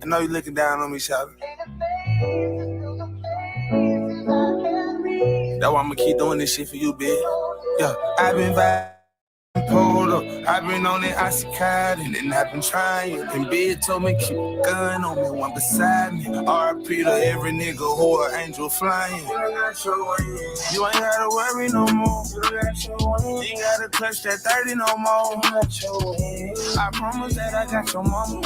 I know you looking down on me, Shakim. That's why I'ma keep doing this shit for you, bitch. Yeah, I've been vibing. Pulled up, I've been on that icy card and then I've been trying. And Big told me keep a gun on me, one beside me. RP to every nigga who an angel flying. You ain't gotta worry no more. You ain't gotta clutch that 30 no more. I promise that I got your mama.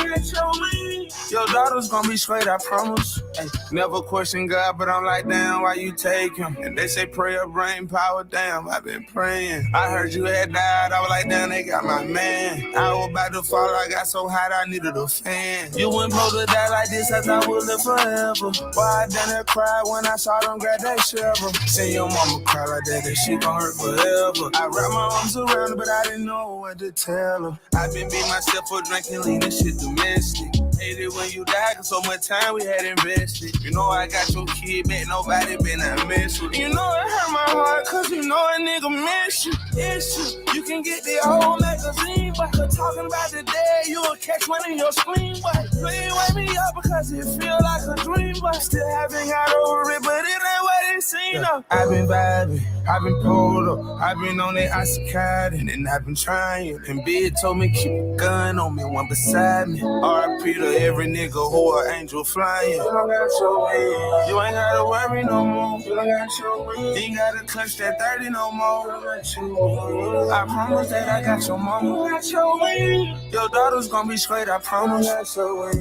Your daughter's gonna be straight, I promise. Ay, never question God, but I'm like, damn, why you take him? And they say prayer bring power, damn, I've been praying. I heard you had died, I was like, damn, they got my man. I was about to fall, I got so hot, I needed a fan. You wouldn't supposed to die like this, I thought we'd live forever. Why I done that cry when I saw them grab that shovel? Seen your mama cry like that shit gon' hurt forever. I wrapped my arms around her, but I didn't know what to tell her. I been beating myself for drinking lean, this shit domestic. Hate it when you die, cause so much time we had invested. You know I got your kid back, nobody been a miss with. You know it hurt my heart, cause you know a nigga miss you. It's you, you can get the whole magazine, but talking about the day, you'll catch one in your screen, but please wake me up because it feel like a dream, but still haven't got over it, but it ain't what it seems. Yeah. I've been vibing, I've been pulled up, I've been on that icy card, and then I've been trying. And Big told me keep a gun on me, one beside me. RP to every nigga who an angel flying. You don't got your way. You ain't gotta worry no more. You don't got your way. You ain't gotta clutch that 30 no more. You don't got your way. I promise that I got your mama. You got your way. Your daughter's gonna be straight, I promise. You got your way.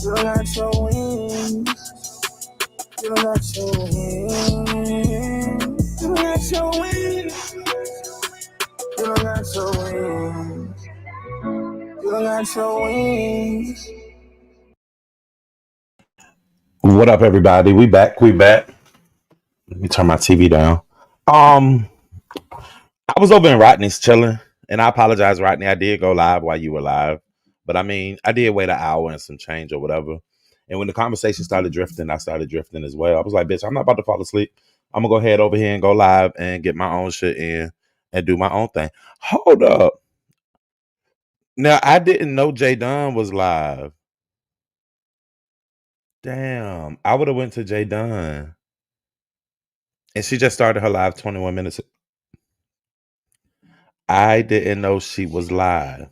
You don't got your wings. You don't got your wings. You don't got your wings. You don't got your wings. You don't got your wings. What up, everybody? We back. Let me turn my TV down. I was over in Rodney's chilling, and I apologize, Rodney. I did go live while you were live, but I mean, I did wait an hour and some change or whatever. And when the conversation started drifting, I started drifting as well. I was like, bitch, I'm not about to fall asleep. I'm gonna go ahead over here and go live and get my own shit in and do my own thing. Hold up. Now, I didn't know Dunn was live. Damn, I would have went to Dunn. And she just started her live 21 minutes. I didn't know she was live.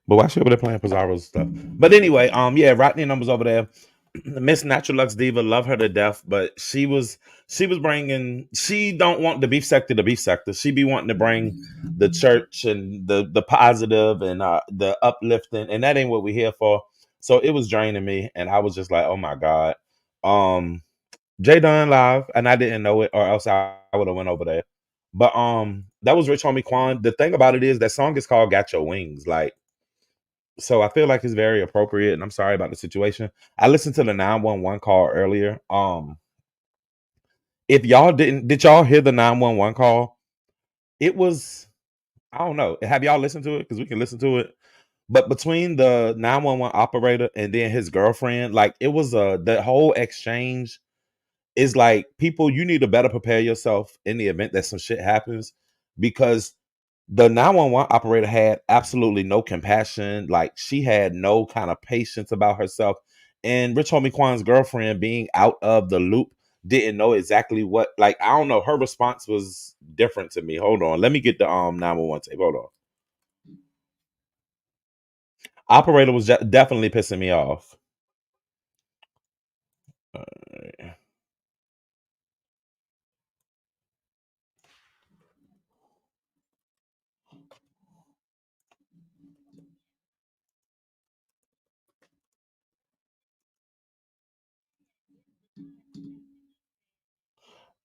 But why she over there playing Pizarro's stuff? But anyway, yeah, Rodney numbers over there. Miss Natural Lux Diva, love her to death, but she was bringing. She don't want the beef sector to beef sector. She be wanting to bring the church and the positive and the uplifting, and that ain't what we're here for. So it was draining me, and I was just like, oh my god. Dunn live, and I didn't know it, or else I would have went over there. But that was Rich Homie Quan. The thing about it is that song is called "Got Your Wings," like. So I feel like it's very appropriate, and I'm sorry about the situation. I listened to the 911 call earlier. If y'all did y'all hear the 911 call? It was, I don't know. Have y'all listened to it? Because we can listen to it. But between the 911 operator and then his girlfriend, like it was the whole exchange is like, people, you need to better prepare yourself in the event that some shit happens, because the 911 operator had absolutely no compassion. Like she had no kind of patience about herself. And Rich Homie Quan's girlfriend, being out of the loop, didn't know exactly what, like, I don't know. Her response was different to me. Hold on. Let me get the 911 tape. Hold on. Operator was definitely pissing me off.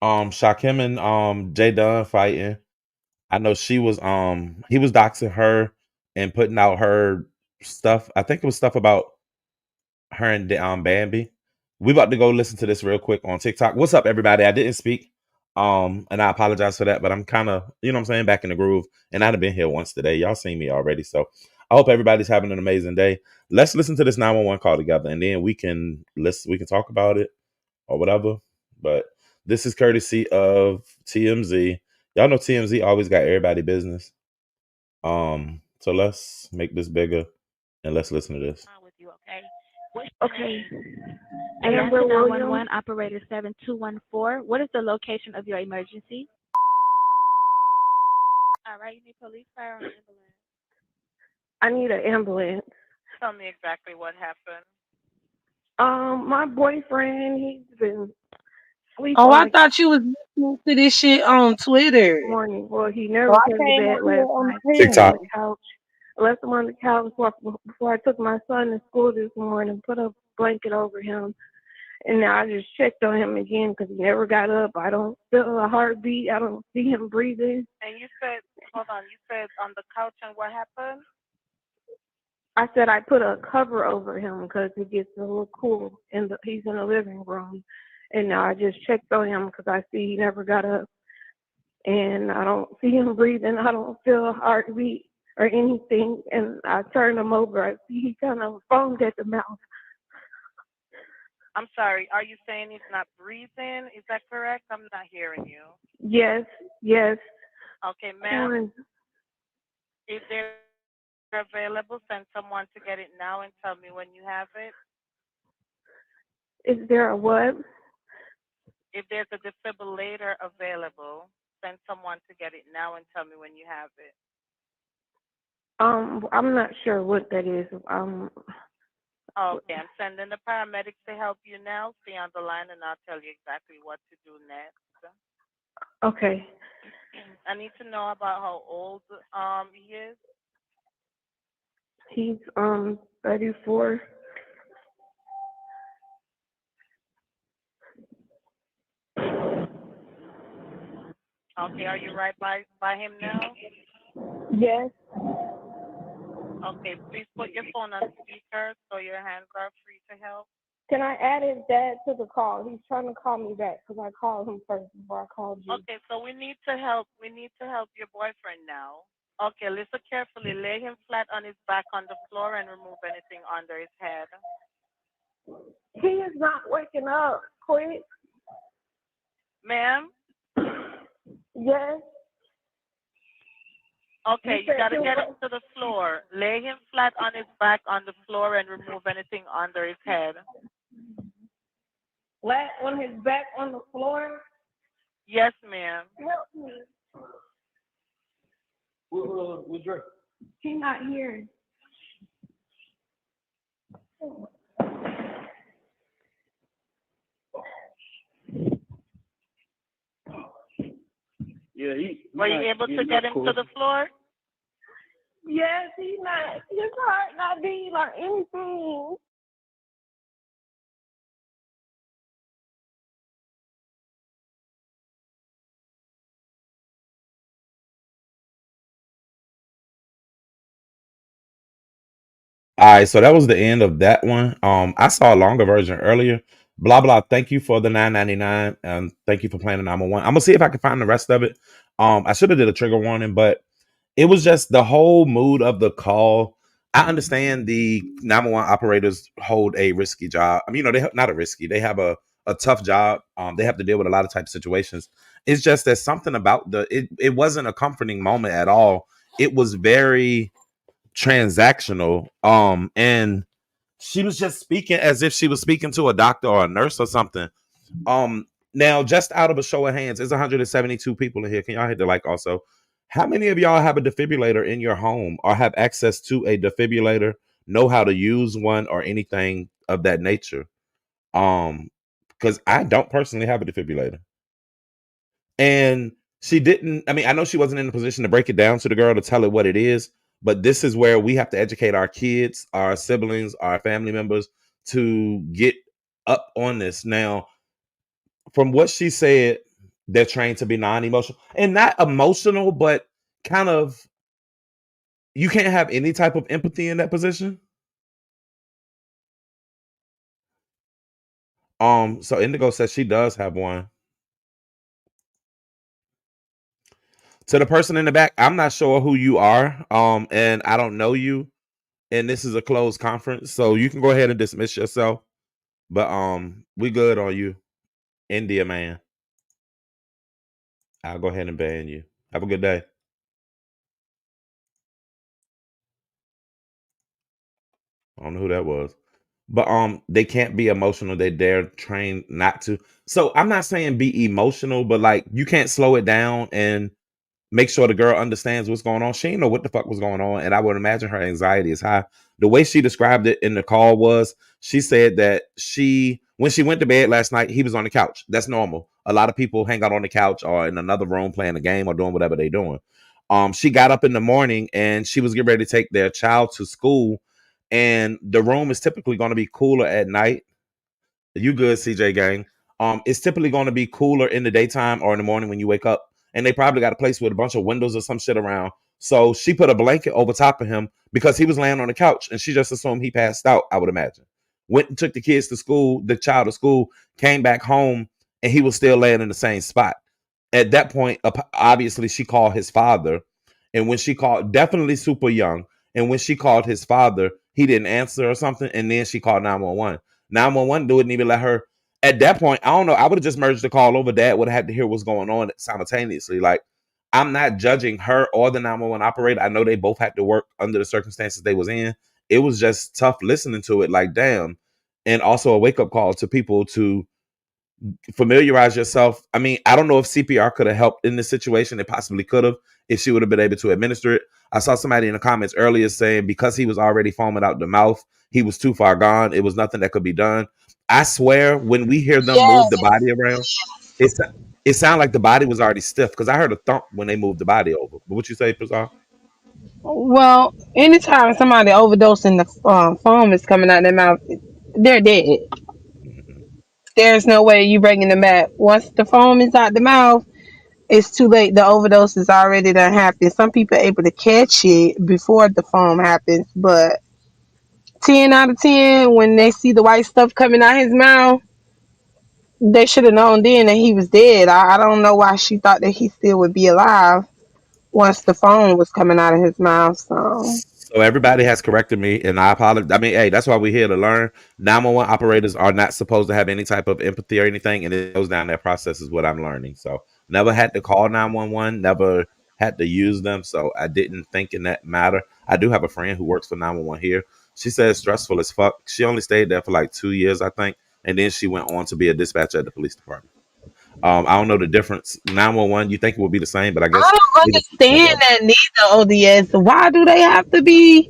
Shakim and Dunn fighting. I know she was he was doxing her and putting out her stuff. I think it was stuff about her and Bambi. We about to go listen to this real quick on TikTok. What's up, everybody? I didn't speak. And I apologize for that, but I'm kind of, you know what I'm saying, back in the groove. And I'd have been here once today. Y'all seen me already. So I hope everybody's having an amazing day. Let's listen to this 911 call together, and then we can talk about it or whatever. But this is courtesy of TMZ. Y'all know TMZ always got everybody business. So let's make this bigger and let's listen to this. With you, okay? What's your Okay. name? Amber Disaster Williams. 911, operator 7214. What is the location of your emergency? All right, you need police, fire, or ambulance. I need an ambulance. Tell me exactly what happened. My boyfriend, he's been asleep Oh, on I the thought you was listening to this shit on Twitter. morning. Well, he So never I came to came bed on here last on night. the Left him on TikTok. the page. couch. I left him on the couch before I took my son to school this morning. Put a blanket over him, and now I just checked on him again because he never got up. I don't feel a heartbeat. I don't see him breathing. And you said, hold on, you said on the couch, and what happened? I said I put a cover over him because it gets a little cool, and he's in the living room. And now I just checked on him because I see he never got up, and I don't see him breathing. I don't feel a heartbeat or anything. And I turned him over. I see he kind of foamed at the mouth. I'm sorry, are you saying he's not breathing? Is that correct? I'm not hearing you. Yes, yes. Okay, ma'am, Quan, if they're available, send someone to get it now and tell me when you have it. is there a what? If there's a defibrillator available, send someone to get it now and tell me when you have it. I'm not sure what that is. Okay, I'm sending the paramedics to help you now. Stay on the line and I'll tell you exactly what to do next. Okay. I need to know about how old he is. He's 34. Okay, are you right by him now? Yes. Okay, please put your phone on speaker so your hands are free to help. Can I add his dad to the call? He's trying to call me back because I called him first before I called you. Okay, so we need to help. We need to help your boyfriend now. Okay, listen carefully. Lay him flat on his back on the floor and remove anything under his head. He is not waking up. Quick. Ma'am? Yes. Okay, you said gotta get him to the floor. Lay him flat on his back on the floor and remove anything under his head. Flat on his back on the floor. Yes, ma'am. Help me. What's your? He's not here. Yeah, Were you able to get him to the floor? Yes, he's not. His heart not beating or anything. All right, so that was the end of that one. I saw a longer version earlier. Blah blah. Thank you for the 9.99 and thank you for playing the number one. I'm gonna see if I can find the rest of it. I should have did a trigger warning, but it was just the whole mood of the call. I understand the 911 operators hold a risky job. I mean, they not a risky. They have a tough job. They have to deal with a lot of type of situations. It's just that something about it wasn't a comforting moment at all. It was very transactional. And she was just speaking as if she was speaking to a doctor or a nurse or something. Now just out of a show of hands, there's 172 people in here. Can y'all hit the like also? How many of y'all have a defibrillator in your home or have access to a defibrillator, know how to use one or anything of that nature? Because I don't personally have a defibrillator. And she didn't, I mean, I know she wasn't in a position to break it down to the girl to tell her what it is, but this is where we have to educate our kids, our siblings, our family members to get up on this. Now, from what she said, they're trained to be non-emotional and not emotional, but kind of you can't have any type of empathy in that position. So Indigo says she does have one. To the person in the back, I'm not sure who you are. And I don't know you. And this is a closed conference, so you can go ahead and dismiss yourself. But we good on you, India man. I'll go ahead and ban you. Have a good day. I don't know who that was. But they can't be emotional. They're trained not to. So I'm not saying be emotional, but like you can't slow it down and make sure the girl understands what's going on. She didn't know what the fuck was going on, and I would imagine her anxiety is high. The way she described it in the call was she said that when she went to bed last night, he was on the couch. That's normal. A lot of people hang out on the couch or in another room playing a game or doing whatever they're doing. She got up in the morning and she was getting ready to take their child to school, and the room is typically going to be cooler at night. You good, CJ gang? It's typically going to be cooler in the daytime or in the morning when you wake up, and they probably got a place with a bunch of windows or some shit around. So she put a blanket over top of him because he was laying on the couch, and she just assumed he passed out. I would imagine. Went and took the kids to school, the child to school, came back home, and he was still laying in the same spot. At that point, obviously, she called his father, and when she called, definitely super young, and when she called his father, he didn't answer or something, and then she called 911. 911 wouldn't even let her. At that point, I don't know. I would have just merged the call over. Dad would have had to hear what's going on simultaneously. Like, I'm not judging her or the 911 operator. I know they both had to work under the circumstances they was in. It was just tough listening to it. Like, damn. And also a wake up call to people to familiarize yourself. I mean, I don't know if CPR could have helped in this situation. It possibly could have if she would have been able to administer it. I saw somebody in the comments earlier saying because he was already foaming out the mouth, he was too far gone. It was nothing that could be done. I swear, when we hear them Yeah. move the body around, it's it sounded like the body was already stiff because I heard a thump when they moved the body over. But what you say, Pizarro? Well, anytime somebody overdosing the foam is coming out their mouth, they're dead. Mm-hmm. There's no way you bringing them back. Once the foam is out the mouth, it's too late. The overdose is already done happened. Some people are able to catch it before the foam happens, but 10 out of 10, when they see the white stuff coming out his mouth, they should have known then that he was dead. I don't know why she thought that he still would be alive once the foam was coming out of his mouth. So So everybody has corrected me, and I apologize. I mean, hey, that's why we're here to learn. 911 operators are not supposed to have any type of empathy or anything, and it goes down that process is what I'm learning. So never had to call 911, never had to use them, so I didn't think in that matter. I do have a friend who works for 911 here. She says stressful as fuck. She only stayed there for like 2 years, I think, and then she went on to be a dispatcher at the police department. I don't know the difference. 911, you think it would be the same, but I guess I don't understand that neither. O.D.S. Why do they have to be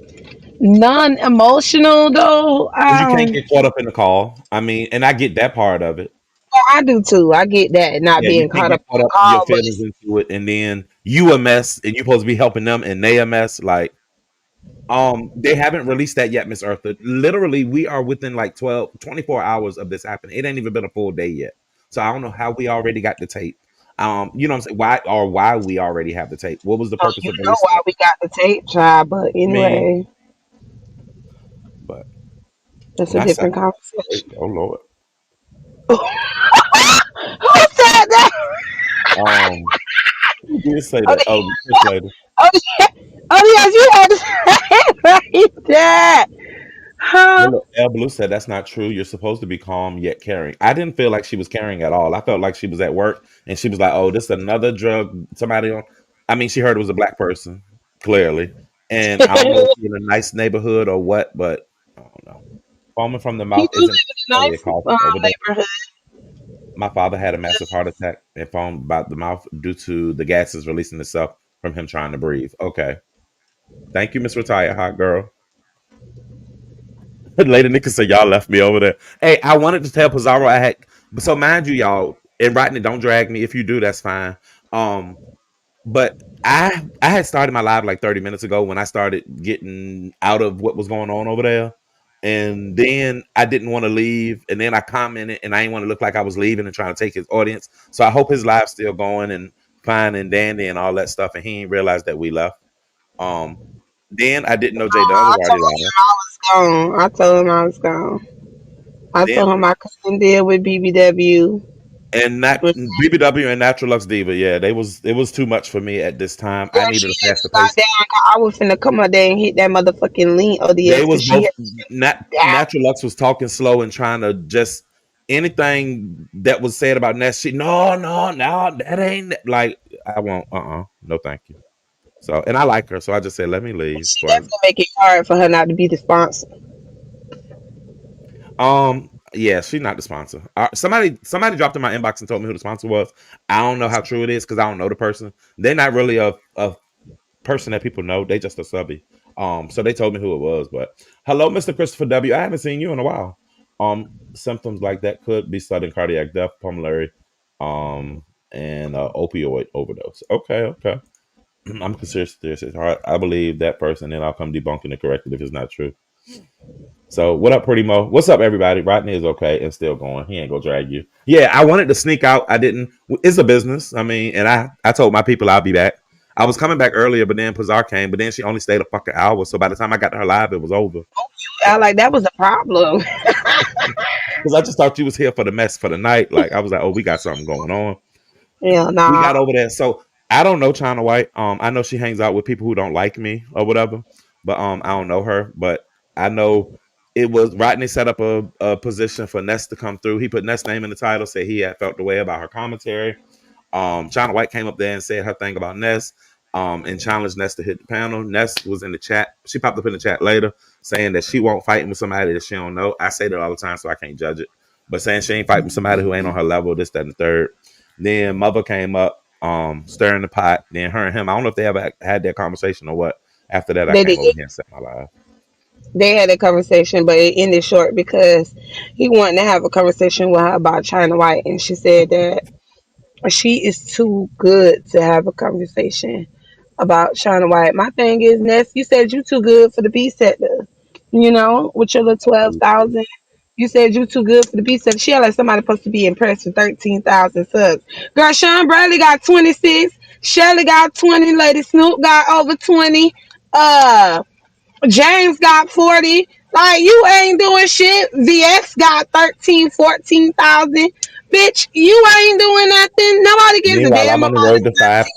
non-emotional though? because you can't get caught up in the call. I mean, and I get that part of it. I do too. I get that not Yeah, you being can't caught get up in caught the up in your call, but feelings into it, and then you a mess, and you're supposed to be helping them, and they a mess. Like, they haven't released that yet, Miss Eartha. Literally, we are within like 24 hours of this happening. It ain't even been a full day yet. So I don't know how we already got the tape. You know what I'm saying? Why we already have the tape? What was the purpose you of know releasing why it? we got the tape trial. But I mean, anyway, but that's and a I sound different conversation. great. Oh Lord. Who said that? Um, who did say Oh, that? Oh, the first lady. oh, yes, you had to say it right there. Well, Huh? look, El Blue said that's not true. You're supposed to be calm yet caring. I didn't feel like she was caring at all. I felt like she was at work and she was like, "Oh, this is another drug somebody on." I mean, she heard it was a black person, clearly, and I don't know if she's in a nice neighborhood or what, but I don't know. Foaming from the He mouth do isn't live necessarily a in cause a nice for overdose. neighborhood. My father had a massive heart attack and foamed about the mouth due to the gases releasing itself from him trying to breathe. Okay, thank you, Miss Retired Hot Girl. Lady Nika said y'all left me over there. Hey, I wanted to tell Pizarro I had so mind you, y'all, and Rodney, don't drag me. If you do, that's fine. Um, but I had started my live like 30 minutes ago when I started getting out of what was going on over there. And then I didn't want to leave. And then I commented and I didn't want to look like I was leaving and trying to take his audience. So I hope his live's still going and fine and dandy and all that stuff. And he didn't realize that we left. Um, then I didn't know Jay Dunn was I already told live. him I was gone. I told him I was gone. I Then told him I couldn't deal with BBW. and that BBW and Natural Lux Diva, yeah, it was too much for me at this time. Girl, I she needed a had faster to stop pace. down. 'Cause I was finna come up there and hit that motherfucking link They ODS was because she both had down. Natural Lux was talking slow and trying to just anything that was said about Ness. She no, that ain't like I won't. No, thank you. So, and I like her, so I just said, let me leave. She For definitely make it hard for her not to be the sponsor. yeah, she's not the sponsor. Somebody dropped in my inbox and told me who the sponsor was. I don't know how true it is because I don't know the person. They're not really a person that people know. They just a subby. So they told me who it was. But hello, Mr. Christopher W. I haven't seen you in a while. Symptoms like that could be sudden cardiac death, pulmonary, and opioid overdose. Okay, okay. I'm considered this. I believe that person, and I'll come debunking it correctly if it's not true. So what up, Pretty Mo? What's up, everybody? Rodney is okay and still going. He ain't gonna drag you. Yeah, I wanted to sneak out. I didn't. It's a business. I mean, and I told my people I'll be back. I was coming back earlier, but then Pazar came, but then she only stayed a fucking hour. So by the time I got to her live, it was over. I like that was a problem. Because I just thought you was here for the mess for the night. Like I was like, oh, we got something going on. Yeah, We nah. got over there. So I don't know China White. I know she hangs out with people who don't like me or whatever, but I don't know her. But I know it was Rodney set up a position for Ness to come through. He put Ness' name in the title, said he had felt the way about her commentary. China White came up there and said her thing about Ness, and challenged Ness to hit the panel. Ness was in the chat. She popped up in the chat later saying that she won't fight with somebody that she don't know. I say that all the time, so I can't judge it. But saying she ain't fighting somebody who ain't on her level, this, that, and the third. Then Mother came up, stirring the pot. Then her and him, I don't know if they ever had that conversation or what. After that, I They came did. over here and set my live. They had a conversation, but it ended short because he wanted to have a conversation with her about China White, and she said that she is too good to have a conversation about China White. My thing is, Ness, you said you too good for the B sector. You know, with your little 12,000. You said you too good for the B sector. She had like somebody supposed to be impressed with 13,000 subs. Girl, Sean Bradley got 26. Shelly got 20. Lady Snoop got over 20. James got 40. Like, you ain't doing shit. VX got 13, 14,000. Bitch, you ain't doing nothing. Nobody gives a Meanwhile, damn I'm on about the road to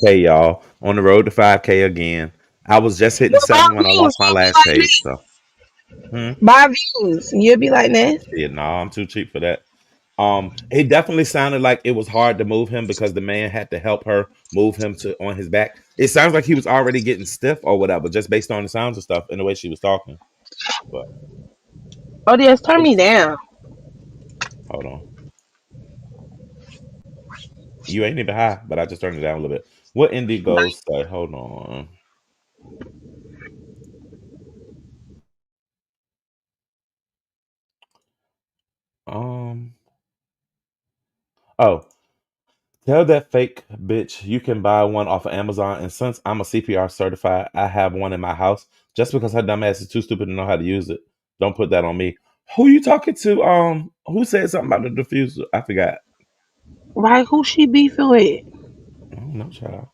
5K, y'all. On the road to 5K again. I was just hitting you. Buy 7 when I views. lost my You'll be last like page. this. So, Buy views. You'll be like this. yeah, no, I'm too cheap for that. It definitely sounded like it was hard to move him because the man had to help her move him to on his back. It sounds like he was already getting stiff or whatever, just based on the sounds and stuff and the way she was talking. But O.D.S, I turn me was down. hold on. You ain't even high, but I just turned it down a little bit. What Indigo say? Hold on. Um. Oh, tell that fake bitch you can buy one off of Amazon. And since I'm a CPR certified, I have one in my house. Just because her dumb ass is too stupid to know how to use it, don't put that on me. Who you talking to? Who said something about the diffuser? I forgot. Right? Who she beefing with? I don't know, child.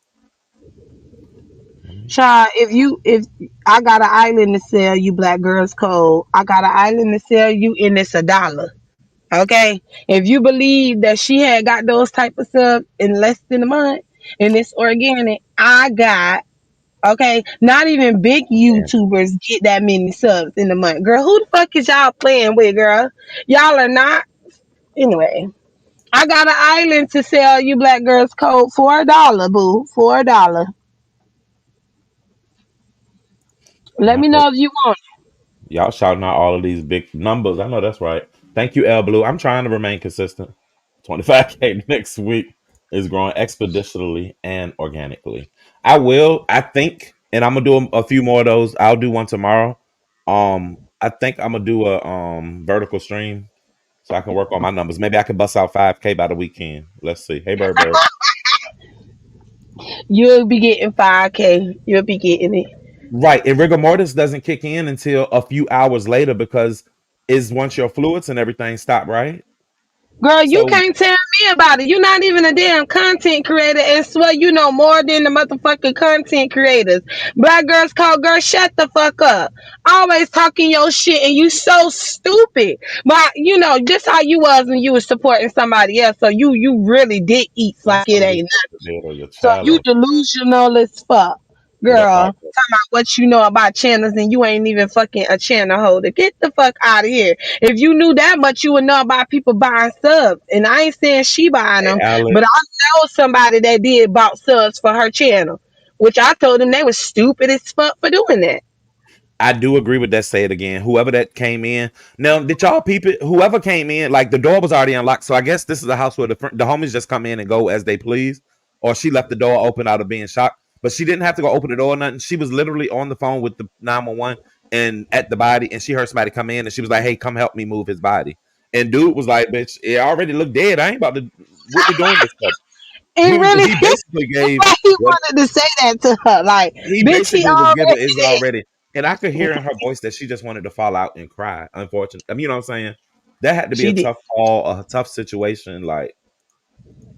Let me- Child, if I got an island to sell you, Black Girls Code, I got an island to sell you, and it's $1. Okay, if you believe that she had got those type of subs in less than a month, and it's organic, I got. Okay, not even big Man, YouTubers get that many subs in a month. Girl, who the fuck is y'all playing with, girl? Y'all are not. Anyway, I got an island to sell you, Black Girls Code for $1, boo, for $1. Let my me favorite. know if you want. Y'all shouting out all of these big numbers. I know that's right. Thank you, L Blue. I'm trying to remain consistent. 25K next week is growing expeditionally and organically. I think, and I'm gonna do a few more of those. I'll do one tomorrow. I think I'm gonna do a vertical stream so I can work on my numbers. Maybe I can bust out 5K by the weekend. Let's see. Hey, Bird Bird. You'll be getting 5K. You'll be getting it. Right, and rigor mortis doesn't kick in until a few hours later because is once your fluids and everything stop, right? Girl, you So can't tell me about it. You're not even a damn content creator and swear you know more than the motherfucking content creators. Black girls call girl, shut the fuck up. Always talking your shit and you so stupid. But you know, just how you was when you was supporting somebody else. So you really did eat that's like it gonna be ain't nothing. the head of your So child you on. delusional as fuck. Girl, What talking popped up? about what you know about channels and you ain't even fucking a channel holder. Get the fuck out of here. If you knew that much, you would know about people buying subs. And I ain't saying she buying Hey, them, but Alex. I know somebody that did bought subs for her channel, which I told them they was stupid as fuck for doing that. I do agree with that. Say it again. Whoever that came in. Now, did y'all peep it? Whoever came in, like the door was already unlocked. So I guess this is a house where the homies just come in and go as they please. Or she left the door open out of being shocked. But she didn't have to go open the door or nothing. She was literally on the phone with the 911 and at the body. And she heard somebody come in and she was like, hey, come help me move his body. And dude was like, bitch, it already looked dead. I ain't about to, what we doing this for? He really He basically gave like he what wanted to say that to her. Like, he bitch, he basically was giving already is did. already, and I could hear in her voice that she just wanted to fall out and cry. Unfortunately, I mean, you know what I'm saying? That had to be a She did. tough call, a tough situation. Like,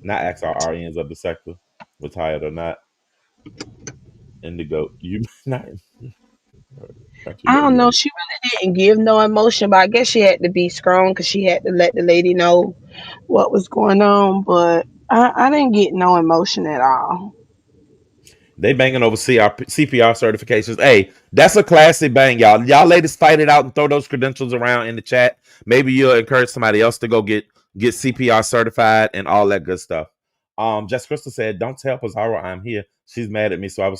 not ask our RNs of the sector, retired or not. Indigo, you not country I don't know. radio. She really didn't give no emotion, but I guess she had to be strong because she had to let the lady know what was going on. But I didn't get no emotion at all. They banging over CPR certifications. Hey, that's a classic bang, y'all. Y'all ladies fight it out and throw those credentials around in the chat. Maybe you'll encourage somebody else to go get CPR certified and all that good stuff. Jess Crystal said, "Don't tell Pizarro I'm here. She's mad at me, so I will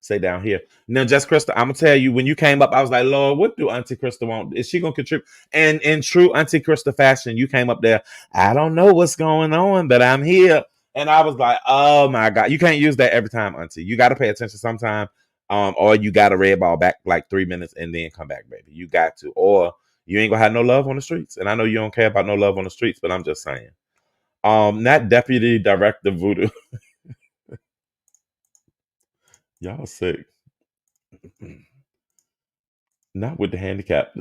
stay down here." Now, Jess Crystal, I'm gonna tell you, when you came up, I was like, Lord, what do Auntie Crystal want? Is she gonna contribute? And in true Auntie Crystal fashion, you came up there. I don't know what's going on, but I'm here. And I was like, oh my God. You can't use that every time, Auntie. You got to pay attention sometime. Or you got to red ball back like 3 minutes and then come back, baby. You got to. Or you ain't gonna have no love on the streets. And I know you don't care about no love on the streets, but I'm just saying. Not Deputy Director Voodoo. Y'all sick. Not with the handicap.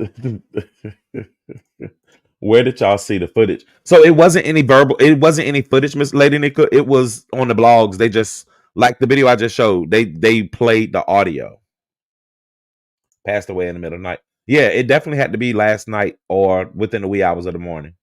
Where did y'all see the footage? So it wasn't any verbal, it wasn't any footage, Miss Lady Nika. It was on the blogs. They just like the video I just showed, they played the audio. Passed away in the middle of the night. Yeah, it definitely had to be last night or within the wee hours of the morning.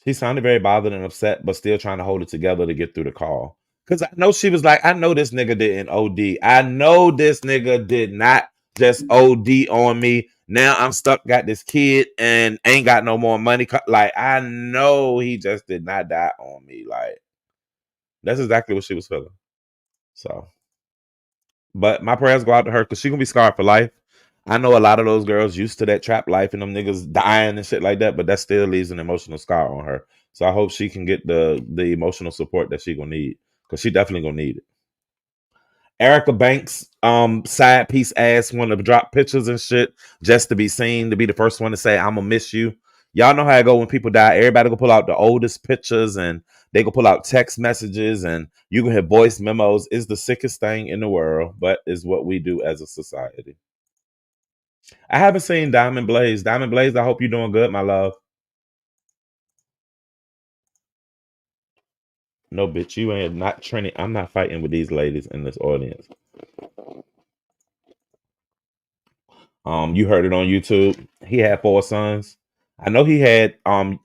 She sounded very bothered and upset, but still trying to hold it together to get through the call. Because I know she was like, I know this nigga didn't OD. I know this nigga did not just OD on me. Now I'm stuck, got this kid, and ain't got no more money. Like, I know he just did not die on me. Like, that's exactly what she was feeling. So, but my prayers go out to her because she's going to be scarred for life. I know a lot of those girls used to that trap life and them niggas dying and shit like that, but that still leaves an emotional scar on her. So I hope she can get the emotional support that she gonna need because she definitely gonna need it. Erica Banks, side piece ass, want to drop pictures and shit just to be seen, to be the first one to say I'm gonna miss you. Y'all know how I go when people die. Everybody go pull out the oldest pictures and they go pull out text messages and you can hear voice memos. Is the sickest thing in the world, but is what we do as a society. I haven't seen Diamond Blaze. Diamond Blaze, I hope you're doing good, my love. No, bitch, you ain't not training. I'm not fighting with these ladies in this audience. You heard it on YouTube. He had 4 sons. I know he had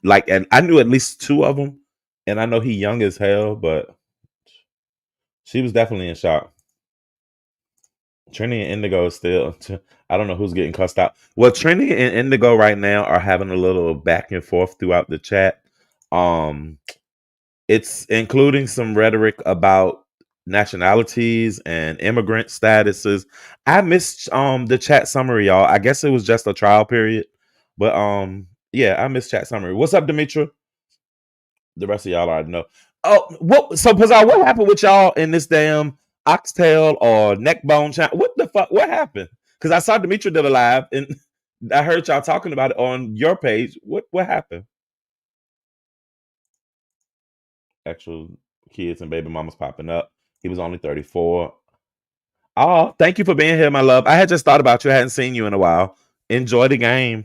like, and I knew at least 2 of them, and I know he young as hell, but she was definitely in shock. Trini and Indigo is still. I don't know who's getting cussed out. Well, Trini and Indigo right now are having a little back and forth throughout the chat. It's including some rhetoric about nationalities and immigrant statuses. I missed the chat summary, y'all. I guess it was just a trial period. But yeah, I missed chat summary. What's up, Demetra? The rest of y'all already know. Oh, what so Pazar, what happened with y'all in this damn oxtail or neck bone chat? What the fuck? What happened? Because I saw Demetra did a live and I heard y'all talking about it on your page. What happened? Actual kids and baby mamas popping up. He was only 34. Oh, thank you for being here, my love. I had just thought about you. I hadn't seen you in a while. Enjoy the game.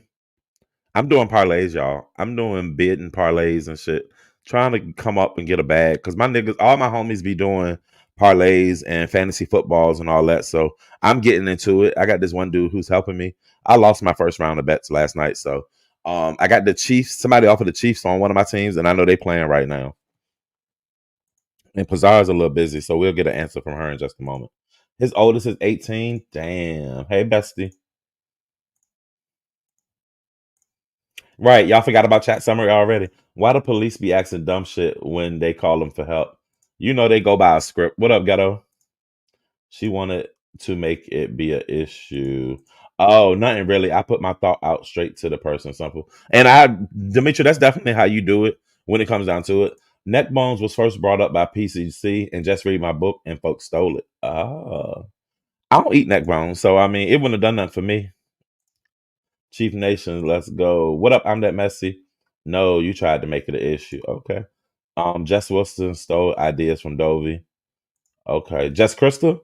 I'm doing parlays, y'all. I'm doing bidding parlays and shit. Trying to come up and get a bag. Because my niggas, all my homies be doing parlays and fantasy footballs and all that. So I'm getting into it. I got this one dude who's helping me. I lost my first round of bets last night. So I got the Chiefs. Somebody offered the Chiefs on one of my teams, and I know they playing right now. And Pazar's a little busy, so we'll get an answer from her in just a moment. His oldest is 18. Damn. Hey, bestie. Right, y'all forgot about chat summary already. Why do police be asking dumb shit when they call them for help? You know they go by a script. What up, ghetto? She wanted to make it be an issue. Oh, nothing really. I put my thought out straight to the person. Simple. And Demetri, that's definitely how you do it when it comes down to it. Neck bones was first brought up by PCC and just read my book and folks stole it. Oh. I don't eat neck bones, so I mean it wouldn't have done nothing for me. Chief Nations, let's go. What up? I'm that messy. No, you tried to make it an issue. Okay. Jess Wilson stole ideas from Dovey. Okay. Jess Crystal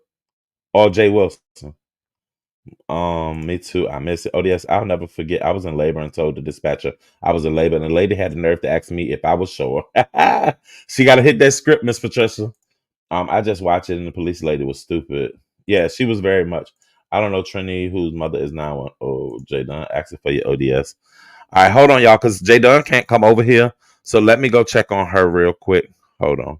or Jay Wilson? Me too. I miss it. O.D.S. I'll never forget. I was in labor and told the dispatcher I was in labor, and the lady had the nerve to ask me if I was sure. She got to hit that script, Miss Patricia. I just watched it, and the police lady was stupid. Yeah, she was very much. I don't know Trini, whose mother is now. Oh, J Dunn asking for your O.D.S. All right, hold on, y'all, because J Dunn can't come over here. So let me go check on her real quick. Hold on.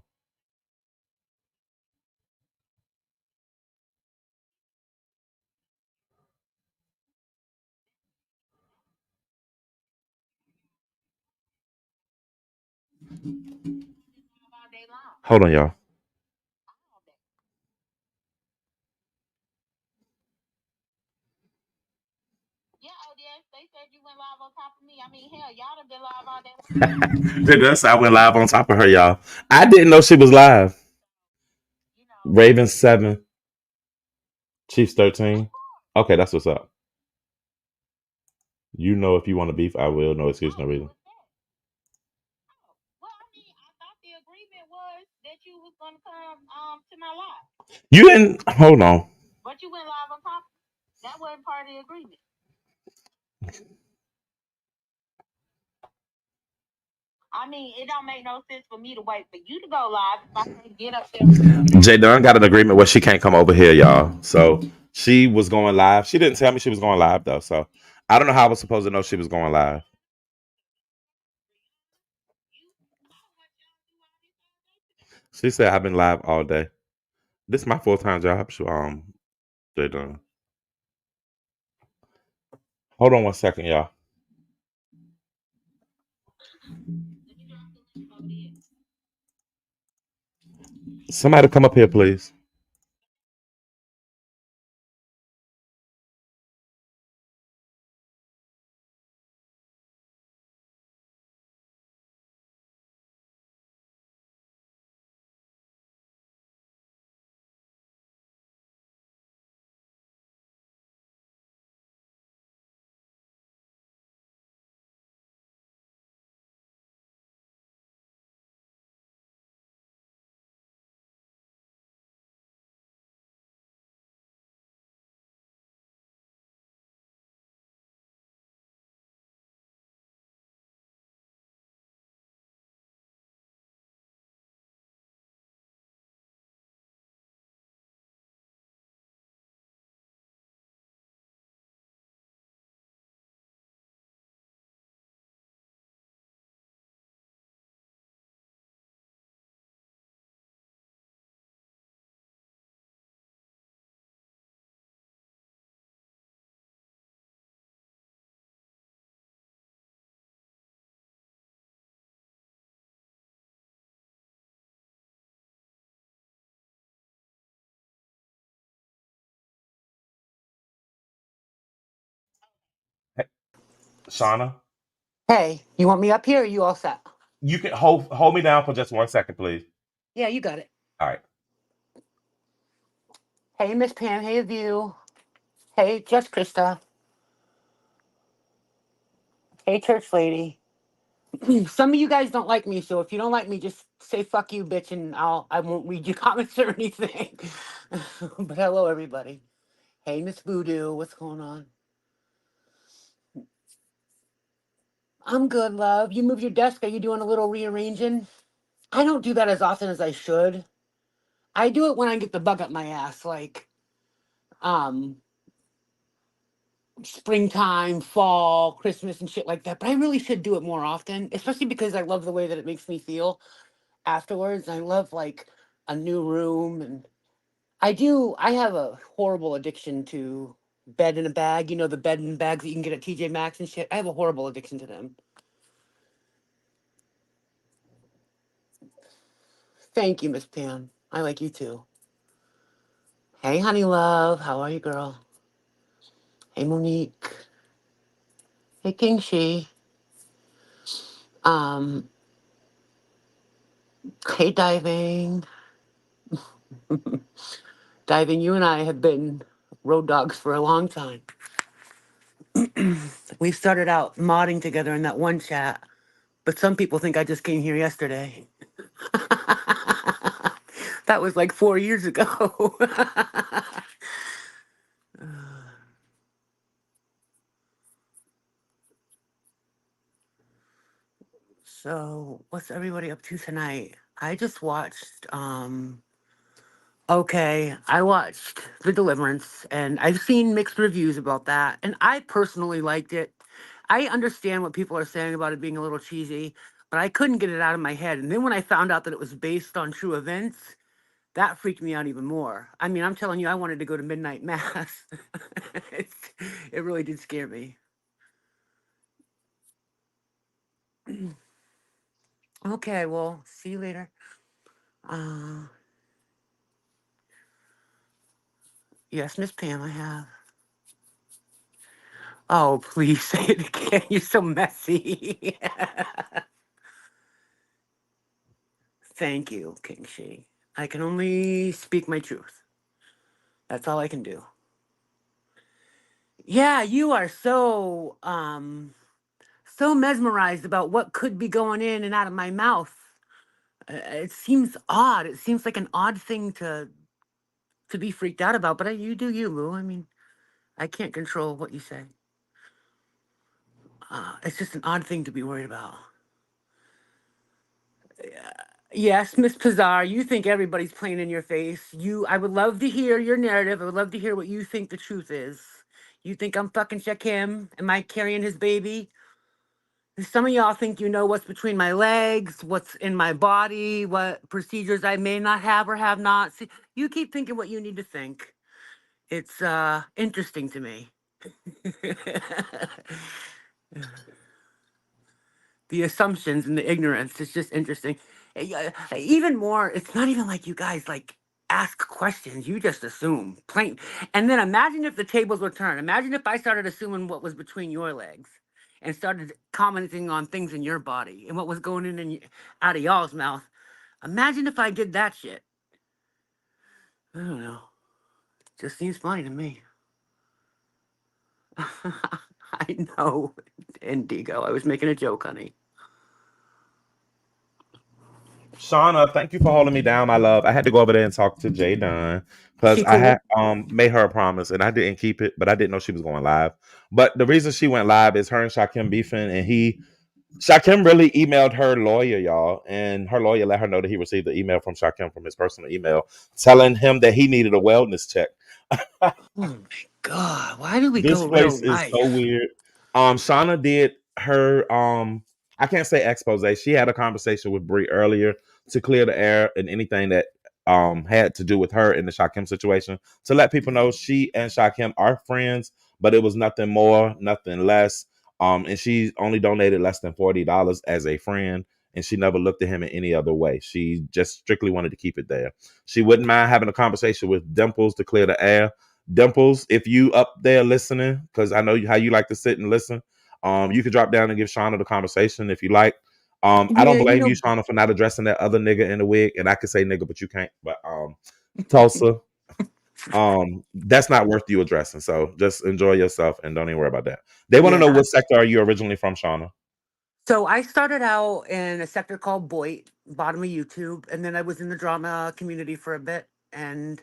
Hold on, y'all. That's I went live on top of her, y'all. I didn't know she was live. Ravens 7, Chiefs 13. Okay, that's what's up. You know, if you want to beef, I will. No excuse, no reason. You didn't. Hold on. Jay Dunn got an agreement where she can't come over here, y'all. So she was going live. She didn't tell me she was going live though. So I don't know how I was supposed to know she was going live. She said I've been live all day. This is my full time job. So, Jay Dunn. Hold on one second, y'all. Somebody come up here, please. Hey, Shauna, Hey, you want me up here or you all set? you can hold me down for just 1 second, please. Yeah, you got it. All right. Hey, Miss Pam. Hey, View. Hey, Just Krista. Hey, Church Lady. Some of you guys don't like me, so if you don't like me, just say "fuck you, bitch," and I won't read your comments or anything. But hello, everybody. Hey, Miss Voodoo. What's going on? I'm good, love. You moved your desk. Are you doing a little rearranging? I don't do that as often as I should. I do it when I get the bug up my ass, like um springtime, fall, Christmas, and shit like that. But I really should do it more often, especially because I love the way that it makes me feel afterwards. I love like a new room, and I have a horrible addiction to bed in a bag. You know, the bed in bags that you can get at TJ Maxx and shit. I have a horrible addiction to them. Thank you, Miss Pam. I like you too. Hey, honey love. How are you, girl? Hey, Monique. Hey, King She. Um, hey, Diving. Diving, you and I have been road dogs for a long time. We started out modding together in that one chat, but some people think I just came here yesterday. That was like 4 years ago. So, what's everybody up to tonight? I just watched okay, I watched The Deliverance, and I've seen mixed reviews about that, and I personally liked it. I understand what people are saying about it being a little cheesy, but I couldn't get it out of my head. And then when I found out that it was based on true events, that freaked me out even more. I mean, I'm telling you, I wanted to go to midnight mass. It's, it really did scare me. Okay, well, see you later. Uh, yes, Miss Pam, I have. Oh, please say it again. You're so messy. Thank you, King Shi. I can only speak my truth. That's all I can do. Yeah, you are so mesmerized about what could be going in and out of my mouth. It seems odd. It seems like an odd thing to be freaked out about, but you do you, Lou. I mean, I can't control what you say. It's just an odd thing to be worried about. Yes, Miss Pizarre, you think everybody's playing in your face. I would love to hear your narrative. I would love to hear what you think the truth is. You think I'm fucking Shakim? Am I carrying his baby? Some of y'all think you know what's between my legs, what's in my body, what procedures I may not have or have not. See, you keep thinking what you need to think. It's interesting to me. The assumptions and the ignorance is just interesting. Even more, it's not even like you guys like ask questions. You just assume plain. And then imagine if the tables were turned. Imagine if I started assuming what was between your legs and started commenting on things in your body and what was going in and out of y'all's mouth. Imagine if I did that shit. I don't know. Just seems funny to me. I know, Indigo. I was making a joke, honey. Shauna, thank you for holding me down, my love. I had to go over there and talk to Jay Dunn because She I had cool? made her a promise and I didn't keep it, but I didn't know she was going live. But the reason she went live is her and Shakim beefing, and Shakim really emailed her lawyer, y'all, and her lawyer let her know that he received the email from Shakim from his personal email telling him that he needed a wellness check. Oh my God. Why do we This go real place is so life? weird. Shauna did her I can't say expose. She had a conversation with Bree earlier to clear the air and anything that had to do with her in the Shakim situation to let people know she and Shakim are friends, but it was nothing more, nothing less. And she only donated less than $40 as a friend, and she never looked at him in any other way. She just strictly wanted to keep it there. She wouldn't mind having a conversation with Dimples to clear the air. Dimples, if you up there listening, because I know how you like to sit and listen, you could drop down and give Shauna the conversation if you like. I don't Yeah, you blame you, know, Shauna, for not addressing that other nigga in the wig, and I could say nigga, but you can't. But Tulsa, that's not worth you addressing. So just enjoy yourself and don't even worry about that. They want to know yeah. what sector are you originally from, Shauna? So I started out in a sector called Boyd, bottom of YouTube, and then I was in the drama community for a bit. And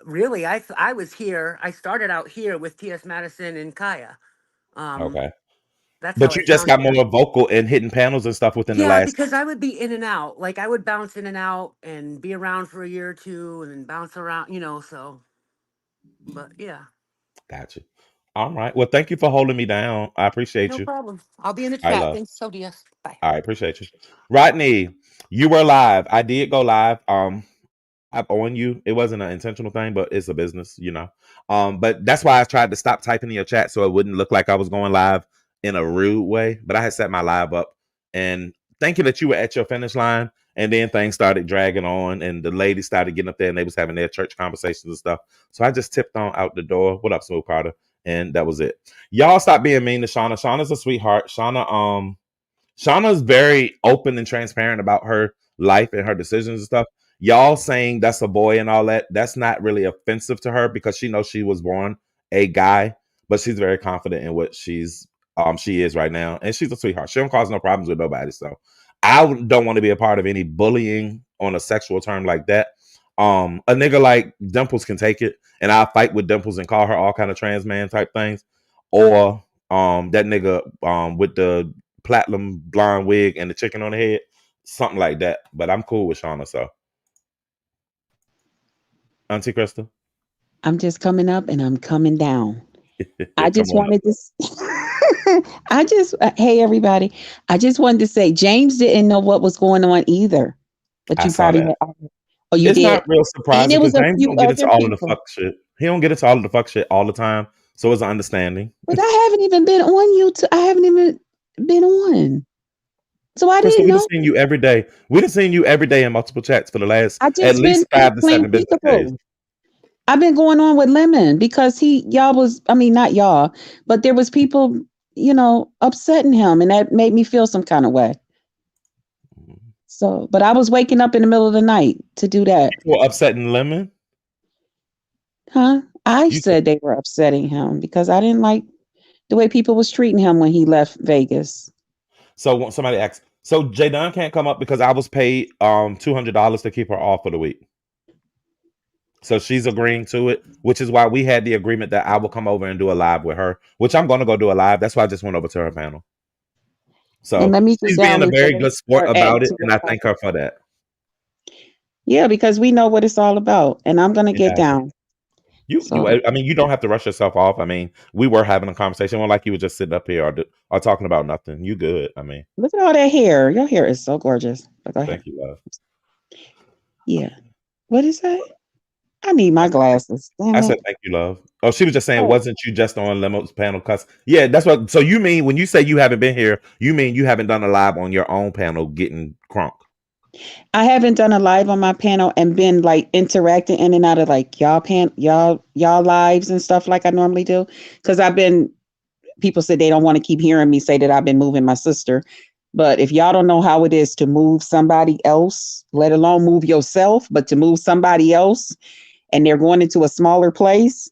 really, I was here. I started out here with T.S. Madison and Kaya. Um, Okay, that's how but I you just found got here. more vocal and hitting panels and stuff within the Yeah, last. because I would be in and out. Like I would bounce in and out and be around for a year or two, and then bounce around. So, but yeah, Gotcha. All right. Well, thank you for holding me down. I appreciate no you. problem. I'll be in the I chat. love. Thanks, O.D.S. Bye. I appreciate you, Rodney. You were live. I did go live. I'm on you. It wasn't an intentional thing, but it's a business, you know. But that's why I tried to stop typing in your chat so it wouldn't look like I was going live in a rude way. But I had set my live up and thinking that you were at your finish line, and then things started dragging on, and the ladies started getting up there and they was having their church conversations and stuff. So I just tipped on out the door. What up, Smooth Carter? And that was it. Y'all stop being mean to Shauna. Shauna's a sweetheart. Shauna's very open and transparent about her life and her decisions and stuff. Y'all saying that's a boy and all that, that's not really offensive to her because she knows she was born a guy, but she's very confident in what she is right now. And she's a sweetheart. She don't cause no problems with nobody. So I don't want to be a part of any bullying on a sexual term like that. A nigga like Dimples can take it, and I'll fight with Dimples and call her all kind of trans man type things. Or that nigga with the platinum blonde wig and the chicken on the head, something like that. But I'm cool with Shauna. So, Auntie Krista, I'm just coming up and I'm coming down. I come just on up. wanted to. Hey, everybody. I just wanted to say James didn't know what was going on either. But I you saw probably that. had. Oh, you It's did. not real And surprising it because was a James few don't get into other all of the people. fuck shit. He don't get into all of the fuck shit all the time. So it's an understanding. But I haven't even been on YouTube. I haven't even been on. So I Crystal, didn't we just know. seen you every day. We just seen you every day in multiple chats for the last I at just been least 5 to 7 business days. peekaboo. I've been going on with Lemon because y'all was, I mean, not y'all, but there was people, upsetting him, and that made me feel some kind of way. So, but I was waking up in the middle of the night to do that. People were upsetting Lemon. Huh? I You said said they were upsetting him because I didn't like the way people was treating him when he left Vegas. so. When somebody asked, so J Dunn can't come up because I was paid $200 to keep her off for the week. So she's agreeing to it, which is why we had the agreement that I will come over and do a live with her, which I'm going to go do a live. That's why I just went over to her panel. And So let me get she's down being a before very they good sport start adding about it, to and the I top. thank her for that. Yeah, because we know what it's all about, and I'm gonna get Yeah. down. You. So I mean, you don't have to rush yourself off. I mean, we were having a conversation, well, like you were just sitting up here or talking about nothing. You good? I mean, look at all that hair. Your hair is so gorgeous. But go ahead. thank you, love. Yeah. What is that? I need I my said, glasses. I Damn said it. thank you, love. Oh, she was just saying, Oh, wasn't you just on Lemo's panel? Cause yeah, that's what. So you mean when you say you haven't been here, you mean you haven't done a live on your own panel getting crunk? I haven't done a live on my panel and been like interacting in and out of like y'all lives and stuff like I normally do. Because I've been people said they don't want to keep hearing me say that I've been moving my sister. But if y'all don't know how it is to move somebody else, let alone move yourself, but to move somebody else and they're going into a smaller place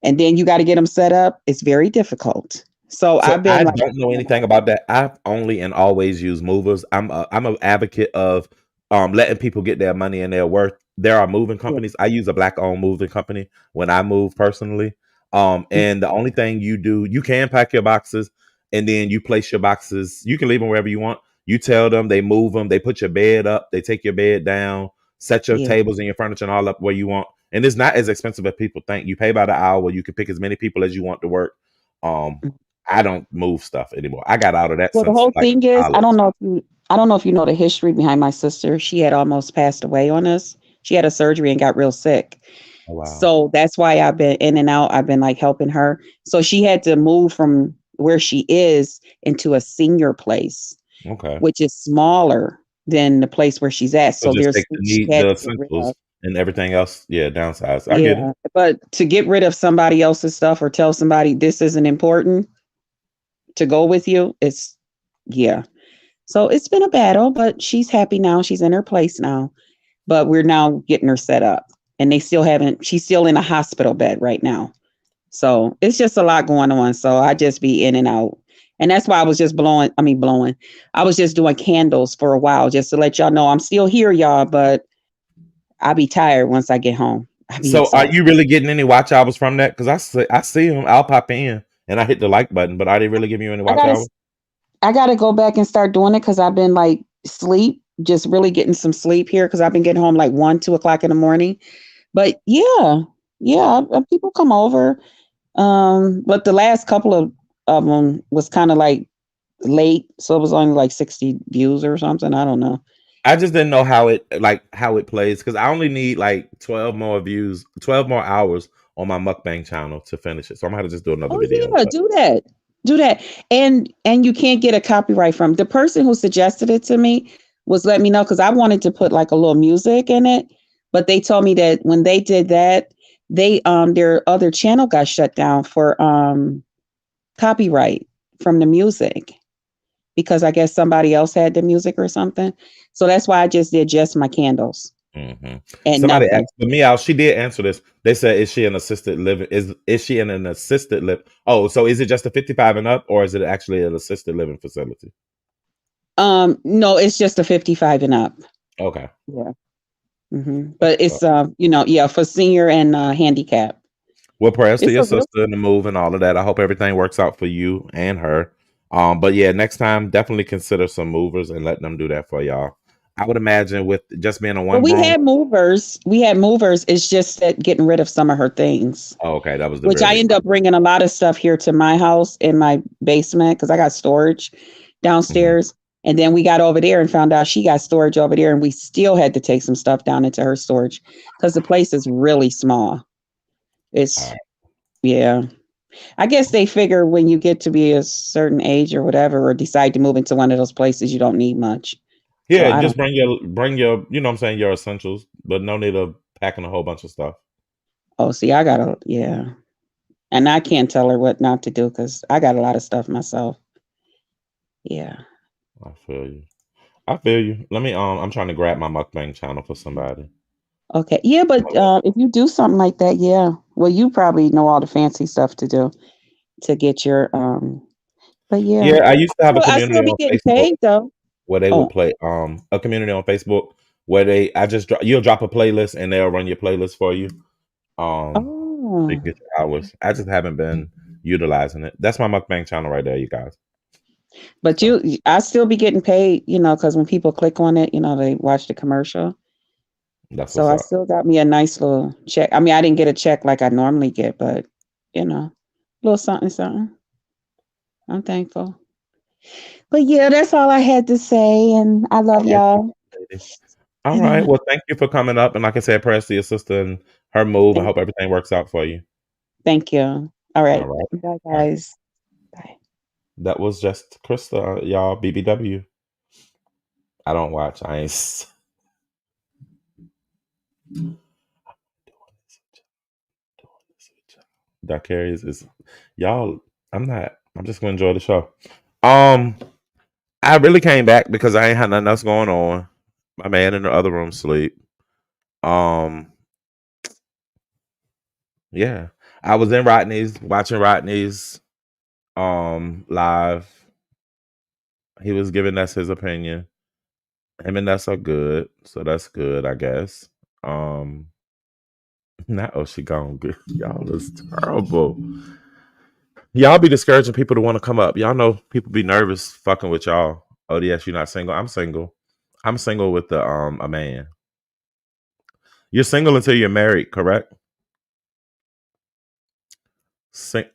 and then you got to get them set up, it's very difficult. So So I've I been like, don't know anything about that. I've only and always used movers. I'm an advocate of letting people get their money and their worth. There are moving yeah, companies. I use a black owned moving company when I move personally. And the only thing you do, you can pack your boxes and then you place your boxes. You can leave them wherever you want. You tell them, they move them, they put your bed up, they take your bed down, set your yeah. tables and your furniture and all up where you want. And it's not as expensive as people think. You pay by the hour. You can pick as many people as you want to work. Um, I don't move stuff anymore. I got out of that Well, the since whole like thing is, college. I don't know if you know the history behind my sister. She had almost passed away on us. She had a surgery and got real sick. Oh wow. So that's why I've been in and out. I've been like helping her. So she had to move from where she is into a senior place, Okay. which is smaller than the place where she's at. So So just there's take the things she need had the to get rid essentials of. and everything else. Yeah, downsize. I get it. Yeah. But to get rid of somebody else's stuff or tell somebody this isn't important to go with you, it's yeah. So it's been a battle, but she's happy now. She's in her place now. But we're now getting her set up. And they still haven't, she's still in a hospital bed right now. So it's just a lot going on. So I just be in and out. And that's why I was just blowing. I was just doing candles for a while just to let y'all know I'm still here, y'all, but I'll be tired once I get home. I'll be So are exhausted. you really getting any watch hours from that? Because I see them. I'll pop in and I hit the like button, but are they really giving you any I watch gotta hours? I gotta go back and start doing it because I've been like sleep, just really getting some sleep here because I've been getting home like 1, 2 o'clock in the morning. But yeah, yeah, people come over. But the last couple of them was kind of like late, so it was only like 60 views or something. I don't know. I just didn't know how it plays because I only need like 12 more views, 12 more hours on my mukbang channel to finish it. So I'm gonna have to just do another Oh video. yeah, But do that. Do that. And you can't get a copyright from the person who suggested it to me was let me know because I wanted to put like a little music in it, but they told me that when they did that, they their other channel got shut down for copyright from the music because I guess somebody else had the music or something. So that's why I just did just my candles mhm. and Somebody nothing. asked but me out. She did answer this. They said, "Is she an assisted living? Is she in an assisted live? Oh, so is it just a 55 and up, or is it actually an assisted living facility?" No, it's just a 55 and up. Okay. Yeah. But it's yeah, for senior and handicap. Well, prayers to It's your a real sister and the move and all of that. I hope everything works out for you and her. But yeah, next time definitely consider some movers and let them do that for y'all. I would imagine with just being a well, one we room. had movers. We had movers. It's just that getting rid of some of her things, Oh, okay, that was the which I really. end up bringing a lot of stuff here to my house in my basement because I got storage Mhm. downstairs. And then we got over there and found out she got storage over there, and we still had to take some stuff down into her storage because the place is really small. All It's right. yeah. I guess they figure when you get to be a certain age or whatever, or decide to move into one of those places, you don't need much. So Yeah, I just don't. bring your you know what I'm saying, your essentials, but no need of packing a whole bunch of stuff. Oh, see, I gotta, yeah. And I can't tell her what not to do because I got a lot of stuff myself. Yeah. I feel you. I feel you. Let me I'm trying to grab my mukbang channel for somebody. Okay. Yeah, but if you do something like that, yeah. Well, you probably know all the fancy stuff to do to get your but yeah. Yeah, I used to have a I community still be on getting Facebook paid though. where they would Oh. play a community on Facebook where you'll drop a playlist and they'll run your playlist for you. So you Oh. get your hours. I just haven't been utilizing it. That's my mukbang channel right there, you guys. But So I still be getting paid, because when people click on it, they watch the commercial. that's So what's I up. still got me a nice little check. I mean, I didn't get a check like I normally get, but a little something, something. I'm thankful. But yeah, that's all I had to say. And I All love right, y'all. lady. All right. Well, thank you for coming up. And like I said, prayers to your sister and her move. I Thank, hope everything works out for you. thank you. All All right. right. Bye, All right. guys. Bye. That was just Krista, y'all. BBW. I don't watch. I ain't. Vicarious is y'all. I'm not. I'm just gonna enjoy the show. Um, I really came back because I ain't had nothing else going on. My man in the other room sleep. Um, yeah, I was in Rodney's watching Rodney's live. He was giving us his opinion. Him and us are good, so that's good, I guess. Not oh she gone good. Y'all is terrible. Y'all be discouraging people to want to come up. Y'all know people be nervous fucking with y'all. O.D.S, you're not single. I'm single. I'm single with the a man. You're single until you're married, correct?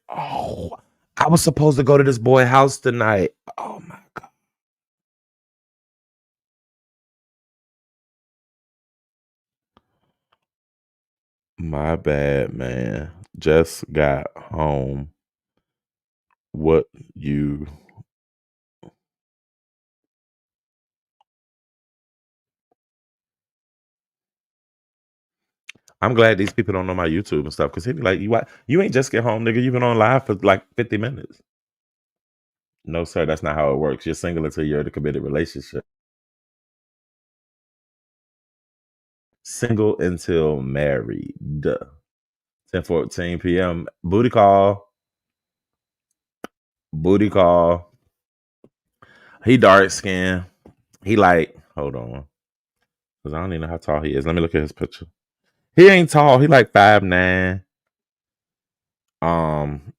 Oh, I was supposed to go to this boy house tonight. Oh my god. My bad, man. Just got home. What you I'm glad these people don't know my YouTube and stuff because he'd be like, you ain't just get home, nigga. You've been on live for like 50 minutes. No, sir, that's not how it works. You're single until you're in a committed relationship. Single until married. 10:14 p.m. Booty call. Booty call. He dark skinned. He like, hold on. Because I don't even know how tall he is. Let me look at his picture. He ain't tall. He like 5'9". Um,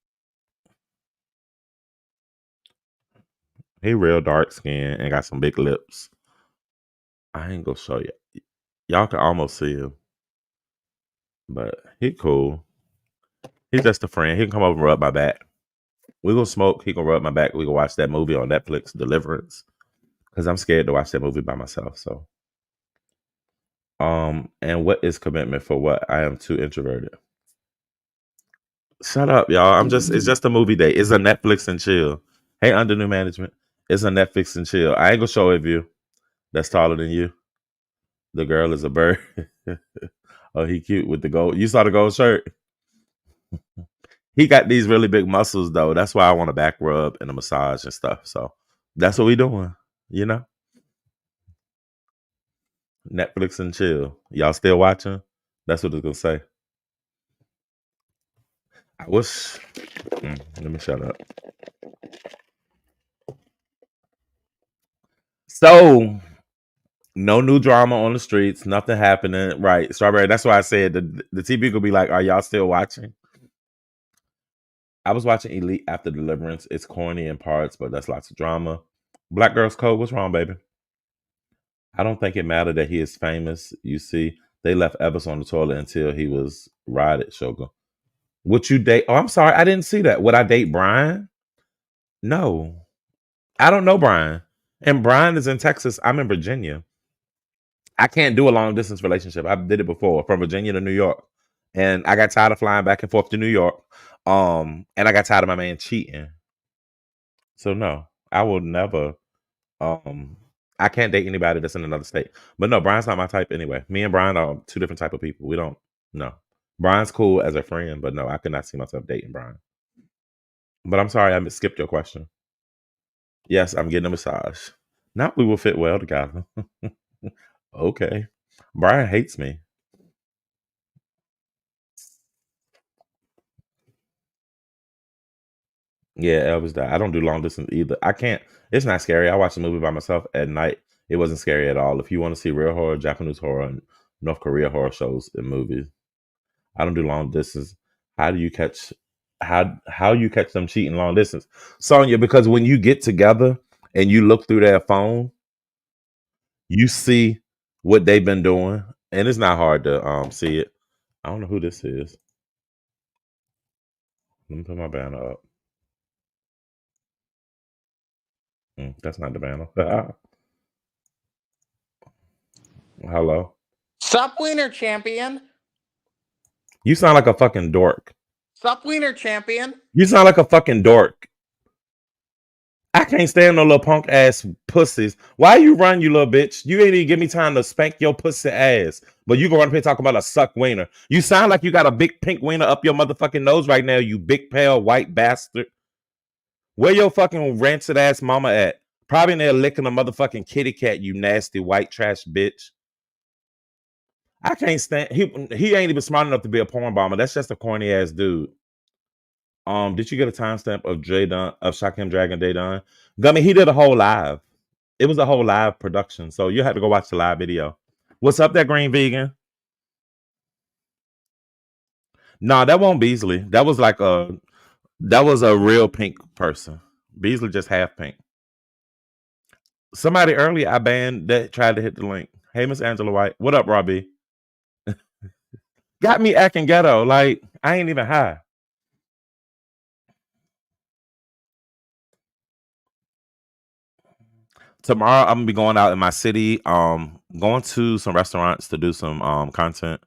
he real dark skinned and got some big lips. I ain't gonna show you. Y'all can almost see him. But he cool. He's just a friend. He can come over and rub my back. We gonna smoke. He can rub my back. We gonna watch that movie on Netflix, Deliverance. Because I'm scared to watch that movie by myself. So And what is commitment for what? I am too introverted. Shut up, y'all. It's just a movie day. It's a Netflix and chill. Hey, under new management. It's a Netflix and chill. I ain't gonna show a view that's taller than you. The girl is a bird. Oh, he cute with the gold. You saw the gold shirt. He got these really big muscles though. That's why I want a back rub and a massage and stuff. So that's what we doing. You know, Netflix and chill. Y'all still watching? That's what it's gonna say. I wish. Let me shut up. So no new drama on the streets. Nothing happening. Right, Strawberry. That's why I said the TV could be like, "Are y'all still watching?" I was watching Elite after Deliverance. It's corny in parts, but that's lots of drama. Black Girls Code. What's wrong, baby? I don't think it mattered that he is famous. You see, they left Evans on the toilet until he was rotted, Sugar. Would you date? Oh, I'm sorry. I didn't see that. Would I date Brian? No. I don't know Brian. And Brian is in Texas. I'm in Virginia. I can't do a long distance relationship. I did it before from Virginia to New York. And I got tired of flying back and forth to New York. And I got tired of my man cheating. So no, I will never I can't date anybody that's in another state. But no, Brian's not my type anyway. Me and Brian are two different type of people. We don't no. Brian's cool as a friend, but no, I could not see myself dating Brian. But I'm sorry, I skipped your question. Yes, I'm getting a massage. Now we will fit well together. Okay. Brian hates me. Yeah, Elvis died. I don't do long distance either. I can't. It's not scary. I watched a movie by myself at night. It wasn't scary at all. If you want to see real horror, Japanese horror, and North Korea horror shows and movies, I don't do long distance. How do you catch? How you catch them cheating long distance, Sonya? Because when you get together and you look through their phone, you see what they've been doing, and it's not hard to see it. I don't know who this is. Let me put my banner up. That's not the banner. Hello. Sup, Wiener Champion. You sound like a fucking dork. Sup, Wiener Champion. You sound like a fucking dork. I can't stand no little punk ass pussies. Why you run, you little bitch? You ain't even give me time to spank your pussy ass. But you go run up here talking about a suck wiener. You sound like you got a big pink wiener up your motherfucking nose right now, you big pale white bastard. Where your fucking rancid ass mama at? Probably in there licking a motherfucking kitty cat, you nasty white trash bitch. I can't stand he ain't even smart enough to be a porn bomber. That's just a corny ass dude. Did you get a timestamp of Dunn of Shakim Dragon Day Dunn? Gummy, he did a whole live. It was a whole live production, so you had to go watch the live video. What's up, that green vegan? Nah, that won't Beasley. That was a real pink person. Beasley just half pink. Somebody earlier I banned that tried to hit the link. Hey, Miss Angela White. What up, Robbie? Got me acting ghetto. Like, I ain't even high. Tomorrow I'm gonna be going out in my city, going to some restaurants to do some content.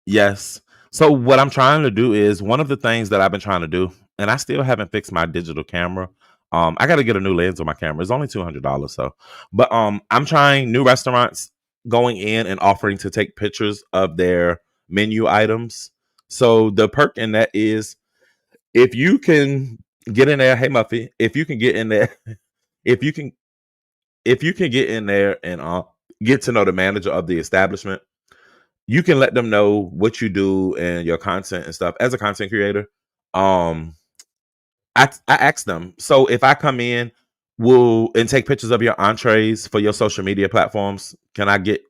Yes. So what I'm trying to do is one of the things that I've been trying to do, and I still haven't fixed my digital camera. I gotta get a new lens on my camera. It's only $200, so but I'm trying new restaurants going in and offering to take pictures of their menu items. So the perk in that is if you can get in there, hey Muffy, if you can get in there, if you can get in there and get to know the manager of the establishment, you can let them know what you do and your content and stuff. As a content creator, I ask them. So if I come in, will and take pictures of your entrees for your social media platforms, can I get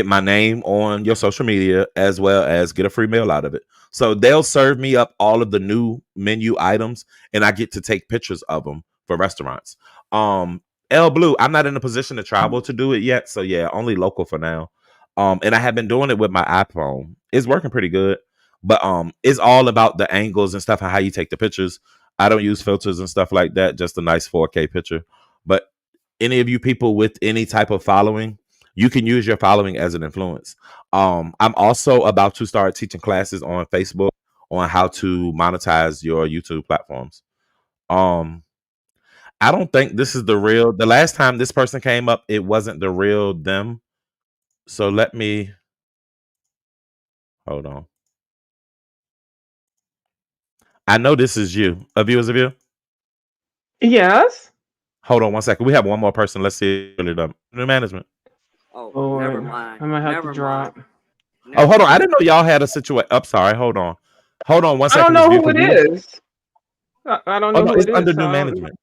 my name on your social media as well as get a free meal out of it? So they'll serve me up all of the new menu items, and I get to take pictures of them for restaurants. L Blue, I'm not in a position to travel to do it yet, so yeah, only local for now. And I have been doing it with my iPhone. It's working pretty good. But it's all about the angles and stuff and how you take the pictures. I don't use filters and stuff like that, just a nice 4K picture. But any of you people with any type of following, You can use your following as an influence. I'm also about to start teaching classes on Facebook on how to monetize your YouTube platforms. Um, I don't think this is the real. The last time this person came up, it wasn't the real them. So let me hold on. I know this is you. A view is a view. Yes. Hold on one second. We have one more person. Let's see if it's really them. New management. Oh, never Lord, mind. I'm gonna have to Never mind. drop. Oh, Never hold on. I mind. didn't know y'all had a situation. I'm sorry. Hold on. Hold on one I don't second, Miss know View, who because it we was. is. I don't Oh know no, who it's it under is. So new I don't management.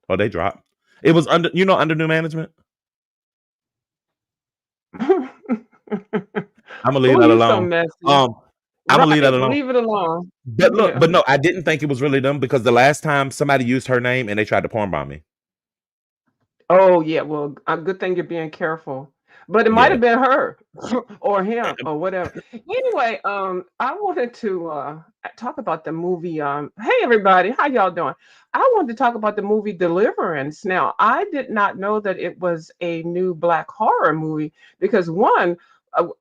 Oh, they dropped. It was under under new management. know. I'm gonna leave Oh, that you so alone. messy. Um, I'm gonna leave that Right. alone. Leave it alone. But look, Yeah. but no, I didn't think it was really them because the last time somebody used her name and they tried to porn bomb me. Oh yeah, well, a good thing you're being careful. But it might Yeah. have been her or him or whatever. Anyway, I wanted to talk about the movie. Hey everybody, how y'all doing? I wanted to talk about the movie Deliverance. Now, I did not know that it was a new black horror movie because one,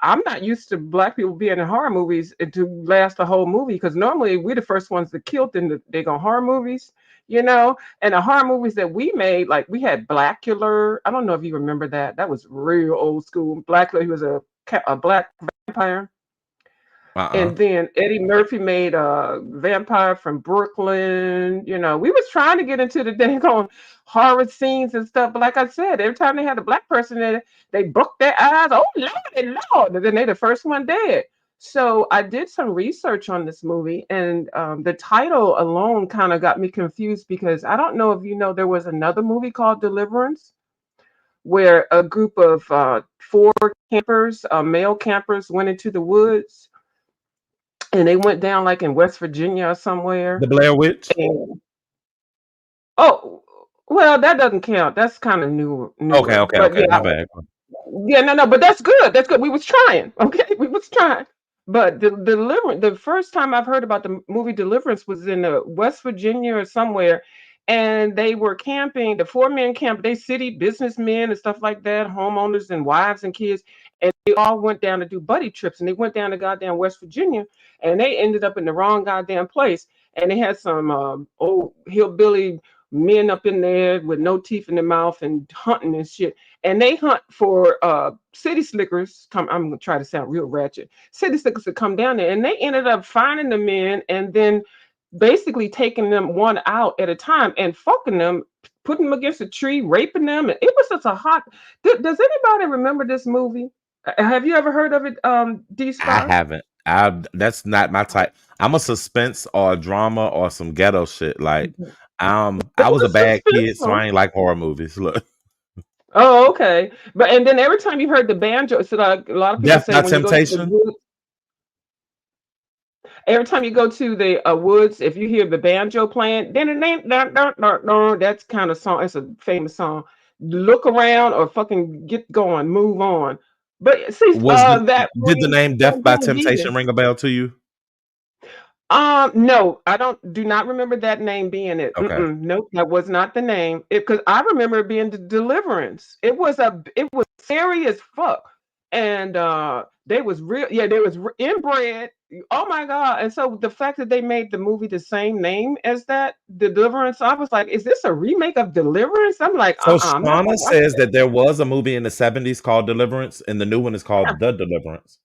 I'm not used to black people being in horror movies to last the whole movie because normally we're the first ones that killed in the they go horror movies, you know. And the horror movies that we made, like we had Blackula. I don't know if you remember that. That was real old school. Blackula, he was a black vampire. Uh-uh. And then Eddie Murphy made a vampire from Brooklyn. You know, we was trying to get into the dang on horror scenes and stuff. But like I said, every time they had a black person in it, they broke their eyes. Oh Lord, and Lord. And then they the first one dead. So I did some research on this movie, and the title alone kind of got me confused because I don't know if you know there was another movie called Deliverance where a group of four campers, male campers, went into the woods and they went down like in West Virginia or The somewhere. Blair Witch. And oh, well, that doesn't count. That's kind of Okay, newer. okay, But okay. yeah, My bad. yeah, no, no, but that's good. That's good. We was trying. Okay, we was trying. But the Deliverance, the first time I've heard about the movie Deliverance was in West Virginia or somewhere, and they were camping. The four men camp. They city businessmen and stuff like that, homeowners and wives and kids, and they all went down to do buddy trips. And they went down to goddamn West Virginia, and they ended up in the wrong goddamn place. And they had some old hillbilly men up in there with no teeth in their mouth and hunting and shit, and they hunt for city slickers. I'm gonna try to sound real ratchet. City slickers to come down there, and they ended up finding the men and then basically taking them one out at a time and fucking them, putting them against a tree, raping them. And it was such a hot. Does anybody remember this movie? Have you ever heard of it, D I Star? haven't. That's not my type. I'm a suspense or a drama or some ghetto shit. Like, It I was a was bad kid, so suspenseful. I ain't like horror movies. Look, Oh, okay. But and then every time you heard the banjo, so like a lot of people Death say by when you go to the Temptation. woods, every time you go to the woods, if you hear the banjo playing, that's kind of song. It's a famous song. Look around or fucking get going, move on. But see, Was the that Did the brings name Death that by brings me. Temptation ring a bell to you? No, I do not remember that name being it. Okay. Nope, that was not the name. It because I remember it being the Deliverance. It was scary as fuck, and they was real. Yeah, they was inbred. Oh my god! And so the fact that they made the movie the same name as that Deliverance, I was like, is this a remake of Deliverance? I'm like, So I'm not Shauna gonna watch says that. that there was a movie in the 70s called Deliverance, and the new one is called The Deliverance.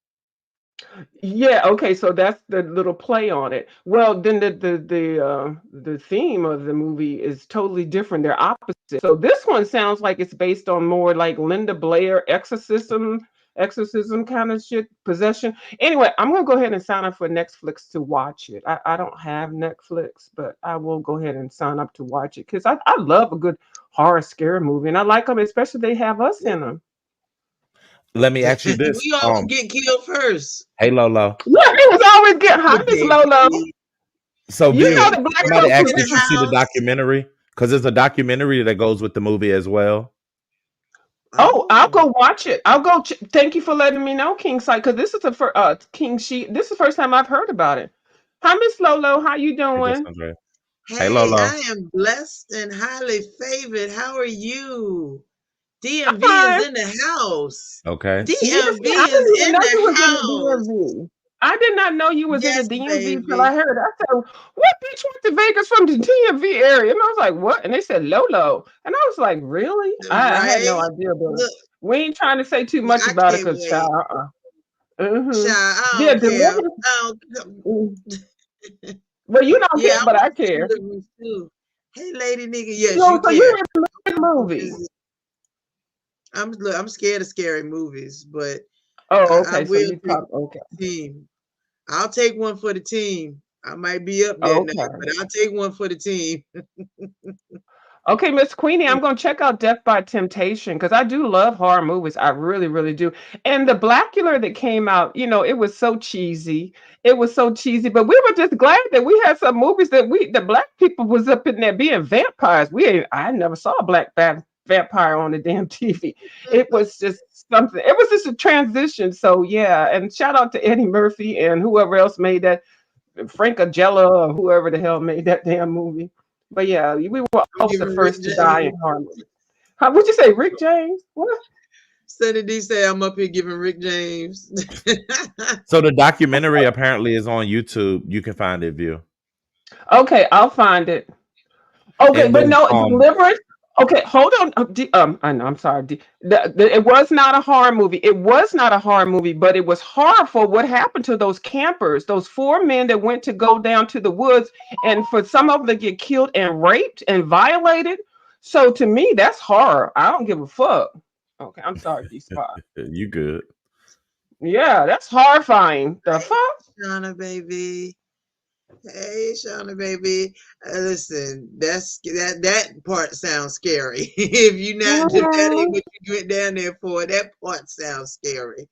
Yeah, okay, so that's the little play on it. Well, then the theme of the movie is totally different. They're opposite. So this one sounds like it's based on more like Linda Blair exorcism kind of shit, possession. Anyway, I'm gonna go ahead and sign up for Netflix to watch it. I don't have Netflix, but I will go ahead and sign up to watch it because I love a good horror scare movie and I like them, especially they have us in them. Let me ask you this. We always get killed first. Hey Lolo. Yeah, it was always get We hot, Miss get Lolo. killed. So You know view. Hey, the black Somebody Chris folks in asked, was did the you see the house. documentary? Because there's a documentary that goes with the movie as well. oh, I'll Oh, go watch it. I'll go. Thank you for letting me know, King Site, because this is the first King Sheet. This is the first time I've heard about it. Hi, Miss Lolo. How you Hey, just doing? Andrea. Hey hey, Lolo. I am blessed and highly favored. How are you? DMV is Hi. in the house. Okay. Yes, DMV I is didn't even in know you the was in house. the DMV. I did not know you was in the Yes, DMV till I baby. heard it. I said, "What bitch went to Vegas from the DMV area?" And I was like, "What?" And they said Lolo, and I was like, "Really?" I had no Right? idea about it. Look, We ain't trying to say too much I about it, can't cause wait. child. Mm-hmm. Child, I Yeah, don't care. delivery. I don't. Mm. Well, you don't Yeah, care, I but I want to care. delivery too. Hey, lady nigga, yes, So, you so you care. in the Come movie? visit. I'm scared of scary movies, but Oh, I okay. So will you take probably okay. the team. I'll take one for the team. I might be up there now, Okay. but I'll take one for the team. Okay, Miss Queenie, I'm gonna check out Death by Temptation because I do love horror movies. I really, really do. And the Blackula that came out, it was so cheesy. It was so cheesy, but we were just glad that we had some movies that the black people was up in there being vampires. I never saw a vampire on the damn TV. It was just something. It was just a transition. So yeah, and shout out to Eddie Murphy and whoever else made that, Frank Agella or whoever the hell made that damn movie. But yeah, we were I'm almost the giving Rick first to die in James. horror movies. How would you say, Rick James? What? Sunny D say I'm up here giving Rick James. So the documentary apparently is on YouTube. You can find it, view. Okay, I'll find it. Okay, It but was no, Deliverance. Okay, hold on. I know. I'm sorry. It was not a horror movie. It was not a horror movie, but it was horrible. What happened to those campers? Those four men that went to go down to the woods, and for some of them to get killed and raped and violated. So to me, that's horror. I don't give a fuck. Okay, I'm sorry, D Spot. you good. Yeah, that's horrifying. The Hey, fuck? Shauna, baby. Hey, Shauna, baby. Listen, that part sounds scary. If that ain't Mhm. what you went down there for, that part sounds scary.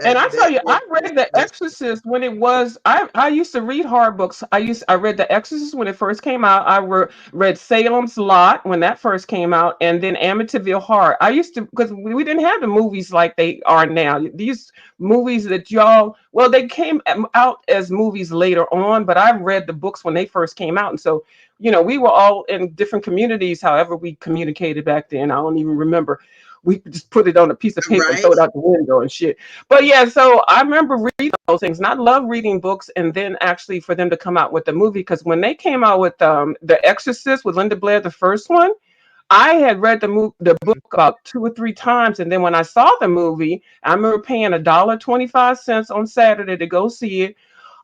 And I tell you, I That read The sounds Exorcist when it was. I used to read horror books. I read The Exorcist when it first came out. Read Salem's Lot when that first came out, and then Amityville Horror. I used to, because we didn't have the movies like they are now. These movies that y'all, well, they came out as movies later on, but I read the books when they first came out, and so we were all in different communities. However, we communicated back then, I don't even remember. We just put it on a piece of paper and right. throw it out the window and shit. But yeah, so I remember reading those things, and I love reading books, and then actually for them to come out with the movie, because when they came out with The Exorcist with Linda Blair, the first one, I had read the book about 2 or 3 times, and then when I saw the movie, I remember paying $1.25 on Saturday to go see it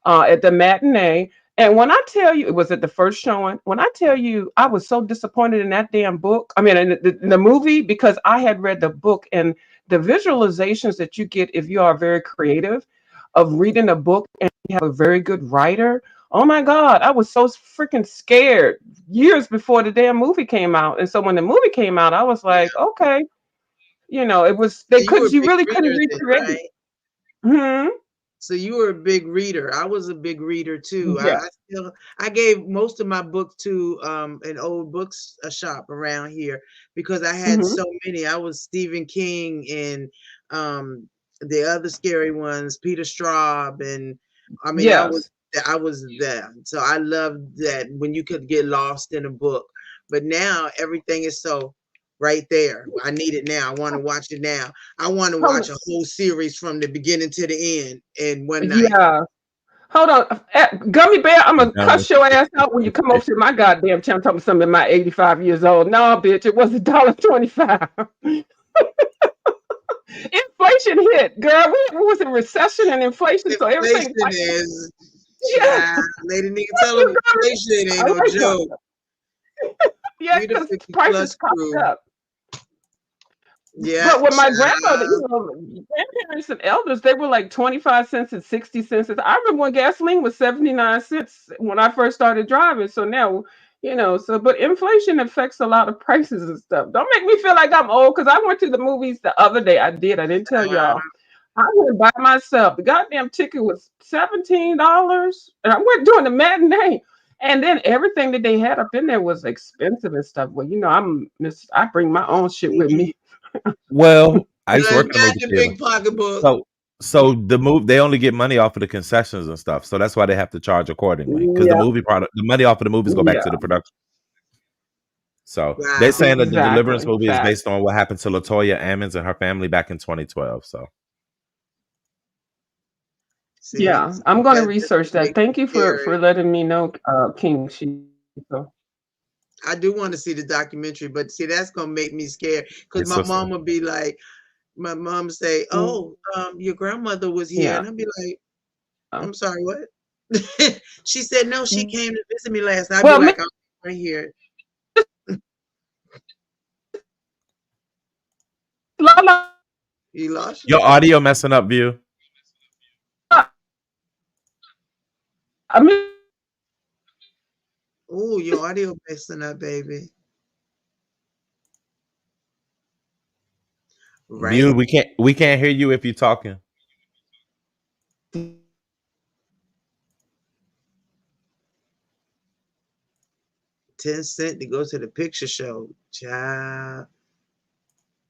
at the matinee. And when I tell you, it was at the first showing. When I tell you, I was so disappointed in that damn book. I mean, in the movie, because I had read the book, and the visualizations that you get if you are very creative of reading a book and you have a very good writer. Oh my God, I was so freaking scared years before the damn movie came out. And so when the movie came out, I was like, okay, it was So you were a you big really couldn't reader then, recreate it. right? Hmm. So you were a big reader. I was a big reader too. Yeah. I gave most of my books to an old books shop around here because I had Hmm. so many. I was Stephen King and the other scary ones, Peter Straub, and I mean Yes. I was there. So I loved that when you could get lost in a book. But now everything is so right there. I need it now. I want to watch it now. I want to watch a whole series from the beginning to the end in one night. Yeah. Hold on. Gummy Bear, I'm I'm going to done with cuss your ass out when you come over to my goddamn channel talking something my 85 years old. No, bitch, it was $1.25. Inflation hit, girl. We was in recession and inflation, so everything. Inflation is, Yeah. child, lady nigga, tell them inflation I ain't no like that. joke. Yeah, We the because 50 prices plus popped crew. up. Yeah, But when my grandmother, child. grandparents and elders, they were like 25 cents and 60 cents. I remember when gasoline was 79 cents when I first started driving. So now, but inflation affects a lot of prices and stuff. Don't make me feel like I'm old, because I went to the movies the other day. I did. I didn't tell Uh, y'all. I went by myself. The goddamn ticket was $17. And I went during the matinee. And then everything that they had up in there was expensive and stuff. Well, I bring my own shit with me. Well, I used to Done work in the got movie the theater. big pocketbook. So the move they only get money off of the concessions and stuff. So that's why they have to charge accordingly. Because the Yeah, movie product, the money off of the movies go back yeah. to the production. So they Wow. saying that the Deliverance Exactly. movie is Fact. based on what happened to Latoya Ammons and her family back in 2012. So See, Yeah, I'm going to that's research what that. makes Thank it you for scary. letting me know, King Chico. I do want to see the documentary, but see, that's gonna make me scared because it's my sister. mom would be like, my mom say, Mm, "Oh, your grandmother was here," yeah. and I'd be like, "I'm sorry, what?" She said, "No, she came to visit me last night." I'd be Well, like, "I'm right here." Lala, You lost Your yourself. audio messing up, View. I mean, Oh, your audio messing up, baby. Right? View, we can't hear you if you're talking. 10 cents to go to the picture show, child,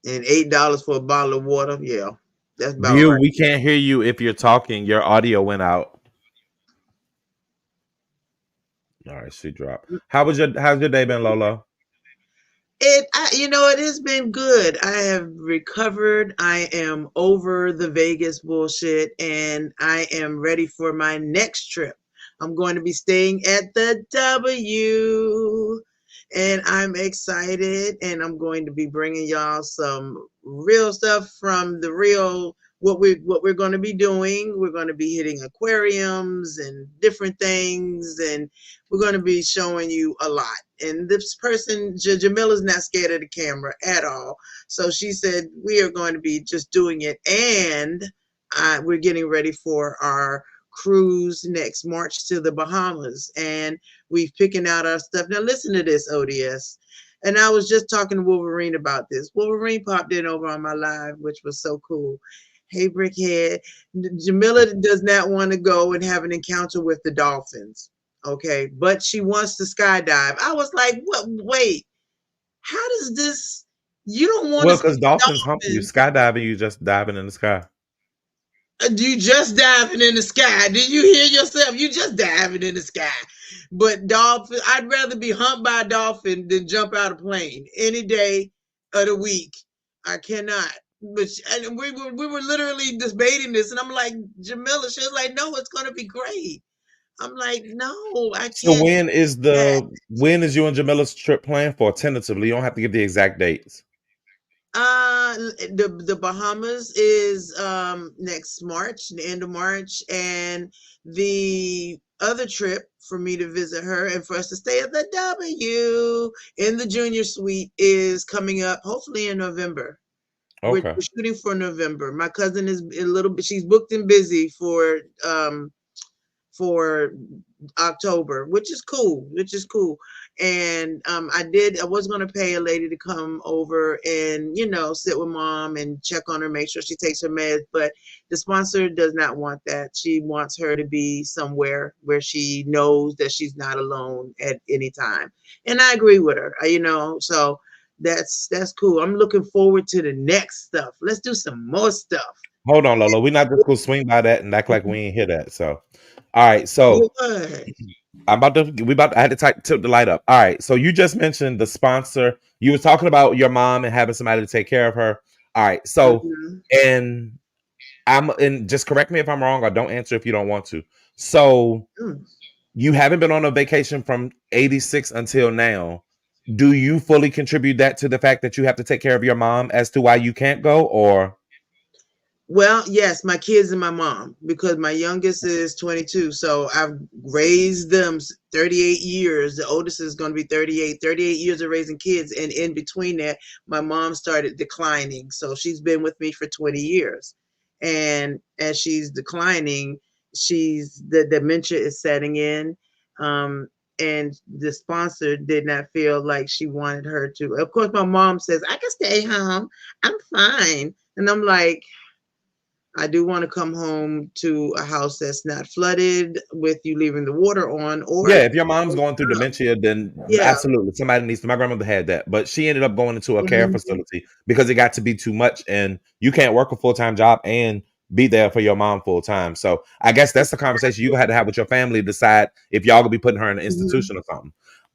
and $8 for a bottle of water. Yeah, that's about View, right. we can't hear you if you're talking. Your audio went out. All right, she dropped. How's your day been, Lolo? It has been good. I have recovered. I am over the Vegas bullshit, and I am ready for my next trip. I'm going to be staying at the W, and I'm excited. And I'm going to be bringing y'all some real stuff from the real what we're going to be doing. We're going to be hitting aquariums and different things, and we're going to be showing you a lot. And this person, Jamila's not scared of the camera at all. So she said, we are going to be just doing it. And we're getting ready for our cruise next March to the Bahamas. And we've picking out our stuff. Now, listen to this, O.D.S. And I was just talking to Wolverine about this. Wolverine popped in over on my live, which was so cool. Hey, Brickhead. Jamila does not want to go and have an encounter with the dolphins. Okay, but she wants to skydive. I was like, what? Wait, how does this? You don't want to Well, see because dolphins hump you. dolphins. Skydiving, you just diving in the sky. You just diving in the sky. Did you hear yourself? You just diving in the sky. But dolphin, I'd rather be humped by a dolphin than jump out of a plane any day of the week. I cannot. But and we were literally debating this, and I'm like, Jamila, she was like, no, it's gonna be great. I'm like, no, I So can't do that. when is you and Jamila's trip planned for? Tentatively, you don't have to give the exact dates. The Bahamas is next March, the end of March, and the other trip for me to visit her and for us to stay at the W in the junior suite is coming up hopefully in November. We're, Okay. we're shooting for November. My cousin is a little bit, she's booked and busy for October, which is cool, And I was going to pay a lady to come over and, sit with mom and check on her, make sure she takes her meds. But the sponsor does not want that. She wants her to be somewhere where she knows that she's not alone at any time. And I agree with her, so that's cool. I'm looking forward to the next stuff. Let's do some more stuff. Hold on, Lolo. We're not just gonna swing by that and act like we ain't hear that. So, all right. So What? I had to tilt the light up. All right. So you just mentioned the sponsor. You were talking about your mom and having somebody to take care of her. All right. So, Mhm. and and just correct me if I'm wrong or don't answer if you don't want to. So Mm. you haven't been on a vacation from 86 until now. Do you fully contribute that to the fact that you have to take care of your mom as to why you can't go, or Well, yes, my kids and my mom, because my youngest is 22. So I've raised them 38 years. The oldest is going to be 38 years of raising kids. And in between that, my mom started declining. So she's been with me for 20 years. And as she's declining, the dementia is setting in. And the sponsor did not feel like she wanted her to. Of course, my mom says, I can stay home. I'm fine. And I'm like, I do want to come home to a house that's not flooded with you leaving the water on yeah, or if your mom's going through dementia, then yeah. absolutely somebody needs to. My grandmother had that, but she ended up going into a care Mhm. facility because it got to be too much, and you can't work a full-time job and be there for your mom full time. So I guess that's the conversation you had to have with your family. Decide if y'all gonna be putting her in an Mhm. institution or something.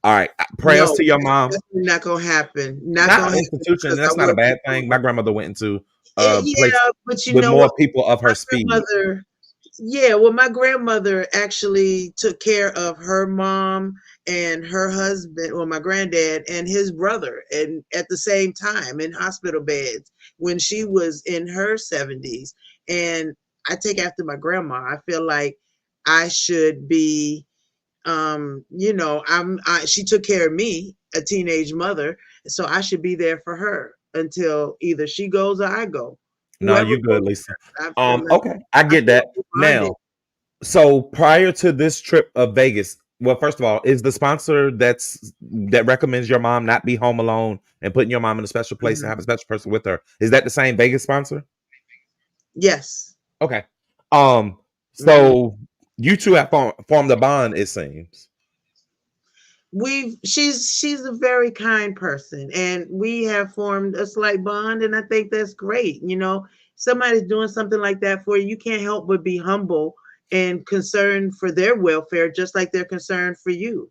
All right. Prayers No, to your that's mom. definitely not gonna happen. Not Not gonna an happen institution. because I That's not a will be bad thing. gone. My grandmother went into a place Yeah, but you with know what? more people of My her speed. grandmother, yeah, well, my grandmother actually took care of her mom and her husband, well, my granddad and his brother, and at the same time in hospital beds when she was in her 70s. And I take after my grandma. I feel like I should be, she took care of me, a teenage mother, so I should be there for her until either she goes or I go. No, Whoever you good, goes Lisa. first. I feel like Okay, I I get feel that. like we're bonded. Now, so prior to this trip of Vegas, well, first of all, is the sponsor that recommends your mom not be home alone and putting your mom in a special place and Mhm. have a special person with her? Is that the same Vegas sponsor? Yes. Okay. Um. Hmm. So you two have formed a bond. It seems. She's a very kind person, and we have formed a slight bond, and I think that's great. Somebody's doing something like that for you, you can't help but be humble and concerned for their welfare, just like they're concerned for you.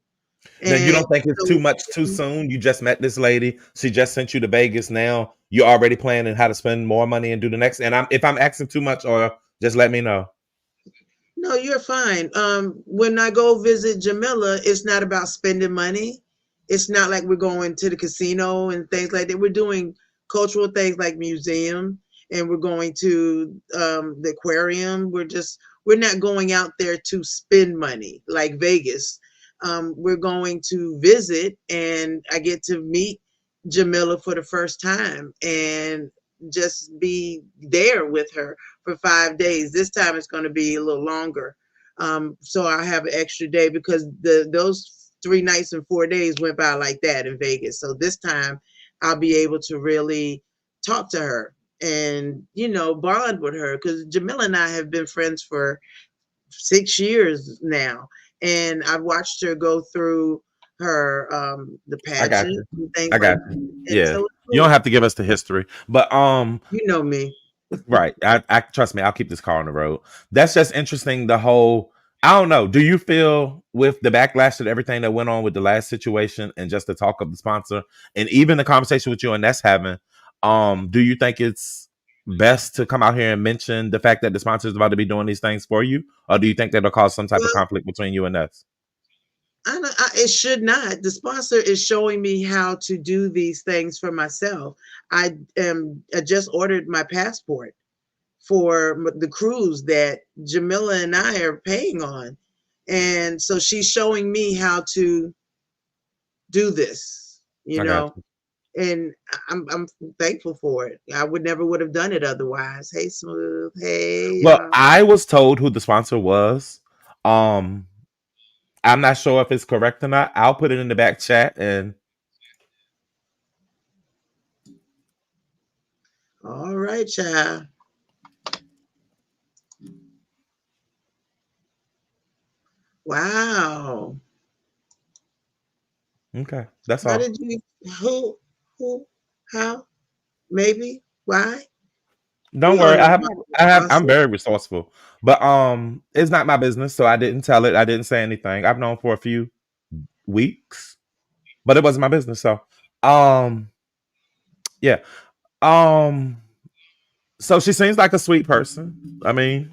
Now, you And don't think it's too so, much too soon? You just met this lady. She just sent you to Vegas. Now you're already planning how to spend more money and do the next. And if I'm asking too much, or just let me know. no, you're fine. When I go visit Jamila, it's not about spending money. It's not like we're going to the casino and things like that. We're doing cultural things like museum, and we're going to the aquarium. We're not going out there to spend money like Vegas. We're going to visit, and I get to meet Jamila for the first time and just be there with her for 5 days. This time it's going to be a little longer. So I have an extra day because those 3 nights and 4 days went by like that in Vegas. So this time I'll be able to really talk to her and bond with her because Jamila and I have been friends for 6 years now, and I've watched her go through her the I got pageant you. and things I like got that. you. And Yeah. so it's You don't cool. have to give us the history, but You know me. right. I trust me. I'll keep this car on the road. That's just interesting. The whole. I don't know. Do you feel with the backlash of everything that went on with the last situation and just the talk of the sponsor and even the conversation with you and Ness having, do you think it's best to come out here and mention the fact that the sponsor is about to be doing these things for you, or do you think that'll cause some type of Well, conflict between you and Ness? it should not. The sponsor is showing me how to do these things for myself. I just ordered my passport for the cruise that Jamila and I are paying on, and so she's showing me how to do this. You I got know, you. and I'm thankful for it. I would have done it otherwise. Hey, Smooth. Hey, Well, y'all. I was told who the sponsor was. Um, I'm not sure if it's correct or not. I'll put it in the back chat and All right, child. Wow. okay, that's How all. did you? Who? Who? How? Maybe? Why? Don't We all worry. know about the I'm sponsor. very resourceful. But it's not my business, so I didn't tell it. I didn't say anything. I've known for a few weeks, but it wasn't my business. So um yeah. Um so she seems like a sweet person. I mean,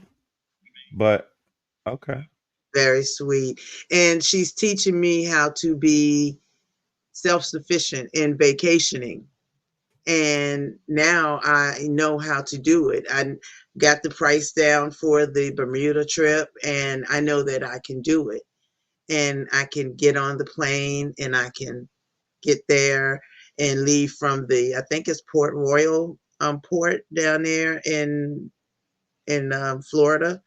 but okay. Very sweet. And she's teaching me how to be self-sufficient in vacationing. And now I know how to do it. I got the price down for the Bermuda trip, and I know that I can do it. And I can get on the plane and I can get there and leave from I think it's Port Royal port down there in Florida.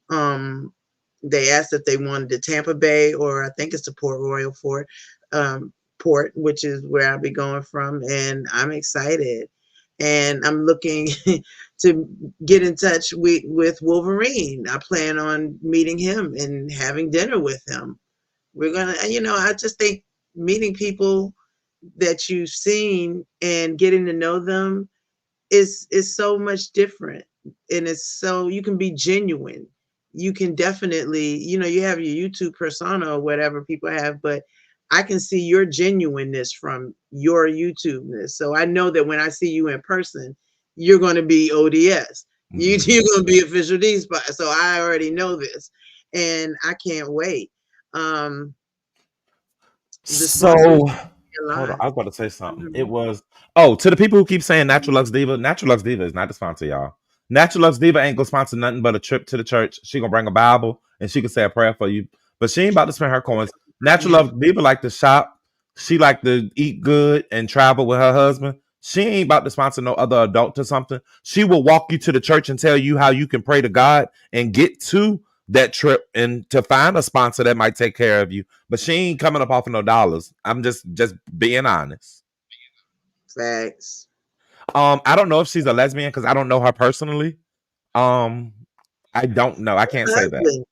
Um, they asked if they wanted the Tampa Bay or I think it's the Port Royal um, port, which is where I'll be going from, and I'm excited. And I'm looking to get in touch with Wolverine. I plan on meeting him and having dinner with him. We're gonna, I just think meeting people that you've seen and getting to know them is so much different, and it's so you can be genuine. You can definitely, you have your YouTube persona or whatever people have, but I can see your genuineness from your YouTubeness. So I know that when I see you in person, you're going to be ODS. Mhm. You're going to be official D spot. So I already know this, and I can't wait. Um, the So sponsors a hold on, lot. I was about to say something. It Mhm. was to the people who keep saying Natural Lux Diva. Natural Lux Diva is not the sponsor, y'all. Natural Lux Diva ain't gonna sponsor nothing but a trip to the church. She gonna bring a Bible and she can say a prayer for you, but she ain't about to spend her coins. Natural Lux Diva like to shop. She like to eat good and travel with her husband. She ain't about to sponsor no other adult or something. She will walk you to the church and tell you how you can pray to God and get to that trip and to find a sponsor that might take care of you, but she ain't coming up off of no dollars. I'm just being honest. Facts. I don't know if she's a lesbian because I don't know her personally. Um, I don't know. I can't say that. Husband.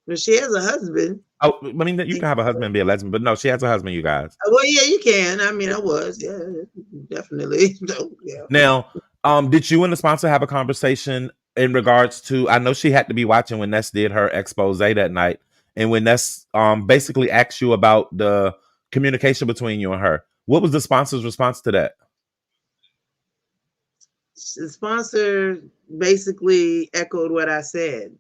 But she has a husband. Oh, I mean, you can have a husband and be a lesbian, but no, she has a husband. You guys. Well, yeah, you can. I mean, I was, yeah, definitely. So, yeah. Now, did you and the sponsor have a conversation in regards to? I know she had to be watching when Ness did her expose that night, and when Ness basically asked you about the communication between you and her. What was the sponsor's response to that? The sponsor basically echoed what I said.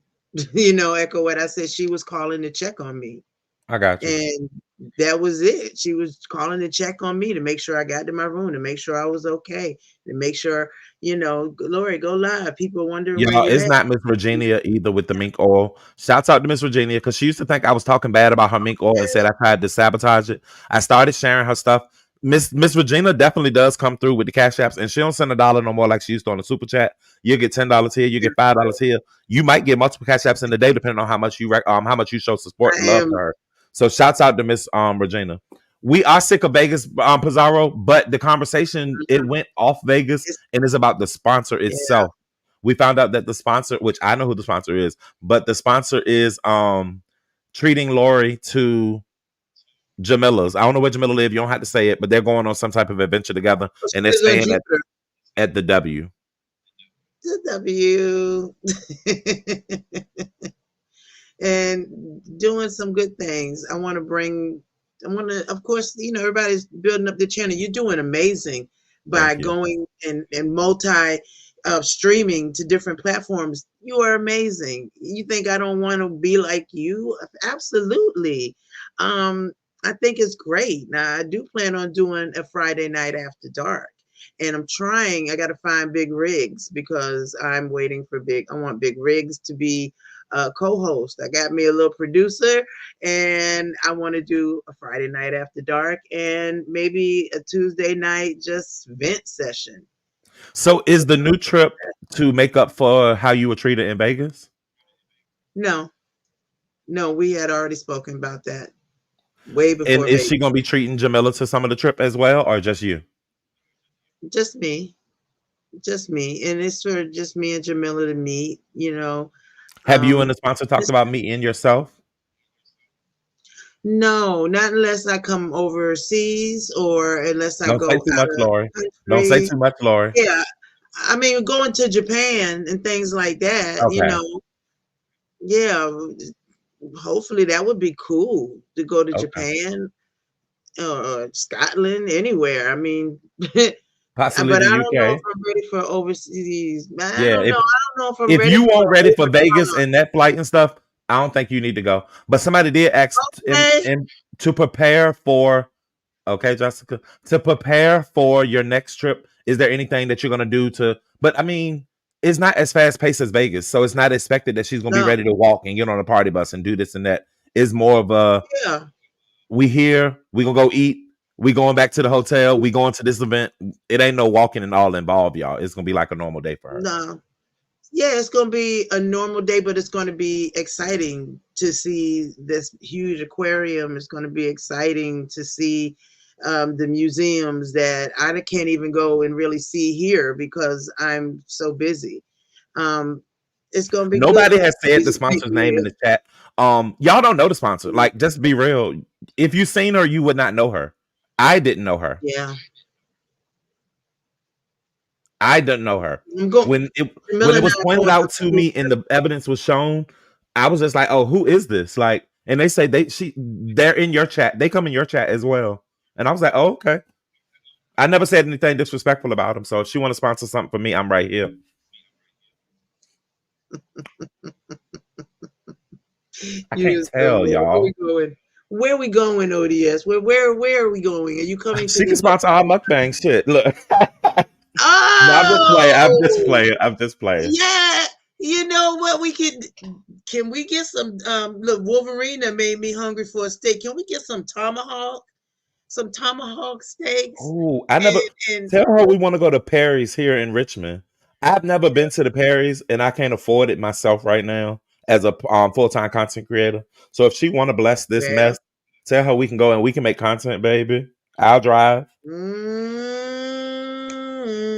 Echo what I said. She was calling to check on me. I got you. And that was it. She was calling to check on me to make sure I got to my room, to make sure I was okay, to make sure, Lori, go live. People wondering where Y'all, you it's at. not Miss Virginia either with the mink oil. Shouts out to Miss Virginia because she used to think I was talking bad about her mink oil and said I tried to sabotage it. I started sharing her stuff. Miss Virginia definitely does come through with the cash apps, and she don't send $1 no more like she used to on the super chat. You get $10 here, you get $5 here. You might get multiple cash apps in the day depending on how much how much you show support and I love am. to her. So shouts out to Miss Regina. We are sick of Vegas, Pizarro, but the conversation it went off Vegas It's, and it's about the sponsor yeah, itself. We found out that the sponsor, which I know who the sponsor is, but the sponsor is treating Lori to Jamila's. I don't know where Jamila live. You don't have to say it, but they're going on some type of adventure together, she and they're lives on staying Jupiter. at the W. The W. And doing some good things. Of course, everybody's building up the channel. You're doing amazing by Thank you. going and multi streaming to different platforms. You are amazing. You think I don't want to be like you? Absolutely. Um, I think it's great. Now, I do plan on doing a Friday night after dark. And I got to find big rigs because I want big rigs to be co-host. I got me a little producer, and I want to do a Friday night after dark and maybe a Tuesday night just vent session. So, is the new trip to make up for how you were treated in Vegas? No, no, we had already spoken about that way And before is Vegas. she going to be treating Jamila to some of the trip as well, or just you? Just me, just me, and it's for just me and Jamila to meet. Have you and Um, the sponsor talked just about meeting yourself? no, not unless I come overseas or unless I Don't say go too out much, of Lori. Don't say country. too much, Lori. Yeah, I mean, going to Japan and things like that, Okay. yeah, hopefully that would be cool to go to Okay. Japan or Scotland, anywhere. I mean, but Possibly I the don't know if UK. I'm ready for overseas. I Yeah. don't know. I don't know if I'm If ready you for weren't ready for Vegas overtime. and that flight and stuff, I don't think you need to go. But somebody did ask Okay. to prepare for. Okay, Jessica, to prepare for your next trip, is there anything that you're gonna do to? But I mean, it's not as fast paced as Vegas, so it's not expected that she's gonna be No. ready to walk and get on a party bus and do this and that. It's more of a Yeah. we here, we gonna go eat, we going back to the hotel, we going to this event. It ain't no walking and all involved, y'all. It's gonna be like a normal day for her. No. Yeah, it's going to be a normal day, but it's going to be exciting to see this huge aquarium. It's going to be exciting to see the museums that I can't even go and really see here because I'm so busy. Um, it's going to be good. Nobody has said the Music sponsor's name in video. the chat. Y'all don't know the sponsor. Like, just be real. If you seen her, you would not know her. I didn't know her. Yeah. I didn't know her. I'm going. When Jamila it and was I are pointed going out to to me and the evidence was shown, I was just like, "Oh, who is this?" Like, and they say they're in your chat. They come in your chat as well. And I was like, oh, okay. I never said anything disrespectful about them. So if she want to sponsor something for me, I'm right here. I can't You tell where we y'all. going? Where we going, ODS? Where are we going? Are you coming to She the can sponsor our mukbang shit. Look. No, I'm just playing. I'm just Oh playing. I'm just playing. yeah. You know what we can we get some look, Wolverine that made me hungry for a steak. Can we get some tomahawk steaks? Oh, I never And tell her we want to go to Perry's here in Richmond. I've never been to the Perry's, and I can't afford it myself right now as a full-time content creator. So if she want to bless this well, mess, tell her we can go and we can make content, baby. I'll drive.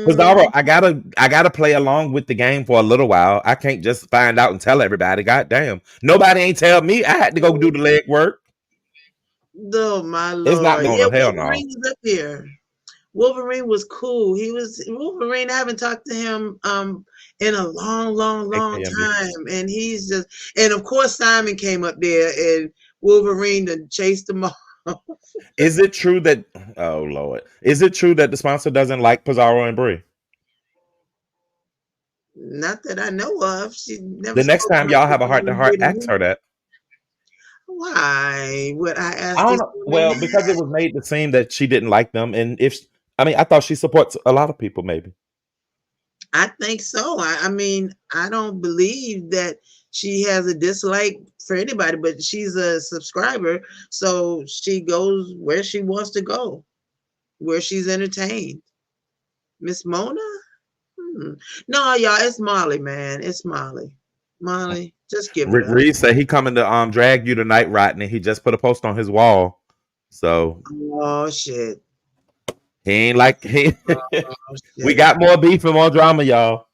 Cause mm, Dara, I gotta play along with the game for a little while. I can't just find out and tell everybody. God damn, nobody ain't tell me. I had to go do the leg work. oh my It's not lord. Yeah, going. Hell no. Wolverine was up here. Wolverine was cool. He was Wolverine. I haven't talked to him in a long AKMB. time. And he's just and of course Simon came up there and Wolverine and chased him off. Is it true that? Oh Lord, is it true that the sponsor doesn't like Pizarro and Brie? Not that I know of. She never The next spoke time about y'all have a heart to Pizarro heart, to ask me. her that. Why would I I ask don't this know. woman Well, because it that? was made to seem that she didn't like them, and I mean, I thought she supports a lot of people. Maybe I think so. I mean, I don't believe that she has a dislike for anybody, but she's a subscriber, so she goes where she wants to go, where she's entertained. Miss Mona? Hmm. No, y'all, it's Molly, man. It's Molly. Molly, just give it Rick up. Reed said he coming to drag you tonight, Rodney. He just put a post on his wall, so Oh shit. he ain't like he. Oh We shit. got more beef and more drama, y'all.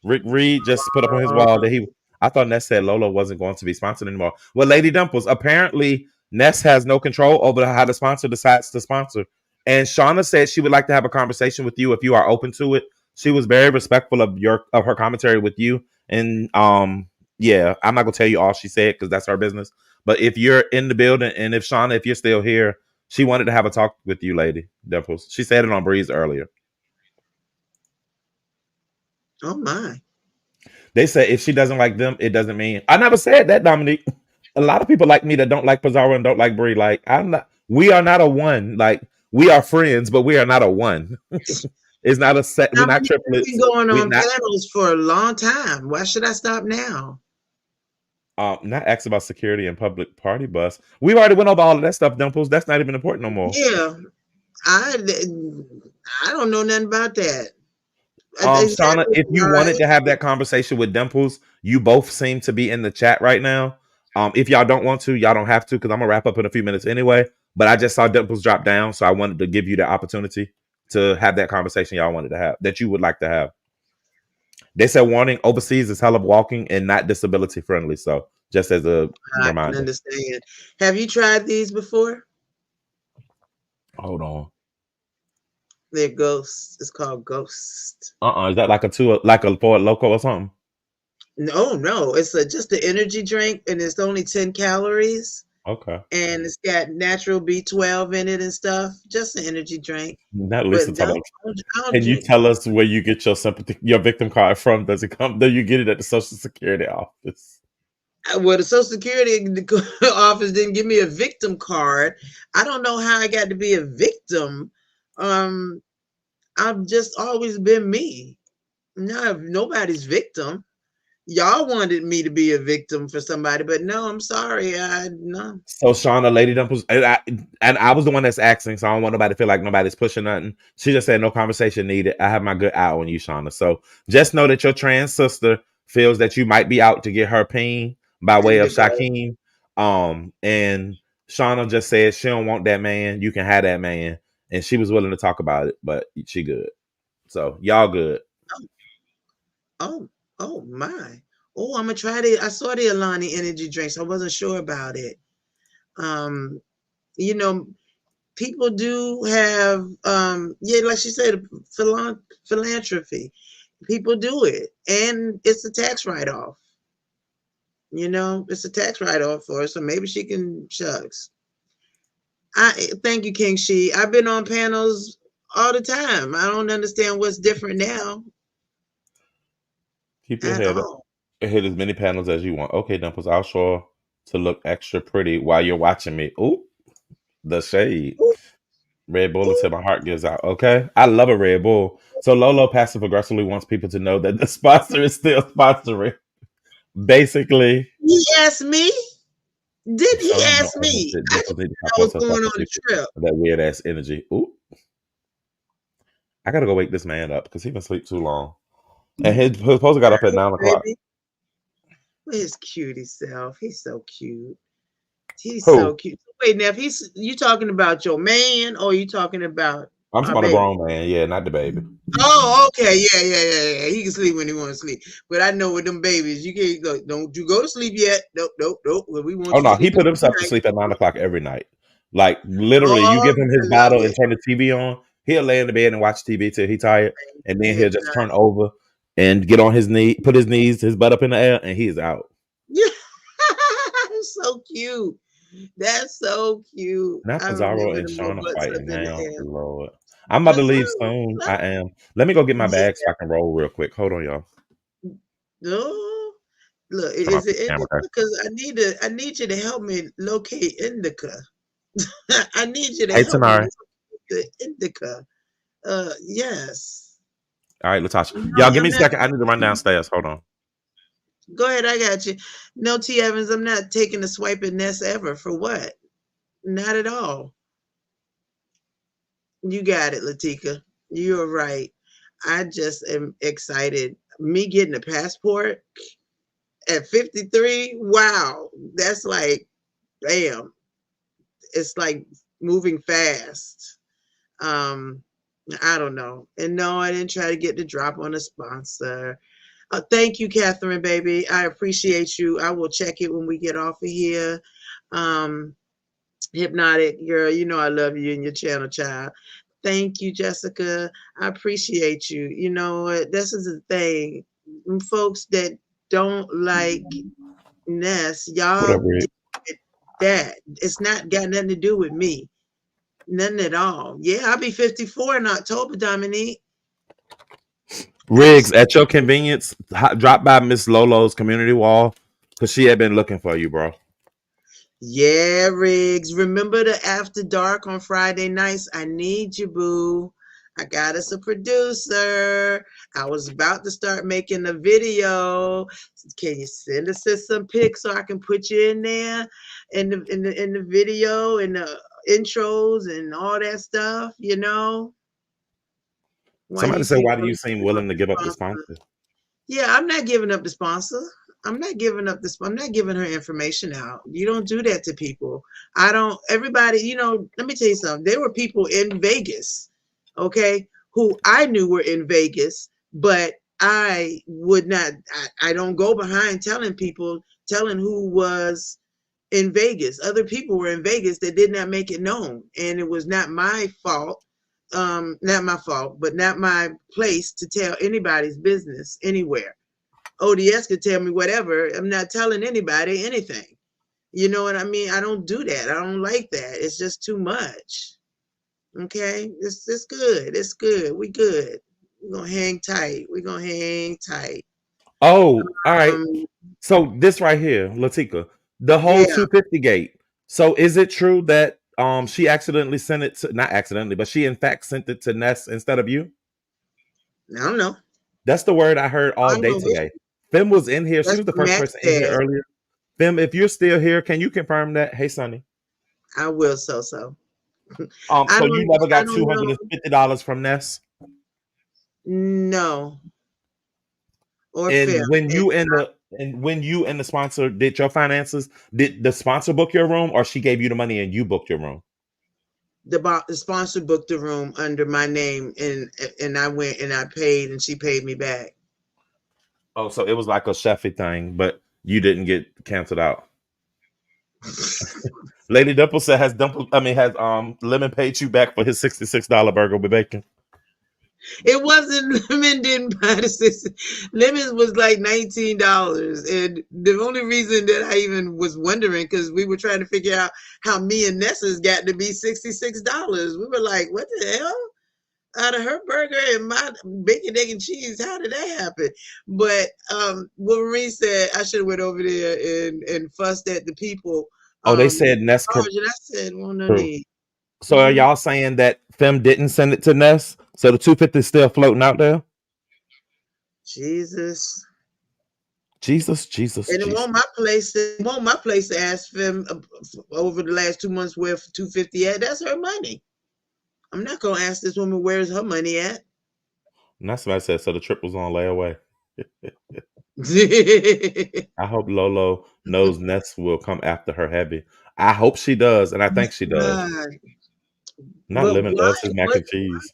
Rick Reed just put up on his wall that he. I thought Ness said Lola wasn't going to be sponsored anymore. Well, Lady Dimples, apparently Ness has no control over how the sponsor decides to sponsor. And Shauna said she would like to have a conversation with you if you are open to it. She was very respectful of her commentary with you. And yeah, I'm not gonna tell you all she said because that's her business. But if you're in the building and if Shauna, if you're still here, she wanted to have a talk with you, Lady Dimples. She said it on Breeze earlier. Oh my. They say if she doesn't like them, it doesn't mean. I never said that, Dominique. A lot of people like me that don't like Pizarro and don't like Brie. Like I'm not. We are not a one. Like we are friends, but we are not a one. It's not a set. We're not Dominique has been triplets. going We're on not. panels for a long time. Why should I stop now? Not asked about security and public party bus. We've already went over all of that stuff, Dimples. That's not even important no more. Yeah, I I don't know nothing about that. Is that Shauna, if you wanted to have that conversation with Dimples, you both seem to be in the chat right now. If y'all don't want to, y'all don't have to because I'm gonna wrap up in a few minutes anyway. But I just saw Dimples drop down, so I wanted to give you the opportunity to have that conversation y'all wanted to have that you would like to have. They said warning overseas is hell of walking and not disability friendly. So just as a I can reminder. understand. Have you tried these before? Hold on. They're ghosts. It's called Ghost. Is that like a Ford Loco or something? No, no, it's just an energy drink, and it's only 10 calories, Okay. and it's got natural B12 in it and stuff. Just an energy drink, Not Lisa but talking about. I don't Can you drink. tell us where you get your sympathy, your victim card from? Does it come? Do you get it at the Social Security office? Well, the Social Security office didn't give me a victim card. I don't know how I got to be a victim. Um, I've just always been me. No, nobody's victim. Y'all wanted me to be a victim for somebody, but no, I'm sorry. I no. So Shauna, Lady Dimples, and I was the one that's asking, so I don't want nobody to feel like nobody's pushing nothing. She just said no conversation needed. I have my good eye on you, Shauna. So just know that your trans sister feels that you might be out to get her peen by way of Indigo. Shakim. And Shauna just said she don't want that man. You can have that man, and she was willing to talk about it, but she good. So y'all good. Oh, oh my. Oh, I'm gonna try the I saw the Alani energy drinks. I wasn't sure about it. Um, you know, people do have yeah, like she said, philanthropy. People do it, and it's a tax write-off. It's a tax write-off for her, so maybe she can shucks. I thank you, King She. I've been on panels all the time. I don't understand what's different now Keep your at head up all. and hit as many panels as you want. Okay, Dimples, I'll show to look extra pretty while you're watching me. Ooh, the shade. Ooh, Red Bull ooh. until my heart gives out. Okay, I love a Red Bull. So Lolo passive aggressively wants people to know that the sponsor is still sponsoring. Basically, He asked me. Did he show him don't ask open me? shit. I Dimples didn't need to know stop I was posting going stuff on with a people trip. with that weird ass energy. Ooh, I gotta go wake this man up because he been asleep too long. And his poster got up at 9 o'clock. Baby, his cutie self. He's so cute. He's so Who? cute. Wait, now, if you talking about your man, or you talking about I'm talking our about a baby? grown man. Yeah, not the baby. Oh, okay, yeah. He can sleep when he want to sleep. But I know with them babies, you can't go. Don't you go to sleep yet? Nope. Well, we want Oh you to no, he sleep in put the himself to night. sleep at 9 o'clock every night. Like literally, you Oh, give him his I love bottle and it. turn the TV on. He'll lay in the bed and watch TV till he tired, and then he'll just turn over and get on his knee, put his butt up in the air, and he's out. Yeah, so cute. That's so cute. Now I Pizarro remember and the more Sean are butts up fighting in the now. air. Lord, I'm about to Just leave soon. I am. Let me go get my bag so I can roll real quick. Hold on, y'all. no. Look, Turn off is this it camera. indica? Okay? Because I need you to help me locate indica. I need you to Hey, help me Tanari. locate the indica. Yes. All right, Latasha. No, Y'all, give me I'm a not. second. I need to run downstairs. Hold on. Go ahead, I got you. No, T. Evans, I'm not taking a swipe at Ness ever. For what? Not at all. You got it, Latika. You're right. I just am excited. Me getting a passport at 53, wow. That's like, bam. It's like moving fast. Um, I don't know. And no, I didn't try to get the drop on a sponsor. Thank you, Catherine, baby. I appreciate you. I will check it when we get off of here. Um, Hypnotic girl, you know I love you and your channel, child. Thank you, Jessica. I appreciate you. You know what? This is the thing. Folks that don't like Ness, y'all Whatever. did that. It's not got nothing to do with me. Nothing at all. Yeah, I'll be 54 in October, Dominique. Riggs, at your convenience, drop by Miss Lolo's community wall because she had been looking for you, bro. Yeah, Riggs. Remember the after dark on Friday nights? I need you, boo. I got us a producer. I was about to start making a video. Can you send us some pics so I can put you in there in the video and the intros and all that stuff, Why Somebody you said, think "Why do I'm you seem giving up willing to the give up the sponsor? sponsor?" Yeah, I'm not giving up the sponsor. I'm not giving up this. I'm not giving her information out. You don't do that to people. I don't. Everybody, let me tell you something. There were people in Vegas, okay, who I knew were in Vegas, but I would not. I don't go behind telling who was in Vegas. Other people were in Vegas that did not make it known, and it was not my fault. Not my fault, but not my place to tell anybody's business anywhere. O.D.S. could tell me whatever. I'm not telling anybody anything. You know what I mean? I don't do that. I don't like that. It's just too much. Okay? It's good. It's good. We good. We're gonna hang tight. We're gonna hang tight. Oh, all right. Um, So this right here, Latika, the whole yeah, 250 gate. So is it true that she accidentally sent it to, not accidentally, but she in fact sent it to Ness instead of you? I don't know. That's the word I heard all I day know today. Fem was in here. She that's was the what first Max person in here said. earlier. Fem, if you're still here, can you confirm that? Hey, Sonny. I will so. So you never I got don't know. $250 from Ness? No. Or Phil. And when you and the sponsor did your finances, did the sponsor book your room or she gave you the money and you booked your room? The sponsor booked the room under my name, and I went and I paid, and she paid me back. Oh, so it was like a Sheffy thing, but you didn't get canceled out. Lady Dimple said has Lemon paid you back for his $66 burger with bacon? It wasn't Lemon didn't buy the 60. Lemons was like $19. And the only reason that I even was wondering, because we were trying to figure out how me and Nessa's got to be $66. We were like, what the hell? Out of her burger and my bacon, egg, and cheese, how did that happen? But what Marie said, I should have went over there and fussed at the people Oh, they in said Ness. charge, and I said, well, no True. need. So are y'all saying that Fem didn't send it to Ness? So the 250 is still floating out there? Jesus. Jesus, Jesus, And it Jesus. won't my place. It won't my place to ask them over the last 2 months where 250 at. That's her money. I'm not gonna ask this woman where's her money at. And that's what I said. So the trip was on layaway. I hope Lolo knows Ness will come after her heavy. I hope she does, and I think she does. God. Not But Lemon why? does his mac What? and cheese.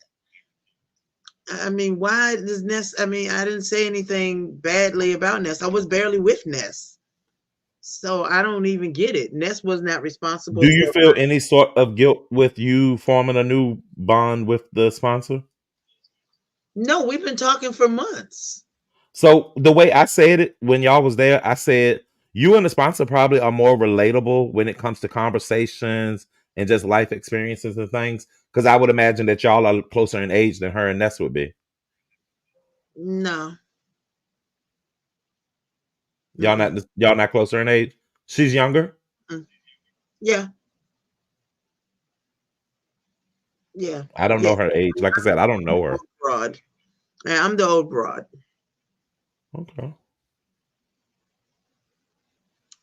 I mean, why does Ness? I mean, I didn't say anything badly about Ness. I was barely with Ness, so I don't even get it. Ness was not responsible Do you for. feel any sort of guilt with you forming a new bond with the sponsor? No, we've been talking for months. So the way I said it when y'all was there, I said you and the sponsor probably are more relatable when it comes to conversations and just life experiences and things. Because I would imagine that y'all are closer in age than her and Ness would be. No. Y'all not closer in age. She's younger. Yeah. Yeah. I don't Yeah. know her age. Like I said, I don't know her. Broad. I'm the old broad. Okay.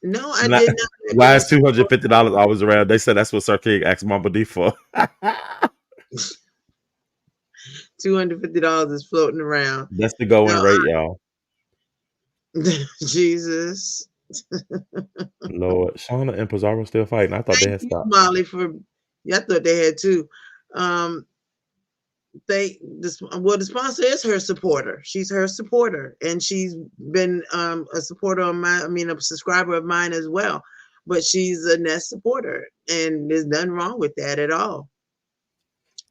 No, I did not. Why is $250 always around? They said that's what Sir King asked Mama D for. $250 is floating around. That's the going rate, y'all. Jesus. Lord, Shauna and Pizarro still fighting. I thought they had stopped. Molly I thought they had too. The sponsor is her supporter. She's her supporter, and she's been a supporter of mine. A subscriber of mine as well. But she's a Nest supporter, and there's nothing wrong with that at all.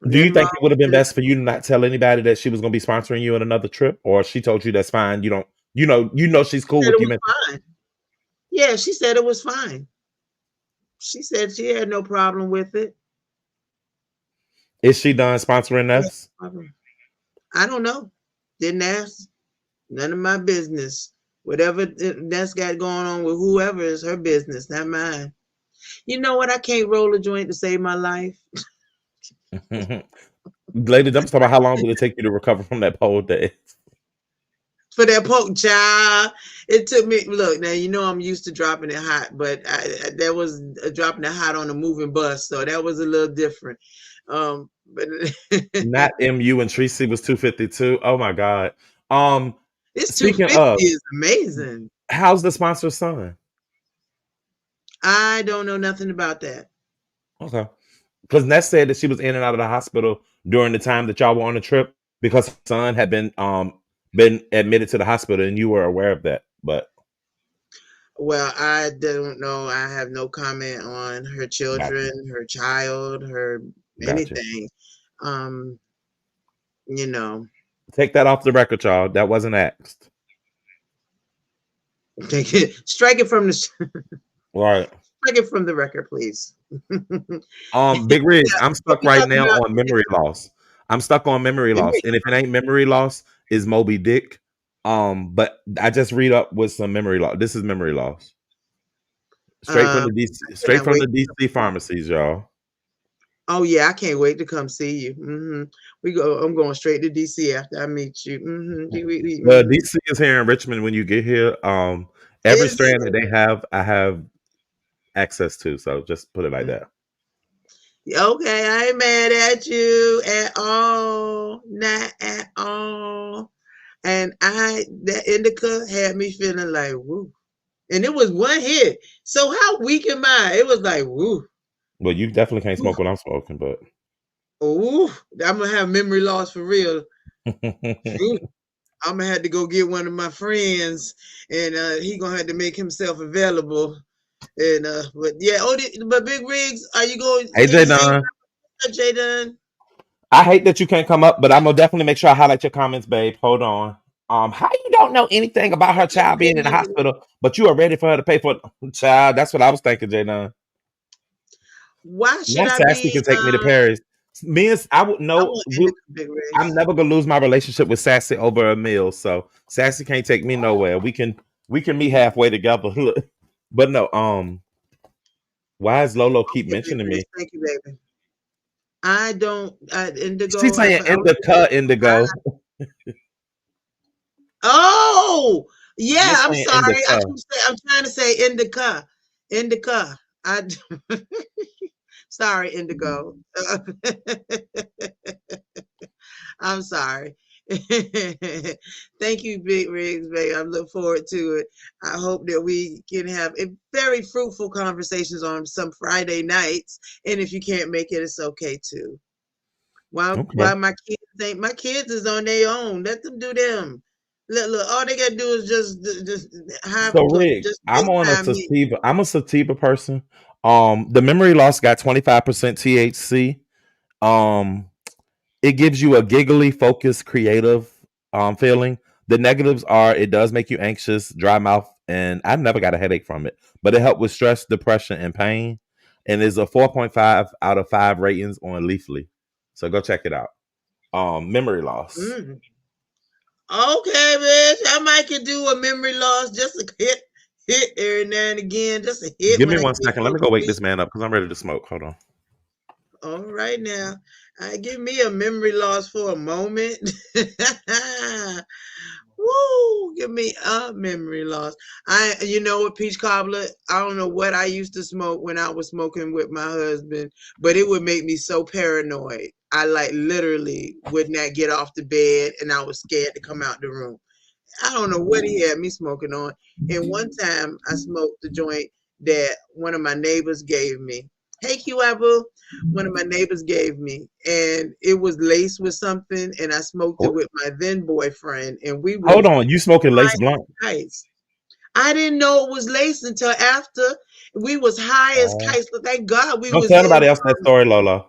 Do you think it would have been best for you to not tell anybody that she was going to be sponsoring you on another trip, or she told you that's fine? You don't, you know, she's cool with you. Fine. Yeah, she said it was fine. She said she had no problem with it. Is she done sponsoring us? I don't know. Didn't ask. None of my business. Whatever that's got going on with whoever is her business, not mine. You know what? I can't roll a joint to save my life. Lady, I'm talking about how long did it take you to recover from that pole day? For that poke, child, it took me. Look, now you know I'm used to dropping it hot, but that was dropping it hot on a moving bus, so that was a little different. But not MU and Tracy was 252. Oh my god. This speaking 250 of, is amazing. How's the sponsor's son? I don't know nothing about that. Okay. Because Ness said that she was in and out of the hospital during the time that y'all were on the trip because her son had been admitted to the hospital, and you were aware of that. But well, I don't know. I have no comment on her children, her child, her anything. You know. Take that off the record, y'all. That wasn't asked. Strike it from the right. Strike it from the record, please. Big Rig, I'm stuck right now on memory loss. I'm stuck on memory loss, and if it ain't memory loss, is Moby Dick. But I just read up with some memory loss. This is memory loss. Straight from the DC, straight from the DC pharmacies, y'all. Oh yeah, I can't wait to come see you. I'm going straight to DC after I meet you. Well, DC is here in Richmond when you get here. Every strand that they have, I have access to. So just put it like that. Okay, I ain't mad at you at all. Not at all. And that indica had me feeling like woo. And it was one hit. So how weak am I? It was like woo. Well, you definitely can't smoke what I'm smoking, but ooh, I'm gonna have memory loss for real. I'm gonna have to go get one of my friends, and he gonna have to make himself available. And but yeah, but Big Rigs, are you going? Hey, J Dunn. J Dunn. I hate that you can't come up, but I'm gonna definitely make sure I highlight your comments, babe. Hold on. How you don't know anything about her child being in the hospital, but you are ready for her to pay for child? That's what I was thinking, Jay. Why should Now I Sassy be? can take me to Paris. Me and I would I know. want Indica Big I'm Rigs. never gonna lose my relationship with Sassy over a meal. So Sassy can't take me nowhere. We can meet halfway together. But no, why is Lolo keep Okay, Big mentioning Rigs. me? Thank you, baby. I don't She's Indigo. saying I was supposed to indigo. Oh, yeah. You're I'm saying sorry. indica. I'm trying to say indica. Indica. Sorry, Indigo. I'm sorry. Thank you, Big Rigs, babe. I look forward to it. I hope that we can have a very fruitful conversations on some Friday nights. And if you can't make it, it's okay too. Okay. Why my kids is on their own. Let them do them. Look, all they gotta do is just have So to Rick, just I'm on a FaceTime me. sativa. I'm a sativa person. The memory loss got 25% THC. Um, it gives you a giggly, focused, creative feeling. The negatives are it does make you anxious, dry mouth, and I never got a headache from it. But it helped with stress, depression, and pain. And is a 4.5 out of 5 ratings on Leafly. So go check it out. Memory loss. Mm. Okay, bitch. I might could do a memory loss, just a hit every now and again, just a hit Give when me I one get second. Let real me go wake sweet. this man up because I'm ready to smoke. Hold on. All right now. Give me a memory loss for a moment. Woo! Give me a memory loss. You know what, peach cobbler? I don't know what I used to smoke when I was smoking with my husband, but it would make me so paranoid. I like literally would not get off the bed, and I was scared to come out the room. I don't know what he had me smoking on. And one time I smoked the joint that one of my neighbors gave me. Hey, Q Apple. One of my neighbors gave me, and it was laced with something, and I smoked it Oh, with my then boyfriend, and we hold was on. You smoking lace high blunt? as kites. I didn't know it was laced until after we was high as Oh. kites. But thank God we Don't was tell in. nobody else that story, Lola.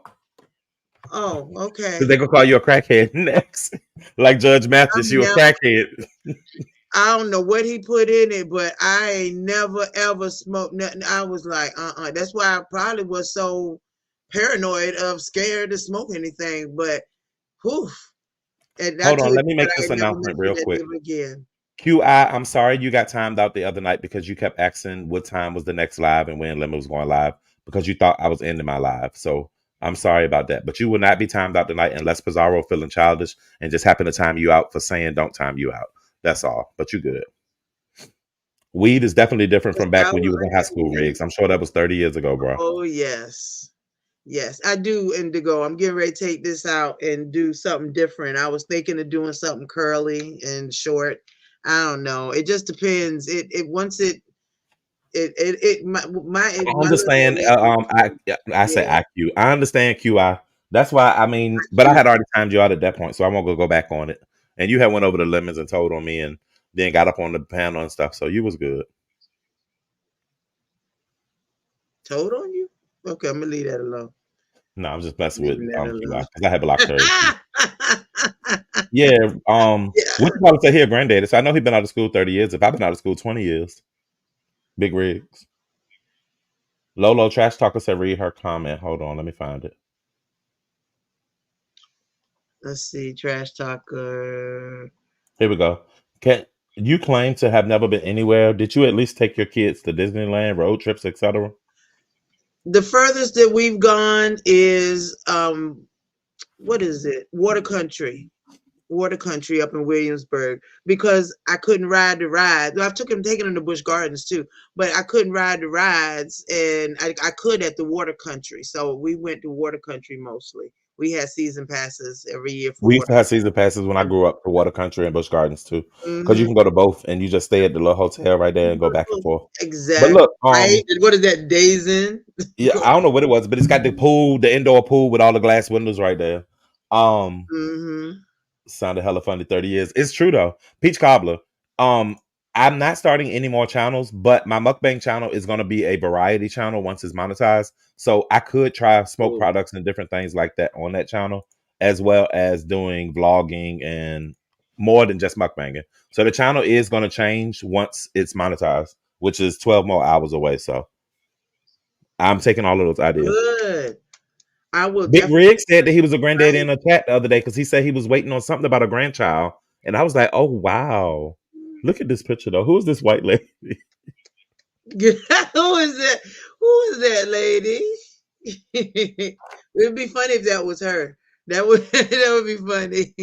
Oh, Because okay. they gonna call you a crackhead next. Like Judge Mathis, I'm you a never. crackhead. I don't know what he put in it, but I ain't never ever smoked nothing. I was like, That's why I probably was so paranoid of scared to smoke anything. But whew, and I Hold tell on, you let me what, make I this ain't never announcement messed with real that quick. ever again. QI, I'm sorry you got timed out the other night because you kept asking what time was the next live and when Lemon was going live because you thought I was ending my live. So I'm sorry about that. But you will not be timed out tonight unless Pizarro feeling childish and just happen to time you out for saying don't time you out. That's all. But you good. Weed is definitely different Yes, from back I when you was. was in high school, Riggs. I'm sure that was 30 years ago, bro. Oh yes. Yes, I do, Indigo. I'm getting ready to take this out and do something different. I was thinking of doing something curly and short. I don't know. It just depends. It once I my little understand. I say yeah. IQ. I understand QI. That's why I mean, but I Cute. had already timed you out at that point, so I won't go back on it. And you had went over the lemons and told on me, and then got up on the panel and stuff. So you was good. Told on you? Okay, I'm gonna leave that alone. No, I'm just messing with Leaving that QI alone. because I have blocked her. Yeah. Yeah. What you probably say here, granddaddy? So I know he been out of school 30 years. If I've been out of school 20 years, big rigs. Lolo Trash Talker said read her comment. Hold on, let me find it. Let's see, trash talker. Here we go. Can you claim to have never been anywhere? Did you at least take your kids to Disneyland, road trips, etc.? The furthest that we've gone is what is it? Water Country up in Williamsburg because I couldn't ride the rides. Well, I've taken them to Busch Gardens too, but I couldn't ride the rides, and I could at the Water Country. So we went to Water Country mostly. We had season passes every year for We used Water to have season passes when I grew up to Water Country and Busch Gardens too, because you Country. can go to both and you just stay at the little hotel right there and go back and Hmm. forth. But Exactly. look, Right? And what is that? Days in? yeah, I don't know what it was, but it's got the pool, the indoor pool with all the glass windows right there. Um, Mm-hmm. Sounded hella funny. 30 years. It's true though. Peach Cobbler. Um, I'm not starting any more channels, but my mukbang channel is going to be a variety channel once it's monetized. So I could try smoke Cool. products and different things like that on that channel. as well as doing vlogging and more than just mukbanging. So the channel is going to change once it's monetized, which is 12 more hours away. So I'm taking all of those ideas. Good. I will Big definitely Rig said that he was a granddaddy try in a chat the other day because he said he was waiting on something about a grandchild. And I was like, oh, wow. Look at this picture, though. Who is this white lady? it. Who is that? Who is that lady? It'd be funny if that was her. That would that would be funny.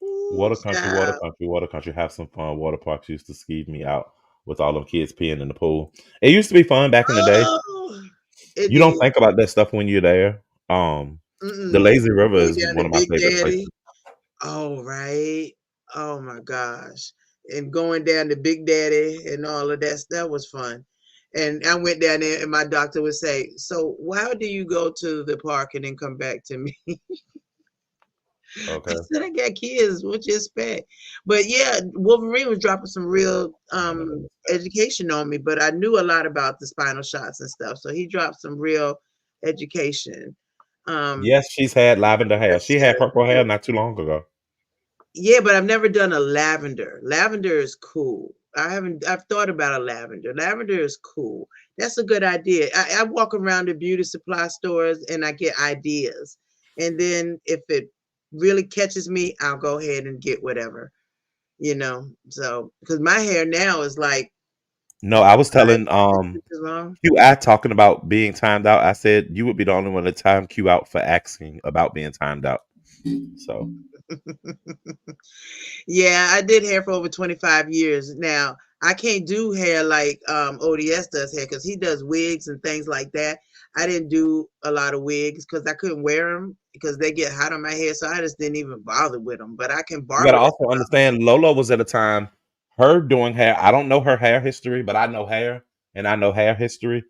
Ooh, Water country, water child. country, water country. Have some fun. Water parks used to skeeve me out with all them kids peeing in the pool. It used to be fun back in the day. Oh, it You don't did. think about that stuff when you're there. The Mm-mm. lazy river Going is down one to of my Big favorite Daddy. places. Oh, right. Oh my gosh. And going down to Big Daddy and all of that was fun. And I went down there and my doctor would say, so why do you go to the park and then come back to me? I Okay. said, I got kids. What you expect? But yeah, Wolverine was dropping some real education on me, but I knew a lot about the spinal shots and stuff. So he dropped some real education. Yes, she's had lavender hair. She had purple hair not too long ago. Yeah, but I've never done a lavender. Lavender is cool. I've thought about a lavender. Lavender is cool. That's a good idea. I walk around the beauty supply stores and I get ideas. And then if it really catches me, I'll go ahead and get whatever, you know. So because my hair now is like No, I was 5 telling 6 inches long. QI talking about being timed out. I said you would be the only one to time Q out for asking about being timed out. So Yeah, I did hair for over 25 years. Now, I can't do hair like O.D.S does hair because he does wigs and things like that. I didn't do a lot of wigs because I couldn't wear them because they get hot on my hair. So I just didn't even bother with them. But I can you got barber to them. also understand Lolo was at a time her doing hair. I don't know her hair history, but I know hair and I know hair history.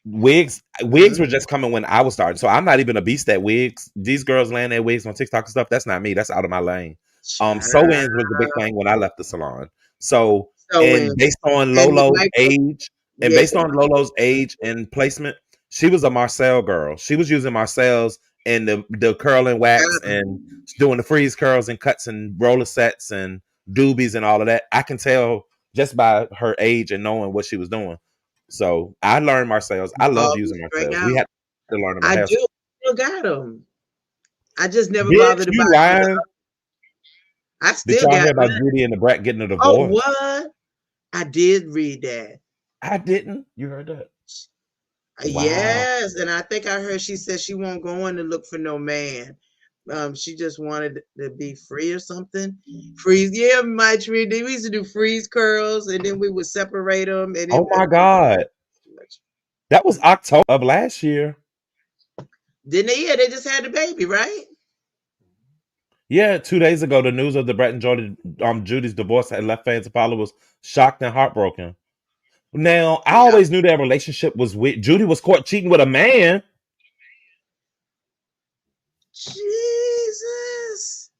Wigs were Mhm. just coming when I was starting. So I'm not even a beast at wigs. These girls laying their wigs on TikTok and stuff. That's not me. That's out of my lane. Child. Sew-ins was the big thing when I left the salon. So So and in based on and the Lolo's micro, age, and yeah. based on Lolo's age and placement, she was a Marcel girl. She was using Marcel's and the curl and wax and doing the freeze curls and cuts and roller sets and doobies and all of that. I can tell just by her age and knowing what she was doing. So I learned Marcel's. I love All be using straight Marcel's. We out. had to learn them in I hair do school. still got them. I just never Bitch, bothered to buy you them. lying? I Did still y'all got hear about mine. Judy and the Brat getting a Oh, divorce? what? I did read that. I didn't. You heard that? Wow. Yes, and I think I heard she said she won't go in to look for no man. She just wanted to be free or something. Freeze, yeah, my tree. We used to do freeze curls, and then we would separate them, and Oh my God. That was October of last year. then yeah, they just had the baby, right? Yeah, 2 days ago, the news of the Brat and Judy's divorce had left fans and followers shocked and heartbroken. Now, I Yeah. always knew their relationship was with Judy was caught cheating with a man. Jesus.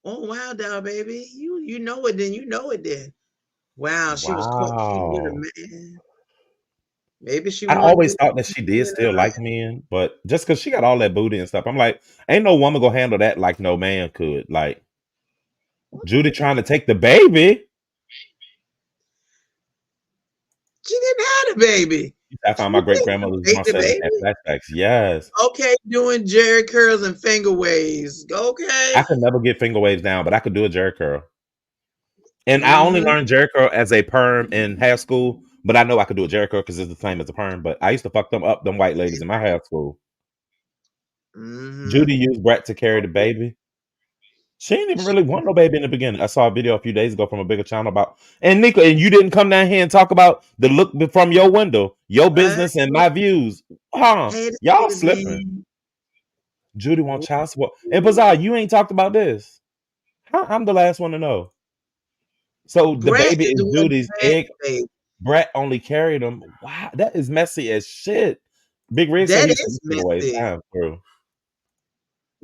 Oh wow, doll baby. You know it then. You know it then. Wow, she was caught cheating with a Wow. man. Maybe she I wanted always to thought that she be did in still her like life. men, but just because she got all that booty and stuff, I'm like, ain't no woman gonna handle that like no man could. Like Judy trying to take the baby. She didn't have the baby. I She found my great didn't grandmother's take the Marcel had baby. flashbacks. Yes. Okay, doing Jerry curls and finger waves. I Okay. could never get finger waves down, but I could do a jerk curl. And I only Mm-hmm. learned jerk curl as a perm in hair school, but I know I could do a jerk curl because it's the same as a perm. But I used to fuck them up, them white ladies in my hair school. Mm-hmm. Judy used Brett to carry the baby. She didn't even really want no baby in the beginning. I saw a video a few days ago from a bigger channel about and Nico, and you didn't come down here and talk about the look from your window, your What? business and my views. Huh? Hey, this Y'all kid slipping. again. Judy want child support. And Bazaar, you ain't talked about this. I'm the last one to know. So the Brett baby is is the one Judy's who had egg. the baby. Brett only carried him. Wow, that is messy as shit. Big Rig said That he used to is be single ways messy. time through.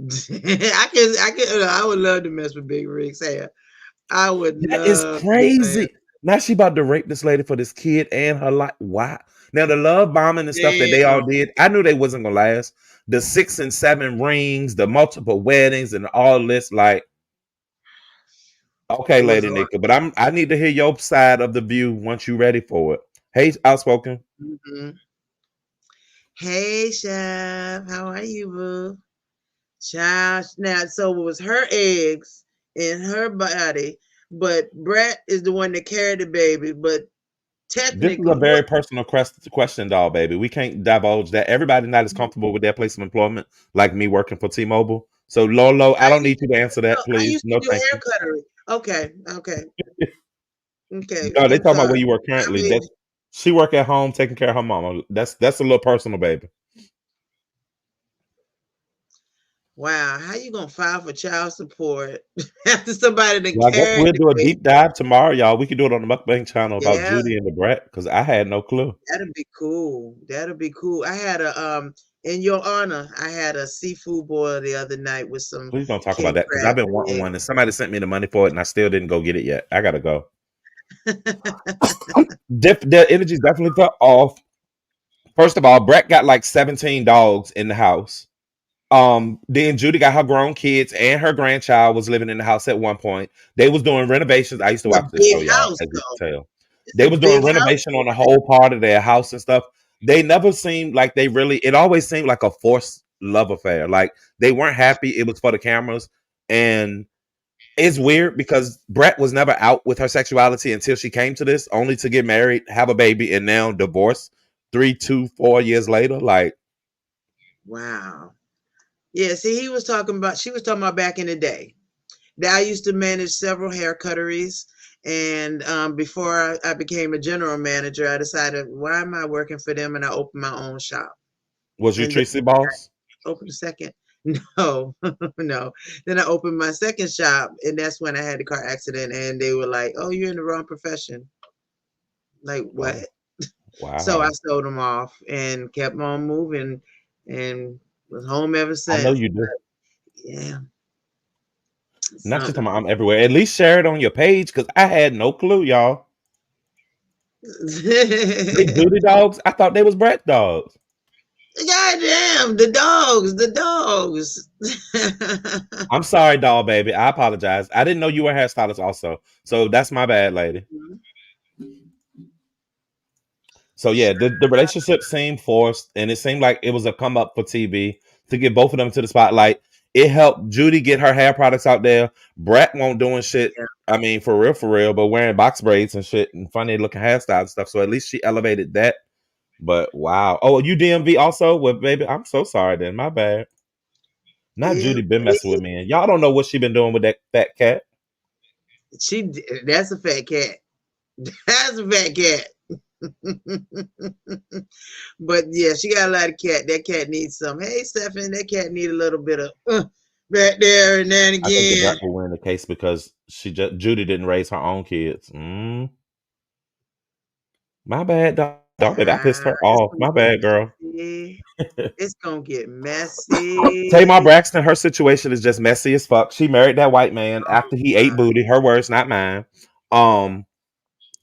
I would love to mess with Big Rig's hair. I would That is love to, man. crazy. Now she about to rape this lady for this kid and her life. Why? Now the love bombing and stuff that they all Damn. did, I knew they wasn't gonna last. The 6 and 7 rings, the multiple weddings, and all this, like, okay, It was Lady hard. Nika, but I need to hear your side of the view once you're ready for it. Hey, outspoken. Mhm. Hey, Chef. How are you, boo? Child. Now, so it was her eggs in her body, but Brett is the one that carried the baby. But This is a technically, very personal question, doll baby. We can't divulge that. Everybody not as comfortable with their place of employment, like me working for T-Mobile. So Lolo, I I don't used need you to answer no, that, I please. used to No, do thank hair you. cuttery. Okay, okay, okay. No, they I'm talking about sorry. where you work I currently. mean, That she work at home taking care of her mama. That's a little personal, baby. wow. How you gonna file for child support after somebody that Well, I guess carried we'll the do a baby? deep dive tomorrow, y'all. We can do it on the mukbang channel about Yeah, Judy and the brat because I had no clue. that'd be cool. That'd be cool. I had a in your honor, I had a seafood boil the other night with some Please don't talk about king that because I've crab been wanting one and somebody sent me the money for it and I still didn't go get it yet. I gotta go. eggs. Their energy's definitely felt off. First of all, Brett got like 17 dogs in the house. Then Judy got her grown kids and her grandchild was living in the house at one point. They was doing renovations. I used to It's a watch this big show, y'all, house, as you though. can tell. It's They a was doing big house, renovation on the boy. whole part of their house and stuff. They never seemed like they really, it always seemed like a forced love affair. Like they weren't happy. It was for the cameras. And it's weird because Brett was never out with her sexuality until she came to this, only to get married, have a baby, and now divorce 3, 2, 4 years later. Like, Wow. Yeah, see, she was talking about back in the day. That I used to manage several hair cutteries. And before I became a general manager, I decided, why am I working for them? And I opened my own shop. was you And then Tracy Boss? I opened a second. No, no. Then I opened my second shop, and that's when I had the car accident. And they were like, "Oh, you're in the wrong profession." Like what? Oh, So I wow. sold them off and kept on moving, and was home ever I know since. you do. Yeah, Not just something. I'm everywhere. At least share it on your page because I had no clue, y'all. They duty dogs. I thought they was brat dogs. Goddamn, the dogs, the dogs. I'm sorry, doll baby. I apologize. I didn't know you were a hairstylist also. So that's my bad, lady. So yeah, the relationship seemed forced, and it seemed like it was a come up for TV to get both of them to the spotlight. It helped Judy get her hair products out there. Brett won't doing shit. Yeah, I mean, for real, but wearing box braids and shit and funny looking hairstyles and stuff. So at least she elevated that. But wow. Oh, you DMV also? Well, baby, I'm so sorry then. My bad. Not yeah. Judy been messing with me. And y'all don't know what she been doing with that fat cat. That's a fat cat. That's a fat cat. But yeah, she got a lot of cat. That cat needs some. Hey, Stephen, that cat need a little bit of back there and then I think again. that will win the case because Judy didn't raise her own kids. My bad, dog baby. I pissed Ah, her it's off. gonna My get bad, girl. messy. It's gonna get Tamar messy. Braxton, her situation is just messy as fuck. She married that white man Oh after he ate God. booty. Her words, not mine. Um,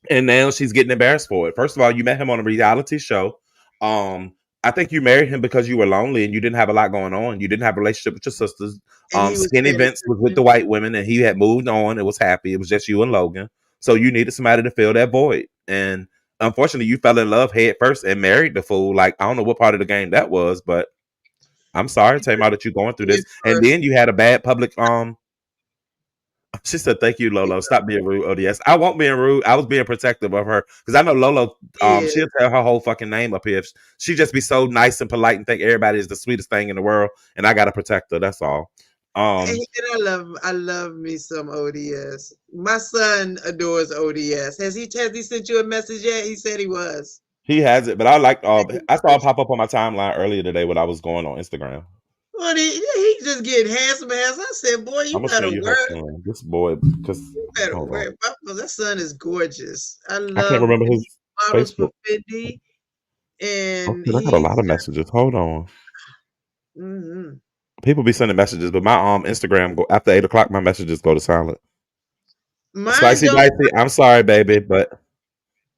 and now she's getting embarrassed for it. First of all, you met him on a reality show. Um, I think you married him because you were lonely and you didn't have a lot going on. You didn't have a relationship with your sisters. And he was Skinny petty Vince was with Christian. the white women and he had moved on and was happy. It was just you and Logan. So you needed somebody to fill that void. And unfortunately, you fell in love head first and married the fool. Like, I don't know what part of the game that was, but I'm sorry, Tamar, that you're going through Head this. And first. then you had a bad public she said, "Thank you, Lolo. Stop being rude, O.D.S. I won't being rude. I was being protective of her because I know Lolo. Yeah. She'll tell her whole fucking name up here. She just be so nice and polite and think everybody is the sweetest thing in the world, and I gotta protect her. That's all. And I love me some ODS. My son adores ODS. Has he sent you a message yet? He said he was. He has it, but I like. I saw it Well, pop up on my timeline earlier today when I was going on Instagram. he just getting handsome, handsome. I said, boy, I'm you gonna show better you her work. son. This boy, because You better hold on, work. That son is gorgeous. I I can't love remember him. his He models for Facebook. Fendi, Oh, and shit, I got a he's lot of messages. Hold on. mm-hmm. People be sending messages, but my Instagram go after 8 o'clock. My messages go to silent. Mine Spicy don't. dicey. I'm sorry, baby, but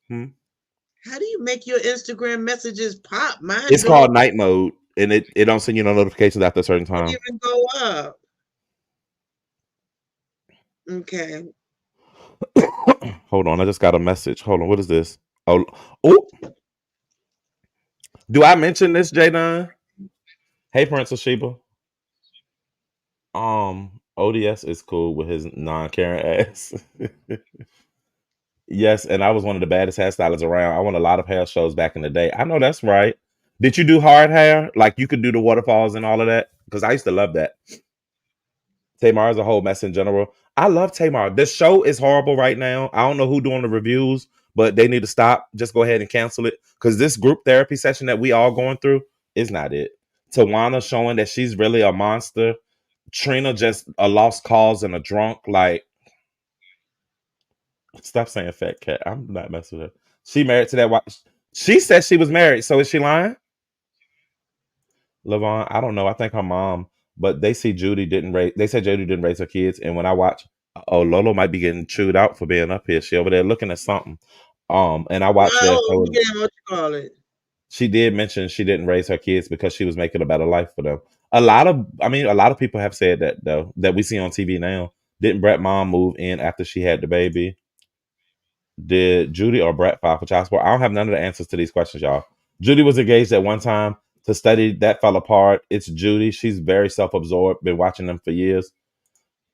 hmm? How do you make your Instagram messages pop? Mine It's don't called night mode, and it don't send you no notifications after a certain time. even go up. Okay. Hold on, I just got a message. Hold on, what is this? Oh, oh, do I mention this, Jadon? Hey, Princess Sheba. O.D.S is cool with his non-Karen ass. Yes, and I was one of the baddest hairstylists around. I won a lot of hair shows back in the day. I know that's right. Did you do hard hair? Like you could do the waterfalls and all of that? Because I used to love that. Tamar is a whole mess in general. I love Tamar. This show is horrible right now. I don't know who doing the reviews, but they need to stop. Just go ahead and cancel it. Because this group therapy session that we all going through is not it. Tawana showing that she's really a monster. Trina just a lost cause and a drunk. Like, stop saying fat cat. I'm not messing with her. She married to that white. She said she was married. So is she lying? Lavon, I don't know. I think her mom, but they see Judy didn't raise. They said Judy didn't raise her kids, and when I watch, oh Lolo might be getting chewed out for being up here. She over there looking at something. And I watched that Oh, show. look at what you call it. She did mention she didn't raise her kids because she was making a better life for them. A lot of people have said that though that we see on TV now. Didn't Brett mom move in after she had the baby? Did Judy or Brett file for child support? I don't have none of the answers to these questions, y'all. Judy was engaged at one time to study that fell apart. It's Judy. She's very self-absorbed. Been watching them for years.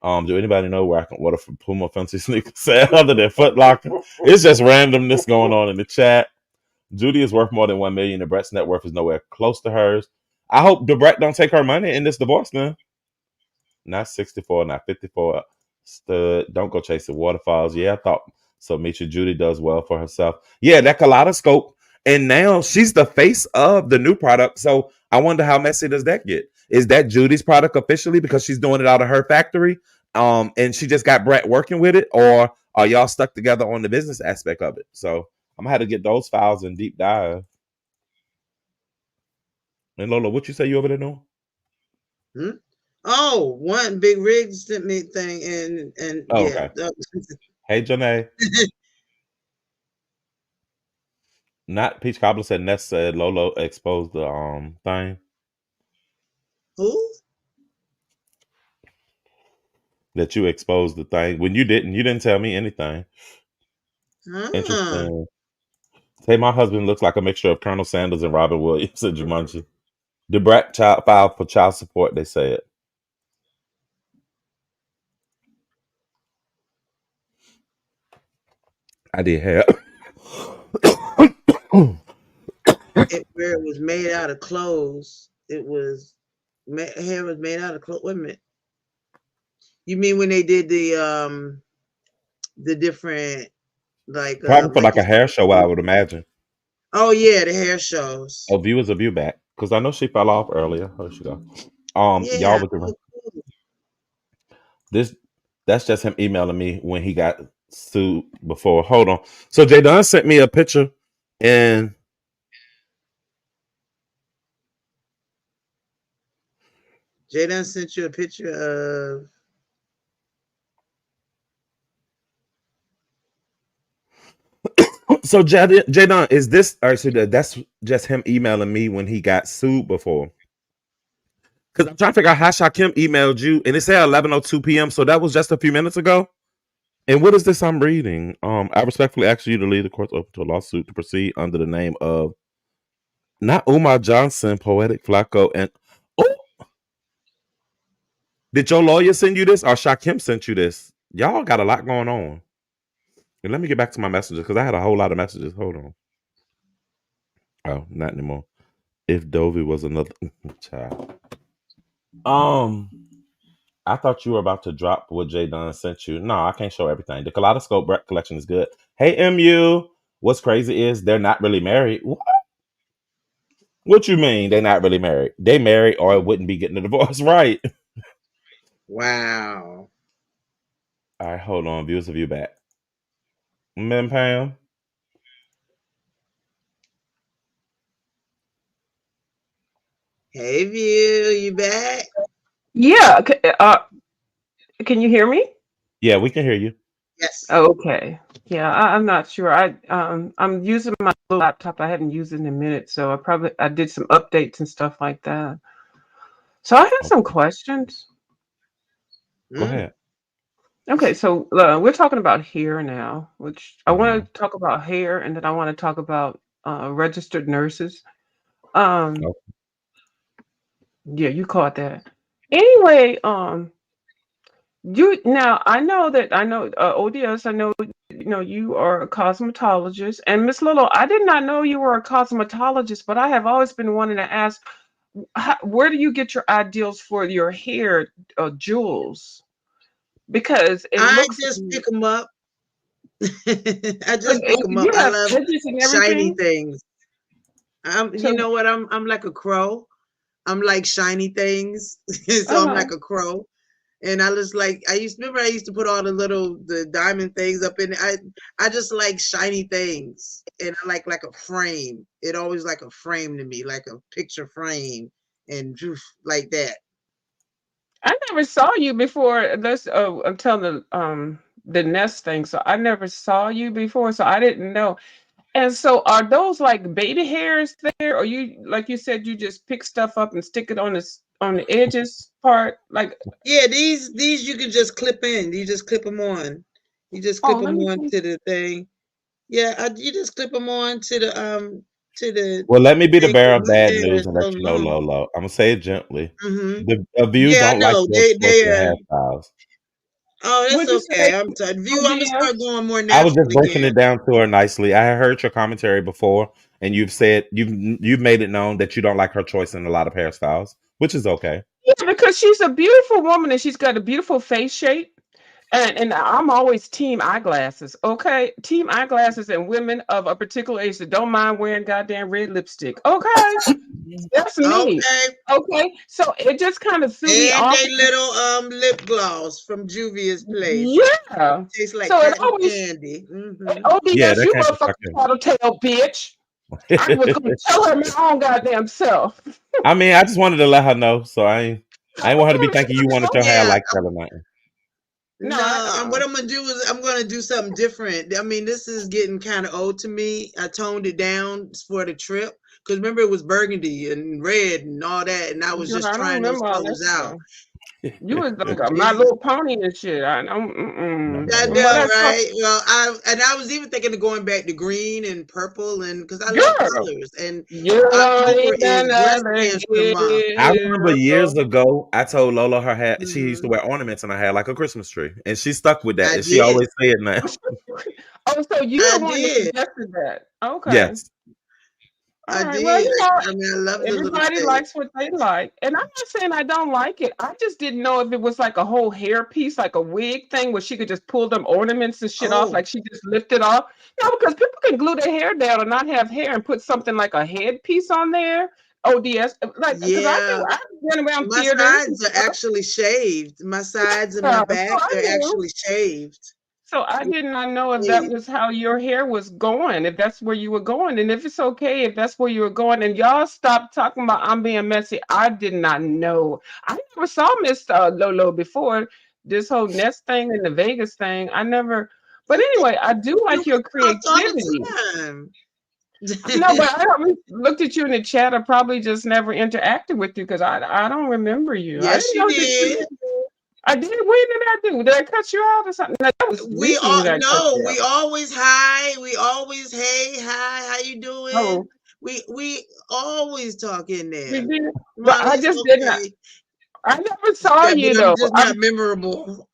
Do anybody know where I can order from Puma Fancy Sneakers sale other than Foot Locker? It's just randomness going on in the chat. Judy is worth more than 1 million. And Brett's net worth is nowhere close to hers. I hope Brett don't take her money in this divorce now. Not 64, not 54. Stud. Don't go chasing waterfalls. Yeah, I thought so. Misha Judy does well for herself. Yeah, that kaleidoscope. And now she's the face of the new product. So I wonder how messy does that get? Is that Judy's product officially because she's doing it out of her factory? And she just got Brett working with it, or are y'all stuck together on the business aspect of it? So I'm gonna have to get those files and deep dive. And Lola, what you say you over there doing? Hmm? Oh, one Big Rig sent me thing and Oh, yeah. okay. Hey, Janae. Not Peach Cobbler said Ness said Lolo exposed the thing Who? that you exposed the thing when you didn't tell me anything. Ah. Interesting. Say my husband looks like a mixture of Colonel Sanders and Robin Williams and Jumanji. The Brat child filed for child support. They said I did have. Where it was made out of clothes. It was hair was made out of clothes. Wait a minute. You mean when they did the different Probably for like like you a hair show, said, I would imagine. oh yeah, the hair shows. Oh, viewers of you back because I know she fell off earlier. Where she go? Y'all Yeah. with the Oh, cool. this. That's just him emailing me when he got sued before. Hold on. So Jay Dunn sent me a picture, and Jaden sent you a picture of so Jadon, is this or so that's just him emailing me when he got sued before? Because I'm trying to figure out how Shakim emailed you, and it said 11:02 p.m. So that was just a few minutes ago. And what is this I'm reading? I respectfully ask you to leave the courts open to a lawsuit to proceed under the name of not Umar Johnson, Poetic Flacco, and oh, did your lawyer send you this or Shakim sent you this? Y'all got a lot going on. And let me get back to my messages because I had a whole lot of messages. Hold on. Oh, not anymore. If Dovey was another child. Um, I thought you were about to drop what Jay Dunn sent you. No, I can't show everything. The Kaleidoscope Brett collection is good. Hey, MU. What's crazy is they're not really married. What you mean they're not really married? They married or it wouldn't be getting a divorce, right? wow. All right, hold on. Views of you back. Mem Pam. Hey View, you back? Yeah. Can you hear me? Yeah, we can hear you. Yes. Okay. Yeah, I'm not sure. I'm using my laptop. I haven't used it in a minute, so I did some updates and stuff like that. So I have some Okay, questions. go Mm. ahead. Okay, so we're talking about hair now, which I want Mhm. to talk about hair, and then I want to talk about registered nurses. Um, Oh, yeah, you caught that. Anyway, you now I know ODS. I know you are a cosmetologist, and Miss Little. I did not know you were a cosmetologist, but I have always been wanting to ask, where do you get your ideals for your hair, jewels? Because it I looks. just pick them up. I just pick them up. You I have love edges and shiny everything. things. You So, know what? I'm like a crow. I'm like shiny things, so I'm uh-huh. like a crow. And I just like I used to put all the diamond things up in it. I just like shiny things, and I like a frame. It always like a frame to me, like a picture frame, and like that. I never saw you before. I'm telling the nest thing. So I never saw you before, so I didn't know. And so are those like baby hairs there, or you like you said you just pick stuff up and stick it on on the edges part? Like, Yeah, these you can just clip in. You just clip them on. You just oh, clip let them me on see. to the thing. Yeah, you just clip them on to the Well, let me be the thing. bearer 'Cause of my bad hair news is and let so you know, long. Lolo. I'm gonna say it gently. Hmm. The view Yeah, I don't like know. your choice They in hairstyles. Oh, that's What'd you say? okay. I'm sorry. View, I'm gonna ODS? start going more I was just natural breaking again. it down to her nicely. I heard your commentary before, and you've said you've made it known that you don't like her choice in a lot of hairstyles, which is okay. Yeah, because she's a beautiful woman and she's got a beautiful face shape. And I'm always team eyeglasses, okay? Team eyeglasses and women of a particular age that don't mind wearing goddamn red lipstick, okay? That's me, Okay. okay? So it just kind of threw me And off. a little lip gloss from Juvia's place. Yeah. Tastes like So it cotton always, candy. Hmm. Yeah, ODS, that you came from motherfucking Shakim. tattletale bitch. I was gonna tell her my own goddamn self. I mean, I just wanted to let her know, so I ain't want her to be thinking you wanted your hair Yeah. like that or nothing. No, No, and what I'm gonna do is I'm gonna do something different. I mean, this is getting kind of old to me. I toned it down for the trip because remember it was burgundy and red and all that, and I was girl, just I don't trying those remember all that colors out. stuff. You was like My It's Little Pony and shit. I don't. Never I heard know, of From what I saw, right? Well, I was even thinking of going back to green and purple, and because I love girl, colors, and you don't October need is breast another cancer month. I remember years hero. ago, I told Lola her hair, she used to Hmm. wear ornaments in her hair like a Christmas tree. And she stuck with that. I And she did, always said that. Oh, so you I the one that did, suggested that? Okay. Yes. All I right. Well, did. I mean, I love the little everybody thing. likes what they like, and I'm not saying I don't like it. I just didn't know if it was like a whole hair piece, like a wig thing, where she could just pull them ornaments and shit off, Oh, like she just lifted off. No, because people can glue their hair down or not have hair and put something like a head piece on there. ODS, like because yeah. I've been around My theaters and sides are stuff. actually shaved. My sides and my Yeah, so back, I they're knew. actually shaved. So I did not know if that Shaved. was how your hair was going, if that's where you were going, and if it's okay if that's where you were going. And y'all stop talking about I'm being messy. I did not know. I never saw Miss Lolo before this whole Nest thing and the Vegas thing. I never. But anyway, I do We like your talked all creativity. the time. I know, but I always looked at you in the chat. I probably just never interacted with you because I don't remember you. I Yes, didn't you know that did. you. I did. What did I do? Did I cut you out or something? No, that was We recently all that I cut no, you out. we always hi, we always hey, hi, how you doing? Oh, We always talk in we there. did, but Molly, I it's just did not. okay. I never saw Yeah, you but I'm though. just not memorable.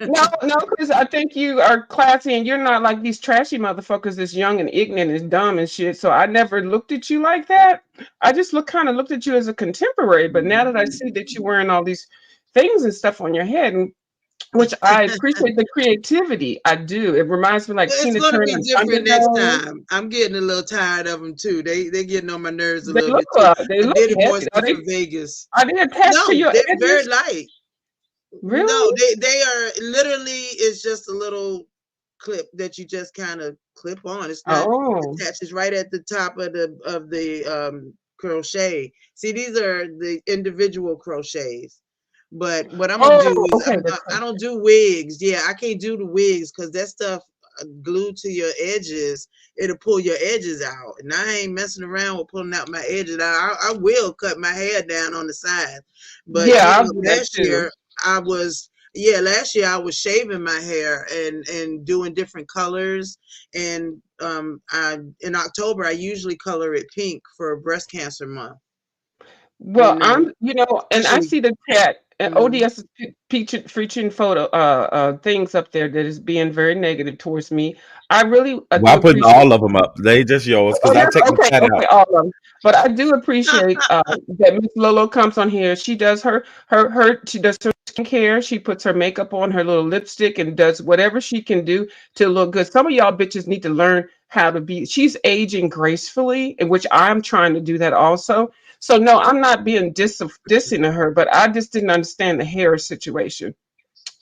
No, no, because I think you are classy and you're not like these trashy motherfuckers that's young and ignorant and dumb and shit. So I never looked at you like that. I just kind of looked at you as a contemporary. But now that I see that you're wearing all these things and stuff on your head, and which I appreciate the creativity. I do. It reminds me like Well, it's Tina gonna Turner be and different next Undertow. time. I'm getting a little tired of them too. They getting on my nerves a They little look bit too. they I look did it more heavy. so for Vegas. Are they attached to No, your they're very edges? light. No, Really? they are literally. It's just a little clip that you just kind of clip on. It's not Oh. attached. It's right at the top of the crochet. See, these are the individual crochets. But what I'm gonna do Oh, is okay. That's I right. don't do wigs. Yeah, I can't do the wigs because that stuff glued to your edges, it'll pull your edges out. And I ain't messing around with pulling out my edges. I will cut my hair down on the side. But Yeah, I'll do that last too. year I was last year I was shaving my hair and doing different colors. And I in October I usually color it pink for breast cancer month. You Well, know, and I especially. see the chat. Mhm. ODS is featuring photo things up there that is being very negative towards me. I really Well, do I'm putting appreciate. all of them up. They just yours Oh, because I you're take the okay, chat okay, out. all of them. But I do appreciate that Miss Lolo comes on here. She does she does her skincare. She puts her makeup on, her little lipstick, and does whatever she can do to look good. Some of y'all bitches need to learn how to be. She's aging gracefully, in which I'm trying to do that also. So no, I'm not being dissing to her, but I just didn't understand the hair situation.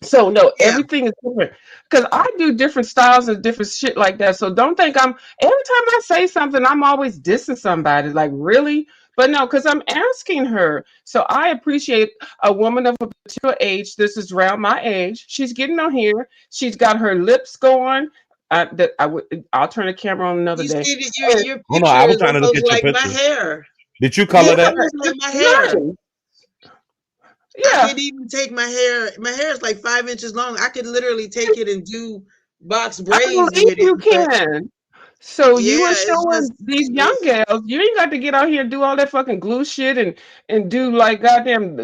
So no, Yeah. everything is different because I do different styles and different shit like that. So don't think I'm every time I say something, I'm always dissing somebody. Like really, but no, because I'm asking her. So I appreciate a woman of a particular age. This is around my age. She's getting on here. She's got her lips going. I'll turn the camera on another You day. see that And your Oh no, picture I was is trying to look almost at your like my picture. hair. Did you yeah, color It's that? almost like it's my hair. nice. I Yeah, could even take my hair. My hair is like 5 inches long. I could literally take it and do box I braids believe with it. you But can. So you yeah, are it's just showing these young it, gals, you ain't got to get out here and do all that fucking glue shit and do like goddamn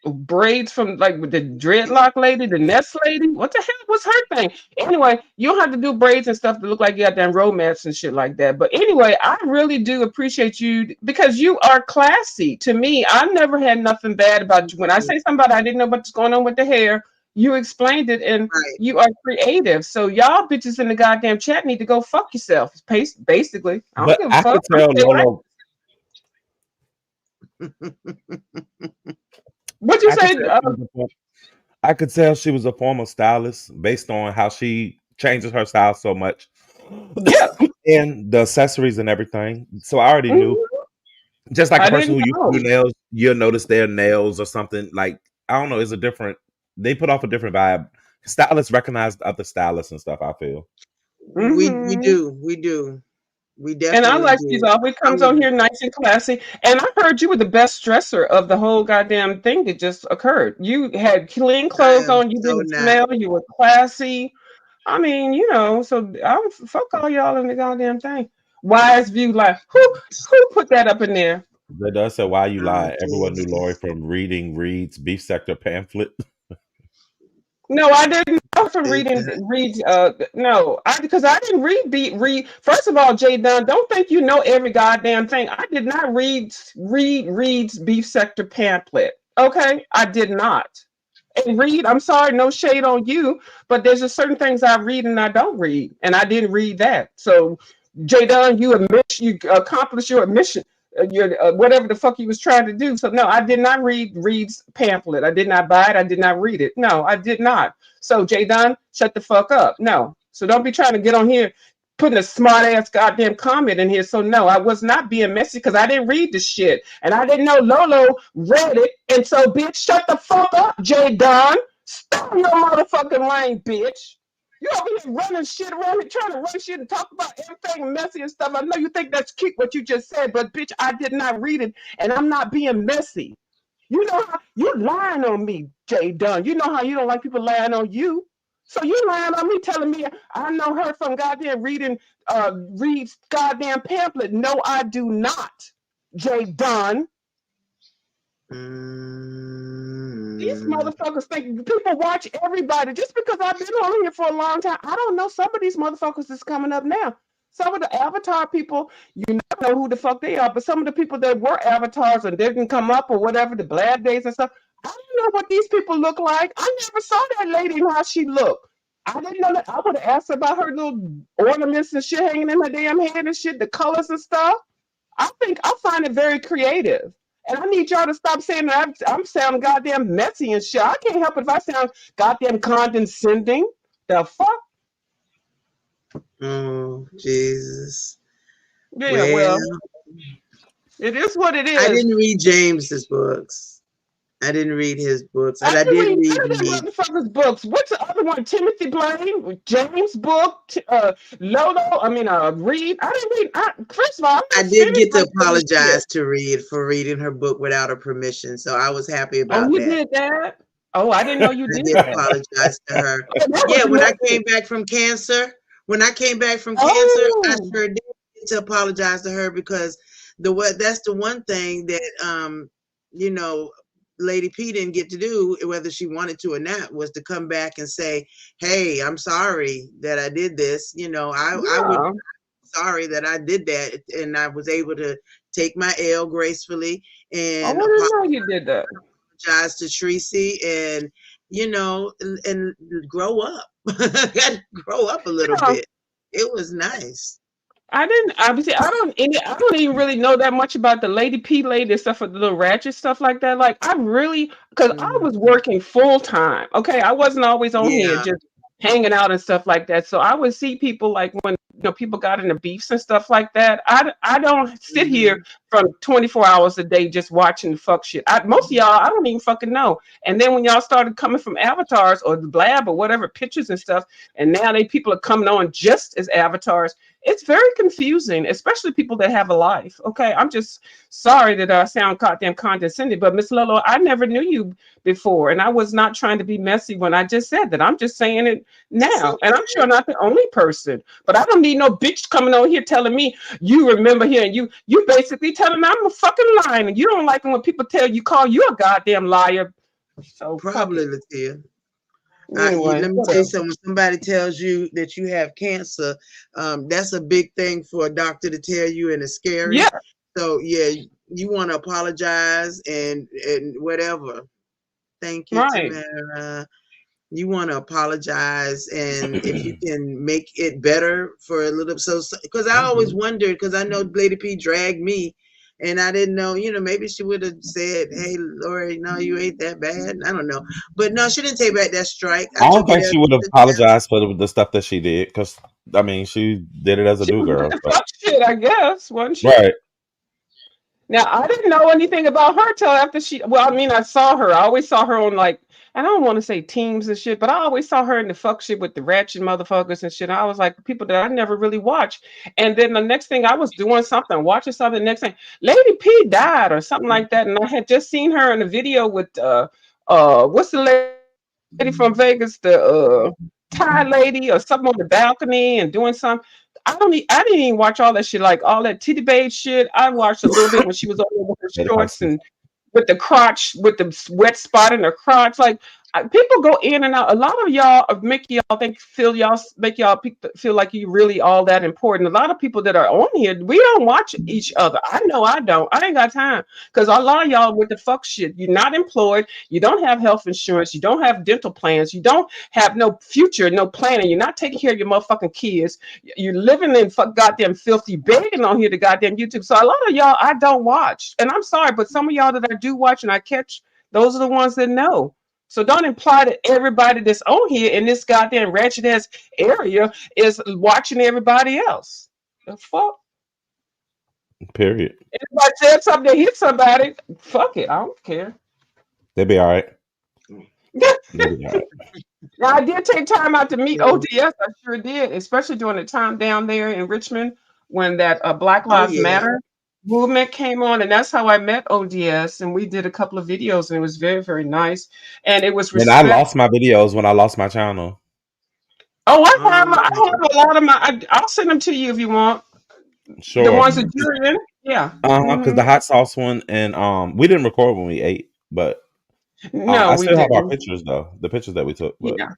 braids from like with the dreadlock lady, the Nest lady. What the hell was her thing? Anyway, you don't have to do braids and stuff to look like you got damn romance and shit like that. But anyway, I really do appreciate you because you are classy. To me, I never had nothing bad about you. When I say somebody I didn't know what's going on with the hair, you explained it and right. you are creative. So y'all bitches in the goddamn chat need to go fuck yourself. Basically, I don't But give a I fuck. could I'm tell saying, right? Lolo. What you I could say? tell she was I could tell she was a former stylist based on how she changes her style so much, Yeah. and the accessories and everything. So I already knew. Mhm. Just like a I person didn't who used to do know. nails, you'll notice their nails or something. Like I don't know, it's a different. They put off a different vibe. Stylists recognize other stylists and stuff. I feel. We Hmm. do. We do. We And I definitely like she's do. always I comes on would here nice and classy. And I heard you were the best dresser of the whole goddamn thing that just occurred. You had clean I clothes am on. You so didn't not. smell. You were classy. I mean, so I would fuck all y'all in the goddamn thing. Wise view, like who put that up in there? That does say why you Oh lie. Everyone knew Lori Jesus. from reading Reed's Beef Sector pamphlet. No, I didn't know from Is reading that read no, I because I didn't read first of all, Jay Dunn, don't think you know every goddamn thing. I did not read's beef sector pamphlet. Okay? I did not. And read, I'm sorry, no shade on you, but there's just certain things I read and I don't read. And I didn't read that. So Jay Dunn, you accomplished your mission. Your whatever the fuck you was trying to do. So no, I did not read Reed's pamphlet. I did not buy it. I did not read it. No, I did not. So Jay Dunn, shut the fuck up. No. So don't be trying to get on here putting a smart ass goddamn comment in here. So no, I was not being messy because I didn't read the shit. And I didn't know Lolo read it. And so bitch, shut the fuck up, Jay Dunn. Stop your motherfucking lane, bitch. You over here running shit around here, trying to run shit and talk about everything messy and stuff. I know you think that's cute what you just said, but bitch, I did not read it, and I'm not being messy. You know how you lying on me, Jay Dunn. You know how you don't like people lying on you. So you lying on me, telling me I know her from goddamn reads goddamn pamphlet. No, I do not, Jay Dunn. These mm, motherfuckers think people watch everybody just because I've been on here for a long time. I don't know some of these motherfuckers that's coming up now. Some of the avatar people, you never know who the fuck they are, but some of the people that were avatars and didn't come up or whatever, the Blad days and stuff, I don't know what these people look like. I never saw that lady and how she looked. I didn't know that. I would have asked about her little ornaments and shit hanging in her damn head and shit, the colors and stuff. I find it very creative. And I need y'all to stop saying that I'm sounding goddamn messy and shit. I can't help it if I sound goddamn condescending. The fuck? oh Jesus. Yeah, Well, well, it is what it I is. didn't read James's books. I didn't read his books, I and I didn't did read read none of me. that motherfucker's books. What's the other one? Timothy Blaine, James book, Lolo. I mean, Reed. I didn't read. First of all, I'm I not did finished get to like some of this shit. apologize to Reed for reading her book without her permission, so I was happy Oh, about you that. did that? Oh, I didn't know you I did did that. apologize to her. Oh, that Yeah, was when I nothing. came back from cancer, I Oh, sure did get to apologize to her because that's the one thing that you know, Lady P didn't get to do, whether she wanted to or not, was to come back and say, "Hey, I'm sorry that I did this." I would yeah. sorry that I did that, and I was able to take my L gracefully Oh, I and didn't know you did that. apologize to Tracy and and grow up. Gotta grow up a little Yeah. bit. It was nice. I didn't obviously I don't even really know that much about the Lady P lady and stuff with the little ratchet stuff like that. Like I really because I Mhm. was working full time. Okay. I wasn't always on here Yeah. just hanging out and stuff like that. So I would see people like when people got into beefs and stuff like that. I don't sit here Hmm. from 24 hours a day just watching fuck shit. Most of y'all I don't even fucking know. And then when y'all started coming from avatars or the blab or whatever pictures and stuff, and now people are coming on just as avatars, it's very confusing, especially people that have a life. Okay, I'm just sorry that I sound goddamn condescending, but Miss Lolo, I never knew you before, and I was not trying to be messy when I just said that. I'm just saying it It's now, and I'm okay. sure not the only person. But I don't need no bitch coming on here telling me you remember here, and you basically telling me I'm a fucking lying, and you don't like it when people tell you call you a goddamn liar. So fuck Probably, it. Latia. Anyway, Let me tell you whatever. something. When somebody tells you that you have cancer, that's a big thing for a doctor to tell you, and it's Yeah, scary. So yeah, you want to apologize and whatever. Thank you, right. Tamara. You want to apologize, and if you can make it better for a little, so because I always wondered, because I know Lady P dragged me, and I didn't know, maybe she would have said, "Hey, Lori, no, you ain't that bad." I don't know, but no, she didn't take back that strike. I I don't took it think as she would have a success. apologized for the stuff that she did because I mean she did it as a She new was with girl. the So fuck shit, I guess, wasn't she? right, Now I didn't know anything about her till after she. Well, I mean, I saw her. I always saw her on like, and I don't want to say teams and shit, but I always saw her in the fuck shit with the ratchet motherfuckers and shit. I was like people that I never really watched. And then the next thing I was doing something, watching something. Next thing, Lady P died or something like that, and I had just seen her in a video with what's the lady from Vegas, the Thai lady or something on the balcony and doing some. I didn't even watch all that shit, like all that titty babe shit. I watched a little bit when she was on there with her Lady shorts Pisces. and with the crotch, with the wet spot in her crotch. Like people go in and out. A lot of y'all make y'all think feel y'all make y'all feel like you really all that important. A lot of people that are on here, we don't watch each other. I know I don't. I ain't got time because a lot of y'all with the fuck shit. You're not employed. You don't have health insurance. You don't have dental plans. You don't have no future, no planning. You're not taking care of your motherfucking kids. You're living in fuck goddamn filthy begging on here to goddamn YouTube. So a lot of y'all I don't watch. And I'm sorry, but some of y'all that I do watch and I catch, those are the ones that know. So don't imply that everybody that's on here in this goddamn ratchet ass area is watching everybody else. The fuck? Period. If I said something that hit somebody, fuck it. I don't care. They'll be all right. They'll be all right. Now I did take time out to meet Yeah. O.D.S. I sure did, especially during the time down there in Richmond when that Black Oh Lives yeah. Matter movement came on, and that's how I met O.D.S. And we did a couple of videos, and it was very, very nice. And it was And I respect. lost my videos when I lost my channel. Oh, I Um, have a lot of my. I'll send them to you if you want the Sure. ones that you're in. Yeah. Because Hmm. the hot sauce one and we didn't record when we ate, but No, I we still have our didn't. pictures though. The pictures that we took, but Yeah.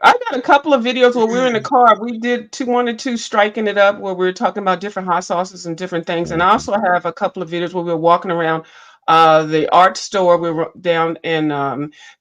I got a couple of videos where we were in the car. We did one or two striking it up where we were talking about different hot sauces and different things. And I mhm. also have a couple of videos where we were walking around the art store. We were down in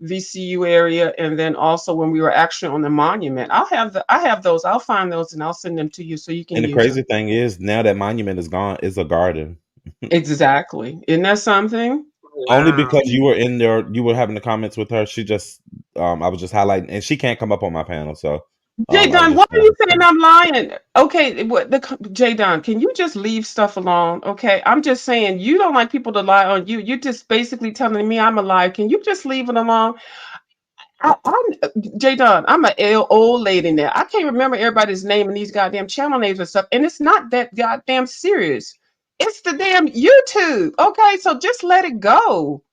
VCU area, and then also when we were actually on the monument. I have those. I'll find those and I'll send them to you so you can And the use crazy them. thing is now that monument is gone, it's a garden. Exactly. Isn't that something? Only wow. because you were in there, you were having the comments with her. She just, I was just highlighting, and she can't come up on my panel. So Jay I was Don, why just are you trying to saying see. I'm lying? Okay, Jay Don, can you just leave stuff alone? Okay, I'm just saying you don't like people to lie on you. You're just basically telling me I'm a liar. Can you just leave it alone? I'm Jay Don. I'm old lady now. I can't remember everybody's name and these goddamn channel names and stuff. And it's not that goddamn serious. It's the damn YouTube. Okay, so just let it go.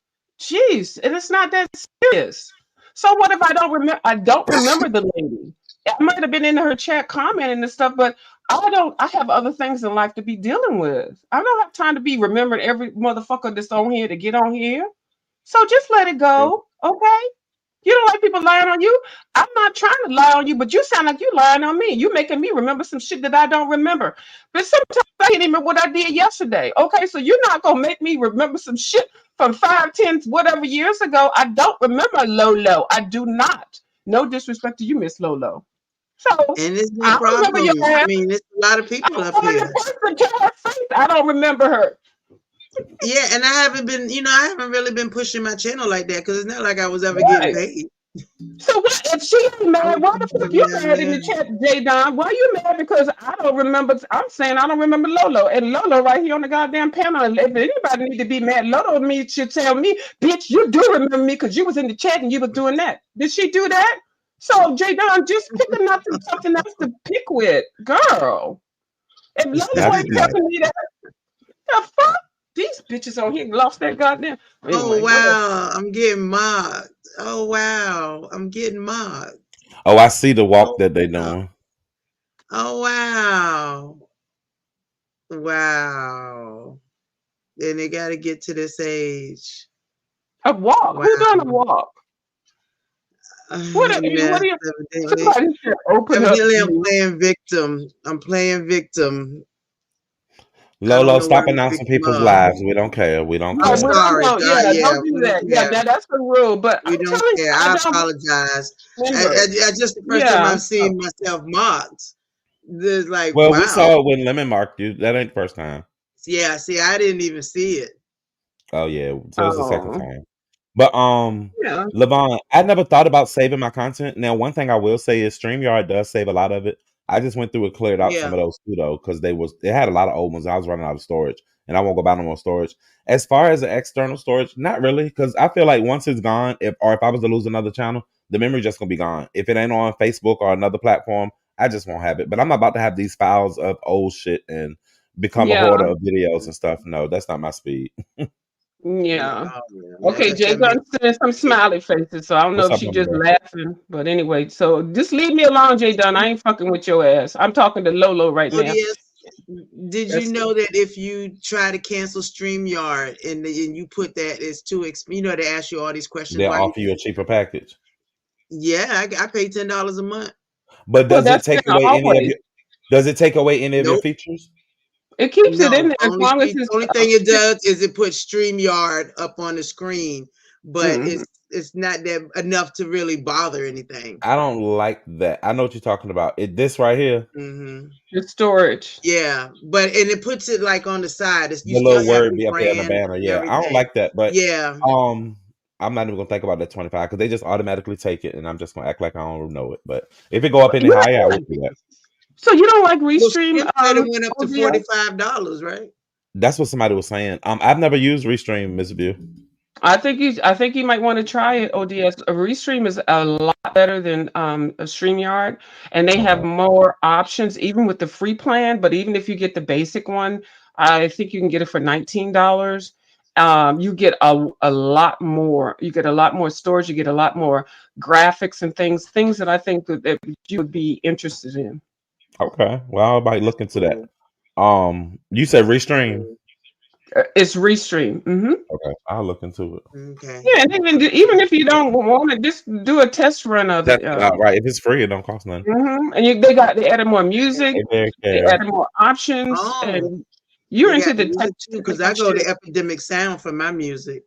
Jeez, and it's not that serious. So what if I don't remember? I don't remember the lady. I might have been in her chat commenting and stuff, but I don't. I have other things in life to be dealing with. I don't have time to be remembering every motherfucker that's on here to get on here. So just let it go, okay? You don't like people lying on you. I'm not trying to lie on you, but you sound like you lying on me. You making me remember some shit that I don't remember. But sometimes I can't even remember what I did yesterday. Okay, so you're not gonna make me remember some shit from 5, 10, whatever years ago. I don't remember Lolo. I do not. No disrespect to you, Miss Lolo. So And there's no I don't remember problem. your I ass. mean, there's a lot of I people don't up remember here. your person to her face. I don't remember her. Yeah, and I haven't been, I haven't really been pushing my channel like that because it's not like I was ever getting Right. paid. So what if she ain't I mad? was Why the just fuck putting you it out mad in there. the chat, J Don? Why you mad? Because I don't remember. I'm saying I don't remember Lolo, and Lolo right here on the goddamn panel. And if anybody need to be mad, Lolo me should tell me, bitch, you do remember me because you was in the chat and you was doing that. Did she do that? So J Don, just pick nothing, something else to pick with, girl. If Not Lolo too ain't much. telling me that, the fuck. These bitches on here lost that goddamn. Oh Anyway, whatever. wow, I'm getting mocked. Oh wow, I'm getting mocked. Oh, I see the walk Oh that they wow. doing. Oh wow. Wow. Then they got to get to this age. A walk? Wow. Who done a walk? Yes, What are you? evidently. Somebody should open up Evidently, I'm you. playing victim. I'm playing victim. I don't Lolo, know why stop I'm a announcing victim people's of. lives. We don't care. We don't Yeah, I'm care. we don't sorry. know. Yeah, Yeah, don't do we that. don't Yeah, care. that's the rule. But We I'm don't telling you, care. I I don't apologize. remember. Just the first time Yeah. I've seen myself mocked. It's like, Well, we wow. saw it when Lemon marked you. That ain't the first time. Yeah, see, I didn't even see it. Oh yeah, so it's the second Oh. time. But Yeah. Levon, I never thought about saving my content. Now, one thing I will say is StreamYard does save a lot of it. I just went through and cleared out some Yeah. of those too though, because they had a lot of old ones. I was running out of storage, and I won't go buy no more storage. As far as the external storage, not really, because I feel like once it's gone, if I was to lose another channel, the memory just gonna be gone. If it ain't on Facebook or another platform, I just won't have it. But I'm not about to have these files of old shit and become a Yeah. hoarder of videos and stuff. No, that's not my speed. Yeah. Yeah. Oh, yeah. Okay, Jay That makes done sending some smiley faces, so I don't know What's if up, she Mama just Bear? laughing. But anyway, so just leave me alone, Jay Dunn. I ain't fucking with your ass. I'm talking to Lolo right now. O.D.S. Did you That's know that if you try to cancel StreamYard and you put that as too they ask you all these questions They'll why you offer you a cheaper package. yeah, I pay $10 a month. But well, does it that's take been away any of always. your does it take away any of your Nope. features? It keeps it in No. there as long as it's Only thing it does is it puts StreamYard up on the screen, but Mhm. it's not that enough to really bother anything. I don't like that. I know what you're talking about. This right here, Hmm. The storage. Yeah, but and it puts it like on the side. You the still little have word your be up there in the brand banner. and Yeah, I don't everything. like that. But Yeah. um, I'm not even gonna think about that 25 because they just automatically take it, and I'm just gonna act like I don't know it. But if it go up any You higher, I know, will do that. so you don't like Well, Restream Skip said it went up to ODS? $45, right? That's what somebody was saying. I've never used Restream, Miss View. I think you might want to try it, ODS. A Restream is a lot better than a StreamYard, and they have Okay. more options even with the free plan. But even if you get the basic one, I think you can get it for $19. You get a lot more. You get a lot more storage. You get a lot more graphics and things that I think that you would be interested in. Okay. Well, I might look into that. Cool. You said Restream. It's Restream. Okay, I'll look into it. Okay. Yeah, and even if you don't want to, just do a test run of Test it. it out, right? If it's free, it don't cost nothing. And they added more music, They very they care. added more options, Oh, and you're they into got the music too, because technical I go to shit. Epidemic Sound for my music.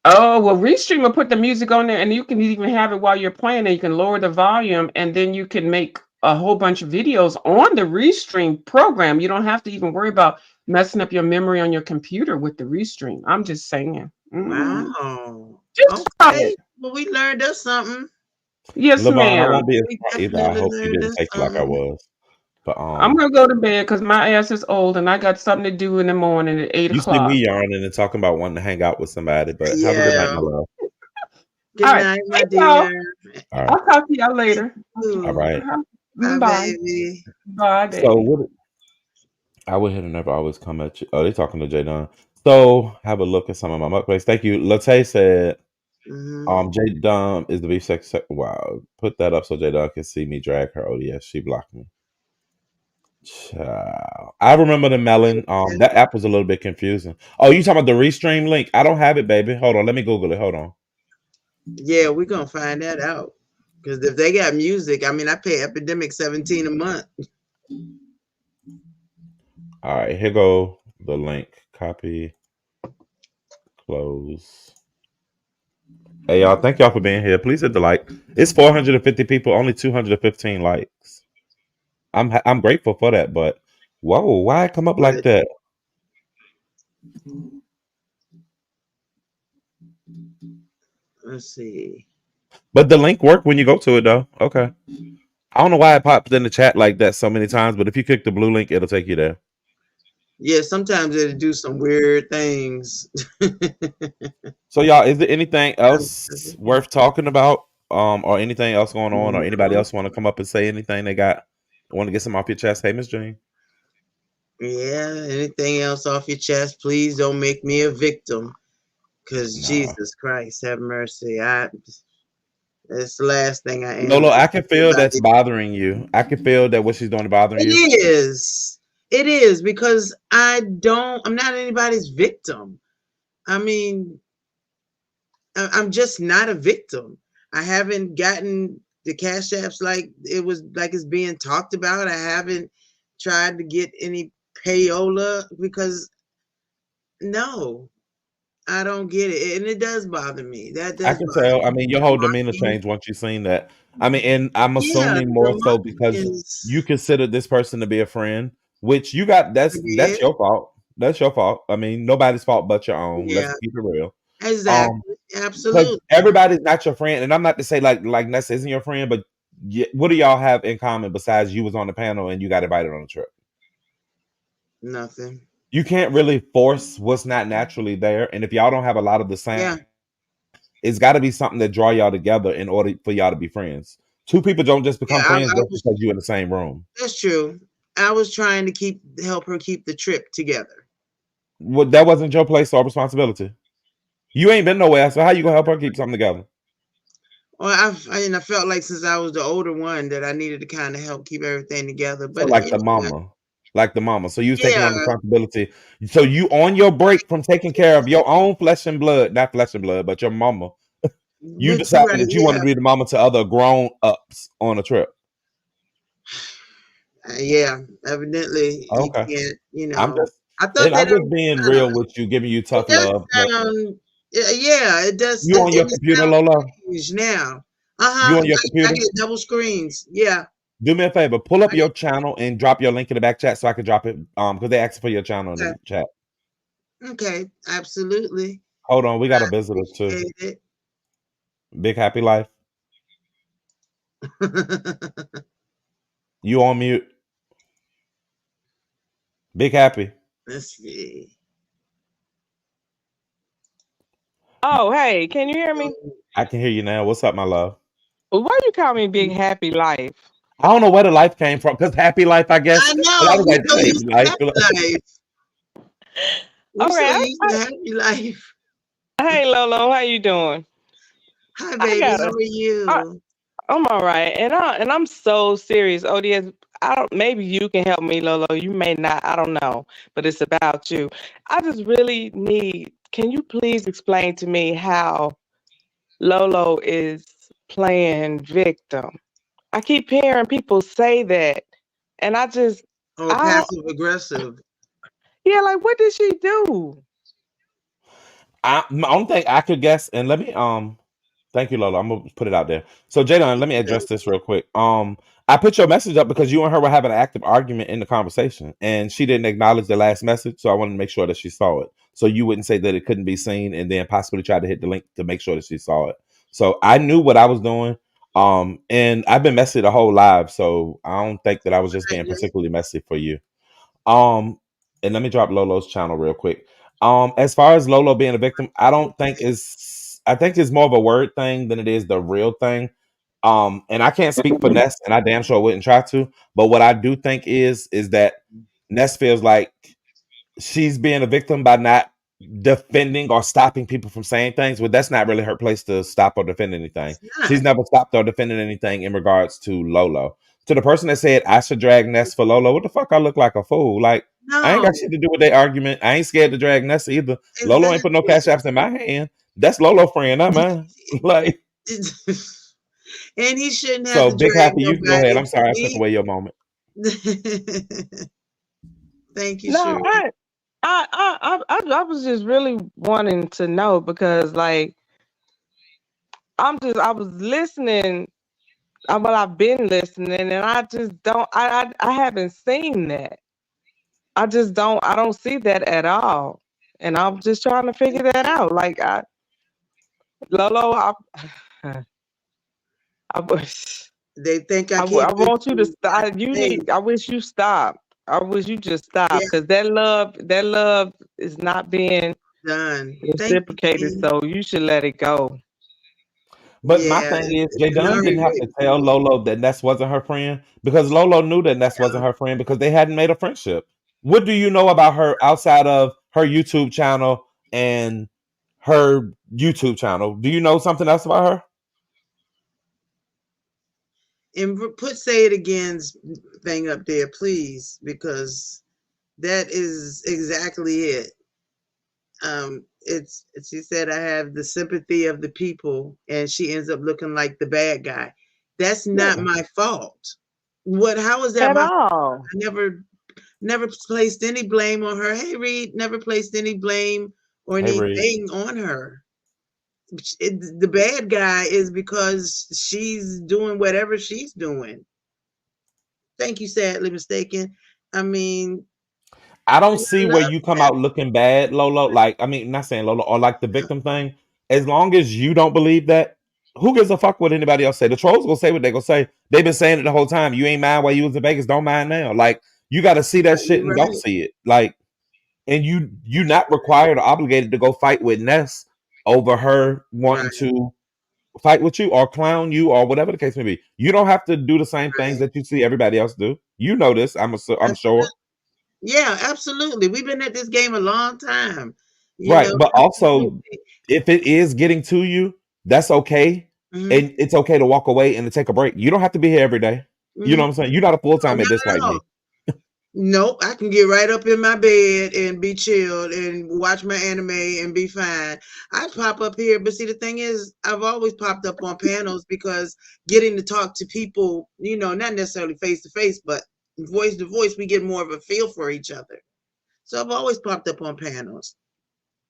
Oh well, Restream will put the music on there, and you can even have it while you're playing, and you can lower the volume, and then you can make a whole bunch of videos on the Restream program. You don't have to even worry about messing up your memory on your computer with the Restream. I'm just saying. Wow. Just try it. Okay. Well, we learned us something. Yes, Levon, I ma'am. won't be as We far either. I definitely hope you learned didn't a take it like I song. was. But I'm gonna go to bed because my ass is old and I got something to do in the morning at eight you see me o'clock. yarning and talking about wanting to hang out with somebody. But have a good night, Yeah. my love. Good All right, night, my thank y'all. dear. All right. I'll talk to y'all later. All Ooh. right. Uh-huh. Bye, Bye. baby. Bye, So baby. what I would hit and never always come at you. Oh, they talking to J Dunn. So have a look at some of my muckplays. Thank you. Latte said, Hmm. J Dunn is the beef sex. Wow. Put that up so J Dunn can see me drag her O.D.S. She blocked me. Child. I remember the melon. That app was a little bit confusing. Oh, you talking about the restream link? I don't have it, baby. Hold on, let me Google it. Hold on. Yeah, we're gonna find that out. Because if they got music, I mean, I pay Epidemic 17 a month. All right, here go the link. Copy, close. Hey y'all, thank y'all for being here. Please hit the like. It's 450 people, only 215 likes. I'm grateful for that, but whoa, why it come up like But that? let's see. But the link worked when you go to it though. Okay. I don't know why it popped in the chat like that so many times, but if you click the blue link, it'll take you there. Yeah, sometimes it'll do some weird things. So y'all, is there anything else worth talking about? Or anything else going on, or anybody else want to come up and say anything they got? Want to get some off your chest? Hey, Miss Jean. Yeah, anything else off your chest? Please don't make me a victim. Because No. Jesus Christ, have mercy. It's the last thing I am. Lolo, I can feel that's Anybody. bothering you. I can feel that what she's doing is bothering It you. is. It is because I'm not anybody's victim. I mean, I'm just not a victim. I haven't gotten the cash apps like it's being talked about. I haven't tried to get any payola because no, I don't get it. And it does bother me. That I does can bother tell. I me. mean, your whole demeanor Marketing. changed once you seen that. I mean, and I'm Yeah, assuming the more so because marketing you is consider this person to be a friend, which you got. I That's did. your fault. That's your fault. I mean, nobody's fault but your own. Let's Yeah, keep it real. Um, exactly. because Absolutely. everybody's not your friend, and I'm not to say like Nessa isn't your friend, but what do y'all have in common besides you was on the panel and you got invited on the trip? Nothing. You can't really force what's not naturally there, and if y'all don't have a lot of the same, Yeah. it's got to be something that draw y'all together in order for y'all to be friends. Two people don't just Yeah, become I friends just was because you're in the same room. that's true. I was trying to help her keep the trip together. Well, that wasn't your place or responsibility. You ain't been nowhere, so how you gonna help her keep something together? Well, I felt like since I was the older one that I needed to kind of help keep everything together. So But like you the know what? mama, like the mama. So you was taking Yeah, on responsibility. So you on your break from taking care of your own flesh and blood, not flesh and blood, but your mama. You but you're decided right. that you wanted Yeah, to be the mama to other grown ups on a trip. yeah. Evidently, you Okay, can't. I'm just I thought and they I'm just don't. being I don't know. real with you, giving you It tough does love. But sound. Yeah, it does. you on your And it computer, sounds Lola? strange now. You Uh-huh. on your I computer? get double screens. Yeah. Do me a favor, pull up I your get channel and drop your link in the back chat so I can drop it. Because they asked for your channel in okay. the chat. Okay. Absolutely. Hold on, we got a I visitor too. appreciate Big Happy Life. it. You on mute. Big Happy. Let's see. Oh, hey, can you hear me? I can hear you now. What's up, my love? Well, why you call me Big Happy Life? I don't know where the life came from. Because Happy Life, I guess. I But I know. was We like, so that used ain't to life. happy life. We Okay, so used to happy life. hey Lolo, how you doing? Hi, I baby. got How a, are I, you? I'm all right, and I'm so serious. O.D.S. I don't. Maybe you can help me, Lolo. You may not. I don't know, but it's about you. I just really need. Can you please explain to me how Lolo is playing victim? I keep hearing people say that, and Oh, I don't. passive aggressive. Yeah, like what did she do? My only thing I could guess, and let me thank you, Lola. I'm gonna put it out there. So Jadon, let me address this real quick. I put your message up because you and her were having an active argument in the conversation, and she didn't acknowledge the last message, so I wanted to make sure that she saw it. So you wouldn't say that it couldn't be seen and then possibly try to hit the link to make sure that she saw it. So I knew what I was doing. And I've been messy the whole live, so I don't think that I was just Right, being Jay? particularly messy for you. Um, and let me drop Lolo's channel real quick. As far as Lolo being a victim, I don't think it's. I think it's more of a word thing than it is the real thing. And I can't speak for Ness, and I damn sure wouldn't try to. But what I do think is that Ness feels like she's being a victim by not defending or stopping people from saying things. Well, that's not really her place to stop or defend anything. It's not. She's never stopped or defended anything in regards to Lolo. To the person that said I should drag Ness for Lolo, what the fuck? I look like a fool. Like, I ain't No, got shit to do with their argument. I ain't scared to drag Ness either. Lolo ain't put no exactly. cash apps in my hand. That's Lolo friend, not mine. Like, And he shouldn't have so to Big drag Happy, you can go ahead. nobody. I'm sorry I took He, away your moment. thank you, No, Shirley. I was just really wanting to know because like I was listening. Well, I've been listening, and I just don't. I haven't seen that. I don't see that at all. And I'm just trying to figure that out. Like Lolo, I wish They think I I can't get want you to through my stop. face. I wish you stop. I wish you just stop Yeah, because that love is not being done. Thank you, reciprocated. King. So you should let it go. But my Yeah, thing is, it's Jay been Dunn didn't have already. to tell Lolo that Ness wasn't her friend because Lolo knew that Ness wasn't her friend because they hadn't made a friendship. What do you know about her outside of her YouTube channel and her YouTube channel? Do you know something else about her? And put "Say It Again's" thing up there, please, because that is exactly it. It's she said I have the sympathy of the people, and she ends up looking like the bad guy. That's not Yeah. my fault. What? How is that At my fault? all. I never placed any blame on her. Hey, Reed, never placed any blame or Hey, Reed. anything on her. The bad guy is because she's doing whatever she's doing. Thank you, sadly mistaken. I mean, I don't and see I where love you come that. out looking bad, Lolo. Like, I mean, not saying Lolo or like the victim thing. As long as you don't believe that, who gives a fuck what anybody else say? The trolls gonna say what they gonna say. They've been saying it the whole time. You ain't mind while you was in Vegas, don't mind now. Like, you got to see that shit You're and don't right. see it. Like, and you not required or obligated to go fight with Ness over her wanting Right. to fight with you or clown you or whatever the case may be. You don't have to do the same things Right. that you see everybody else do. You know this. I'm sure. Yeah, absolutely. We've been at this game a long time. Right, but also Absolutely. if it is getting to you, that's okay. Hmm. And it's okay to walk away and to take a break. You don't have to be here every day. You know Hmm. what I'm saying? You're not a full No, time at not this at like all. me. Nope, I can get right up in my bed and be chilled and watch my anime and be fine. I pop up here, but see, the thing is, I've always popped up on panels because getting to talk to people, not necessarily face to face, but voice to voice, we get more of a feel for each other. So I've always popped up on panels.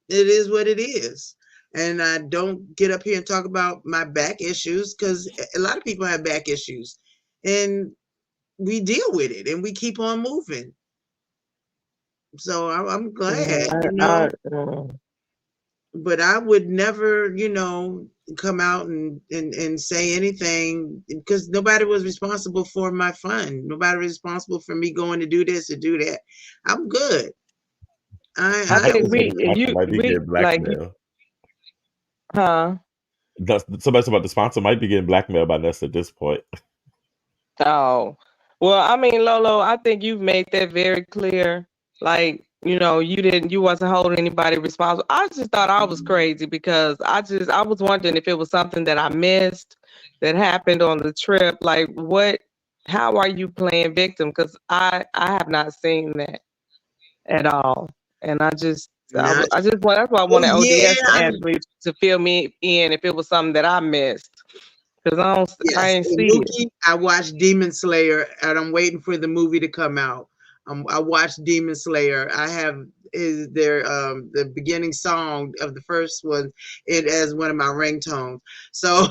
It is what it is. And I don't get up here and talk about my back issues because a lot of people have back issues and we deal with it and we keep on moving. So I'm Yeah, glad, mm. but I would never, come out and say anything because nobody was responsible for my fun. Nobody was responsible for me going to do this or do that. I'm good. I I think am we Somebody good. you might be we getting like you, blackmailed. huh? Somebody about the sponsor might be getting blackmailed by Ness at this point. Oh, well, I mean, Lolo, I think you've made that very clear. Like, you wasn't holding anybody responsible. I just thought I was crazy because I was wondering if it was something that I missed that happened on the trip. Like, how are you playing victim? Because I have not seen that at all. And Not. that's why I Oh wanted yeah, ODS to actually to fill me in if it was something that I missed. Because I yes. ain't And see it. Mookie, I watched Demon Slayer, and I'm waiting for the movie to come out. I watched Demon Slayer. I have is their the beginning song of the first one it as one of my ringtones. So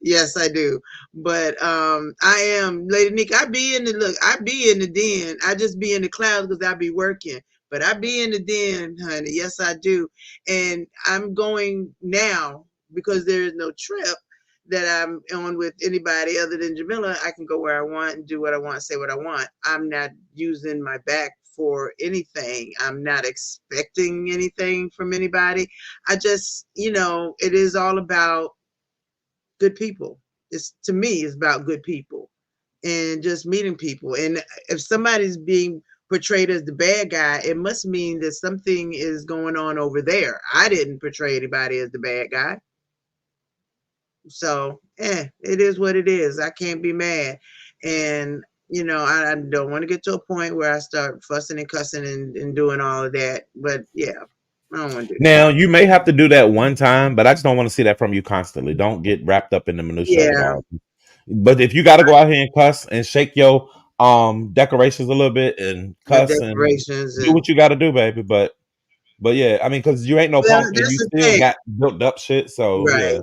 yes, I do. But I am Lady Nick. I be in the den. I just be in the clouds because I be working. But I be in the den, honey. Yes, I do. And I'm going now because there is no trip. that I'm on with anybody other than Jamila, I can go where I want and do what I want, say what I want. I'm not using my back for anything. I'm not expecting anything from anybody. I just, it is all about good people. It's to me, it's about good people and just meeting people. And if somebody's being portrayed as the bad guy, it must mean that something is going on over there. I didn't portray anybody as the bad guy. So, it is what it is. I can't be mad. And, I don't want to get to a point where I start fussing and cussing and doing all of that. But yeah, I don't want to do that. Now you may have to do that one time, but I just don't want to see that from you constantly. Don't get wrapped up in the minutia of it Yeah, all. But if you got to go out here and cuss and shake your decorations a little bit and my cuss and decorations do and what you got to do, baby. But yeah, I mean, because you ain't no well, punk and that's you the still thing. got built up shit. So Right. yeah,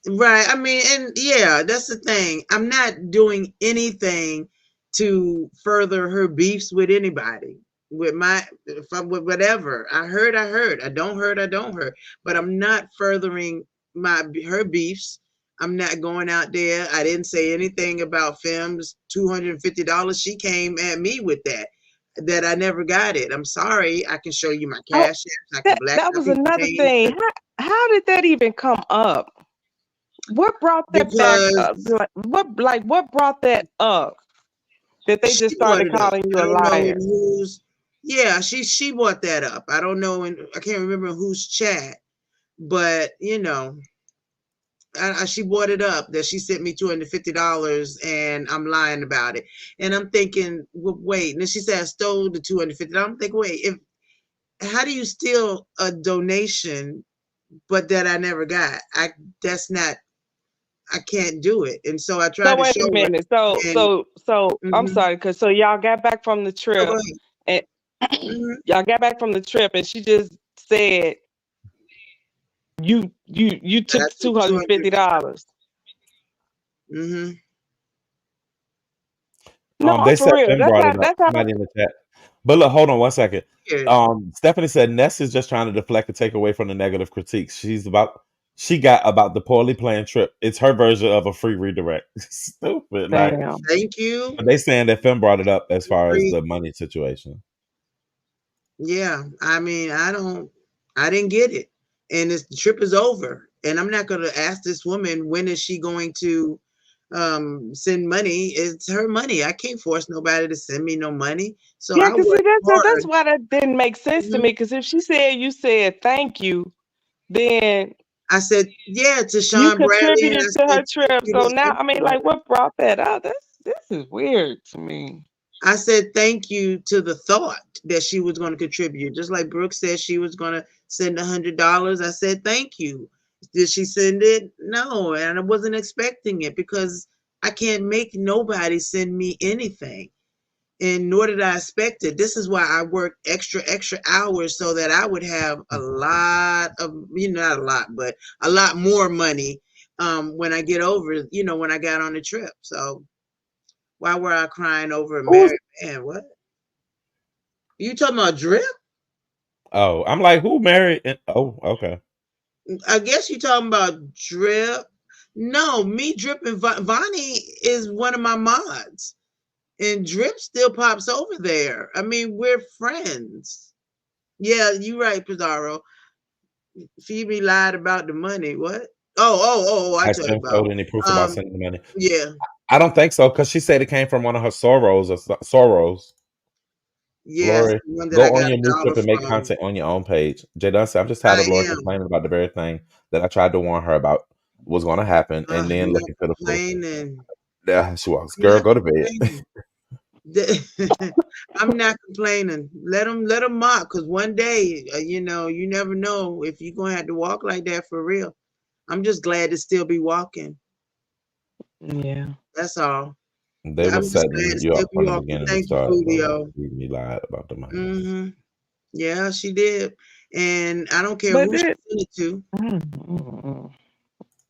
Right. I mean, and yeah, that's the thing. I'm not doing anything to further her beefs with anybody. With my, if I, with whatever I heard, I heard. I don't hurt, I don't hurt. But I'm not furthering her beefs. I'm not going out there. I didn't say anything about films. $250. She came at me with that. That I never got it. I'm sorry. I can show you my Oh, cash apps. I can black that out was people another names thing. How did that even come up? What brought that back up? because What brought that up? That they she just brought started it up. calling you I a don't know in liar. whose. Yeah, she brought that up. I don't know, and I can't remember whose chat, but she brought it up that she sent me $250 and I'm lying about it. And I'm thinking, well, wait. And then she said I stole the $250. I'm thinking, wait, how do you steal a donation, but that I never got? That's not. I can't do it. And so I So tried to wait show a her, minute. So and so so I'm mhm. sorry, cause so y'all got back from the So go trip, ahead. and Mhm. y'all got back from the trip, and she just said you That I took the took $250. $250. Mm-hmm. No, I'm they for said real. Finn brought it up. That's how. Somebody in the chat. But look, hold on one second. Weird. Stephanie said Ness is just trying to deflect and take away from the negative critiques. She got about the poorly planned trip. It's her version of a free redirect. Stupid. Like, Damn. Thank you. but they saying that Finn brought it up as far as Free. the money situation. Yeah. I mean, I didn't get it. And the trip is over. And I'm not going to ask this woman, when is she going to send money? It's her money. I can't force nobody to send me no money. So Yeah, I cause see, work that's hard. why that didn't make sense to Mhm. me. Cause if she said you said thank you, then I said, yeah, to you Sean Bradley. And I contributed to said, her thank trip. you So to now, I mean, everybody. like, what brought that up? This is weird to me. I said thank you to the thought that she was going to contribute. Just like Brooke said she was going to send $100. I said thank you. Did she send it? No, and I wasn't expecting it because I can't make nobody send me anything. And nor did I expect it. This is why I worked extra hours so that I would have a lot of, not a lot, but a lot more money when I get over, when I got on the trip. So why were I crying over a Who's married man? What? You talking about Drip? Oh, I'm like, who married? Oh, okay. I guess you talking about Drip. No, me, Drip, and Vonnie is one of my mods, and Drip still pops over there. I mean, we're friends. Yeah, you right, Pizarro. Phoebe lied about the money. What? Oh! I Has tell you Finn about. showed any proof about Um, sending the money? yeah, I don't think so because she said it came from one of her sorrows. yes, Lori, the one that I go on got your new $1 trip and make from. content on your own page. Jay Dunn said, I'm just tired I of Lori am. complaining about the very thing that I tried to warn her about was going to happen and then I'm not looking pitiful. complaining. There she was. I'm Girl, not go to bed. complaining. I'm not complaining. Let them mock, because one day, you never know if you're gonna have to walk like that for real. I'm just glad to still be walking. yeah. That's all. They were I'm just glad setting to you still up be from the walking. beginning to Thank you, start. Fulio. Me lied about the money. Yeah, she did, and I don't care But who she that, sent it to.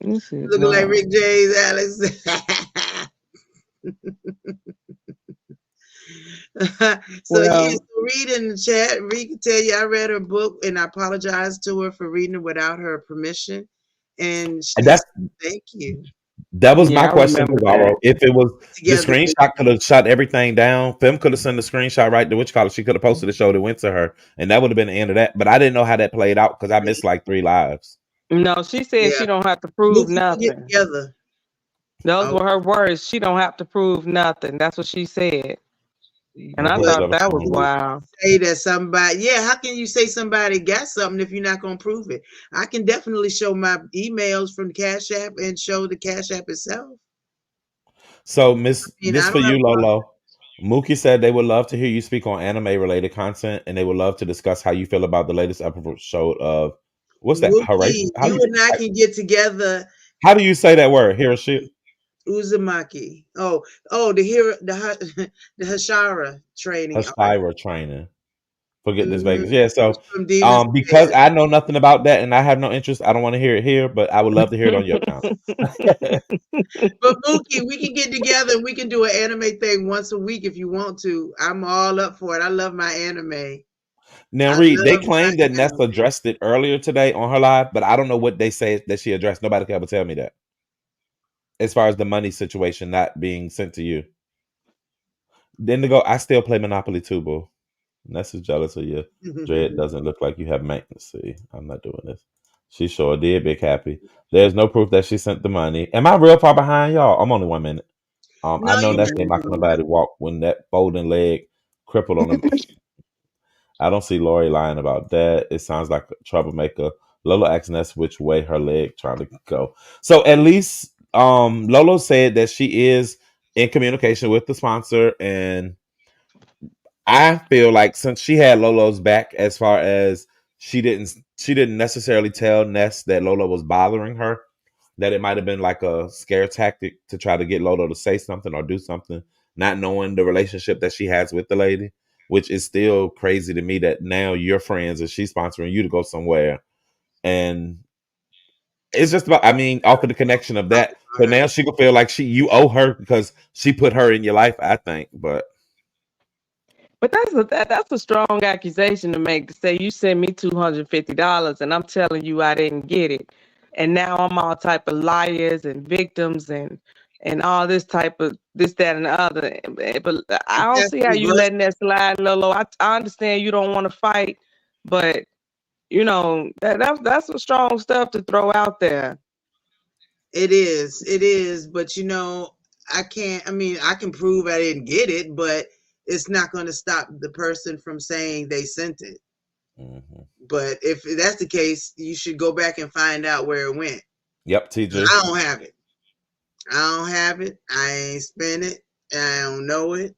this is Looking like no. Rick James, Alex. So yeah, Well, so read in the chat. Read can tell you I read her book and I apologized to her for reading it without her permission. and And she that's said, "Thank you." that was my Yeah, I question, remember Pizarro. that. If it was the Together, screenshot could have shut everything down, Fem could have sent the screenshot right to which color she could have posted the show that went to her, and that would have been the end of that. But I didn't know how that played out because I missed like 3 lives. No, she said yeah. she don't have to prove Mookie can get nothing. together. Those Oh, were her words. She don't have to prove nothing. That's what she said. And My I picture but thought of a that was phone. you wild. say that somebody, yeah, how can you say somebody got something if you're not gonna prove it? I can definitely show my emails from Cash App and show the Cash App itself. So, I Miss, mean, I this for don't have you, a problem. Lolo. Mookie said they would love to hear you speak on anime related content, and they would love to discuss how you feel about the latest episode of what's that? Mookie, you and I can get together. How do you say that word? Hiroshima, Uzumaki. Oh, the hero, the Hashara training artist. Hashira training. Forget this Hmm. Vegas. Yeah. So, From Demon because Slayer. I know nothing about that and I have no interest, I don't want to hear it here, but I would love to hear it on your account. But Mookie, we can get together and we can do an anime thing once a week if you want to. I'm all up for it. I love my anime. Now, I Reed, they love claim that my Ness anime. addressed it earlier today on her live, but I don't know what they say that she addressed. Nobody can ever tell me that. As far as the money situation not being sent to you. Then to go, I still play Monopoly too, boo. Ness is jealous of you. Dread doesn't look like you have maintenance. See, I'm not doing this. She sure did, Big Happy. There's no proof that she sent the money. Am I real far behind y'all? I'm only 1 minute. I No, know you Ness not. ain't knocking nobody walk when that folding leg crippled on them. I don't see Lori lying about that. It sounds like a troublemaker. Lolo asked Ness which way her leg trying to go. So at least Lolo said that she is in communication with the sponsor, and I feel like since she had Lolo's back as far as she didn't necessarily tell Ness that Lolo was bothering her, that it might have been like a scare tactic to try to get Lolo to say something or do something, not knowing the relationship that she has with the lady, which is still crazy to me that now you're friends and she's sponsoring you to go somewhere. And it's just about, I mean, off of the connection of that. So now she will feel like you owe her because she put her in your life, I think. But But that's a strong accusation to make, to say you sent me $250 and I'm telling you I didn't get it. And now I'm all type of liars and victims and all this type of this, that, and the other. But I don't That's see how you reverse. letting that slide, Lolo. I understand you don't want to fight, but that's some strong stuff to throw out there. It is. It is. But I can't. I mean, I can prove I didn't get it, but it's not going to stop the person from saying they sent it. mhm. But if that's the case, you should go back and find out where it went. Yep, 'Cause TJ. I don't have it. I don't have it. I ain't spent it. I don't know it.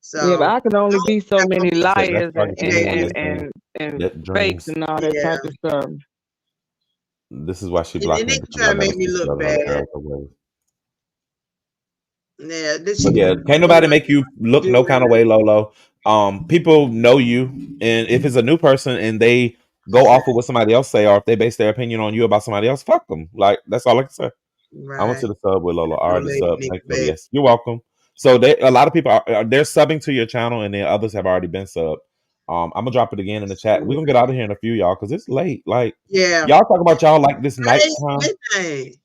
So Yeah, but I can only I be don't so have no many I said that's liars target for email anyone and you. that's and and that fakes dreams. and all that Yeah, type of stuff. This is why she and blocked they me can because try I to never make me speak look about her bad. character ways. Yeah, that she But can yeah, can't go nobody make you look do no kind of whatever. way, Lolo. People know you, and if it's a new person and they go off of what somebody else say, or if they base their opinion on you about somebody else, fuck them. Like that's all I can say. I went Right. to the sub with Lolo. I No already lady sub. make Thanks for the bad. yes. You're welcome. So a lot of people they're subbing to your channel, and then others have already been subbed. I'm gonna drop it again in the chat. We're gonna get out of here in a few, y'all, because it's late. Like Yeah. y'all talk about y'all like this Friday nighttime. midnight.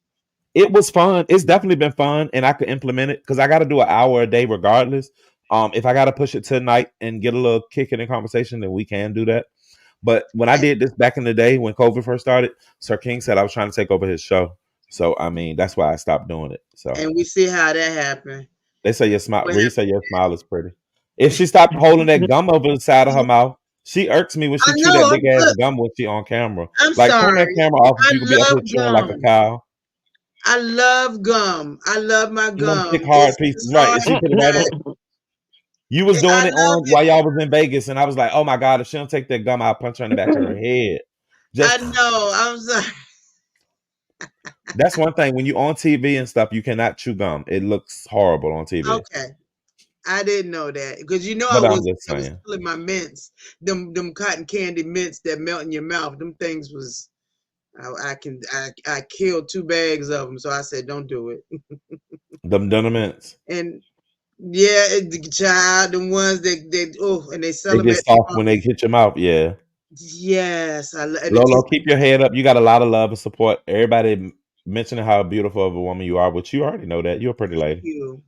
It was fun. It's definitely been fun, and I could implement it because I got to do an hour a day regardless. If I got to push it tonight and get a little kick in the conversation, then we can do that. But when I did this back in the day when COVID first started, Sir King said I was trying to take over his show. So I mean, that's why I stopped doing it. So And we see how that happened. they say your smile. What Reed say happened? your smile is pretty. If she stopped holding that gum over the side of her mouth, she irks me when I she chew that know. big ass Look, gum when she on camera. I'm Like turn that sorry. camera off if I you could be up love here chewing like a gum. cow. I love gum. I love my And them gum. thick hard pieces, It's right? hard. And she put it right on. You was doing I it love on it. while y'all was in Vegas, and I was like, "Oh my god, if she don't take that gum, I'll punch her in the back of her head." I Just know. I'm sorry. that's one thing when you on TV and stuff, you cannot chew gum. It looks horrible on TV. Okay. I didn't know that because I But I'm was just I was saying, feeling my mints, them cotton candy mints that melt in your mouth. Them things was I killed 2 bags of them, so I said don't do it. them Dunaments, And yeah, the child, the ones that and they sell they them get at the soft when they pharmacy. hit your mouth. Yeah, Yes, and Lolo, keep your head up. You got a lot of love and support. Everybody mentioning how beautiful of a woman you are, which you already know that. You're a pretty thank lady. you.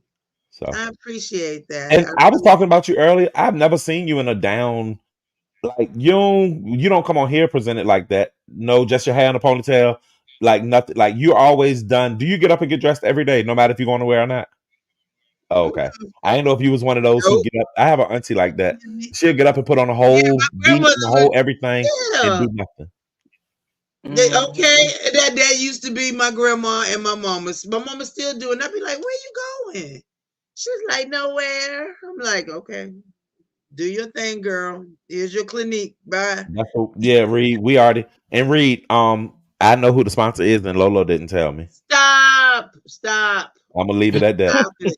So, I appreciate that. and I I was really talking about you earlier. I've never seen you in a down like you don't come on here presented like that. No, just your hair in a ponytail, like nothing. Like you're always done. Do you get up and get dressed every day, no matter if you're going to wear or not? Oh, okay. I didn't know if you was one of those who nope. get up. I have an auntie like that. She'll get up and put on a whole My beat grandmother and a was, whole everything and yeah. do nothing. Okay, Mhm. that used to be my grandma and my mama. My mama still do it. And I'd be like, "Where you going?" She's like, "Nowhere." I'm like, "Okay, do your thing, girl. Here's your clinique. Bye." Yeah, Reed. We already and Reed. I know who the sponsor is, and Lolo didn't tell me. Stop, stop, I'm gonna leave it at that. stop it,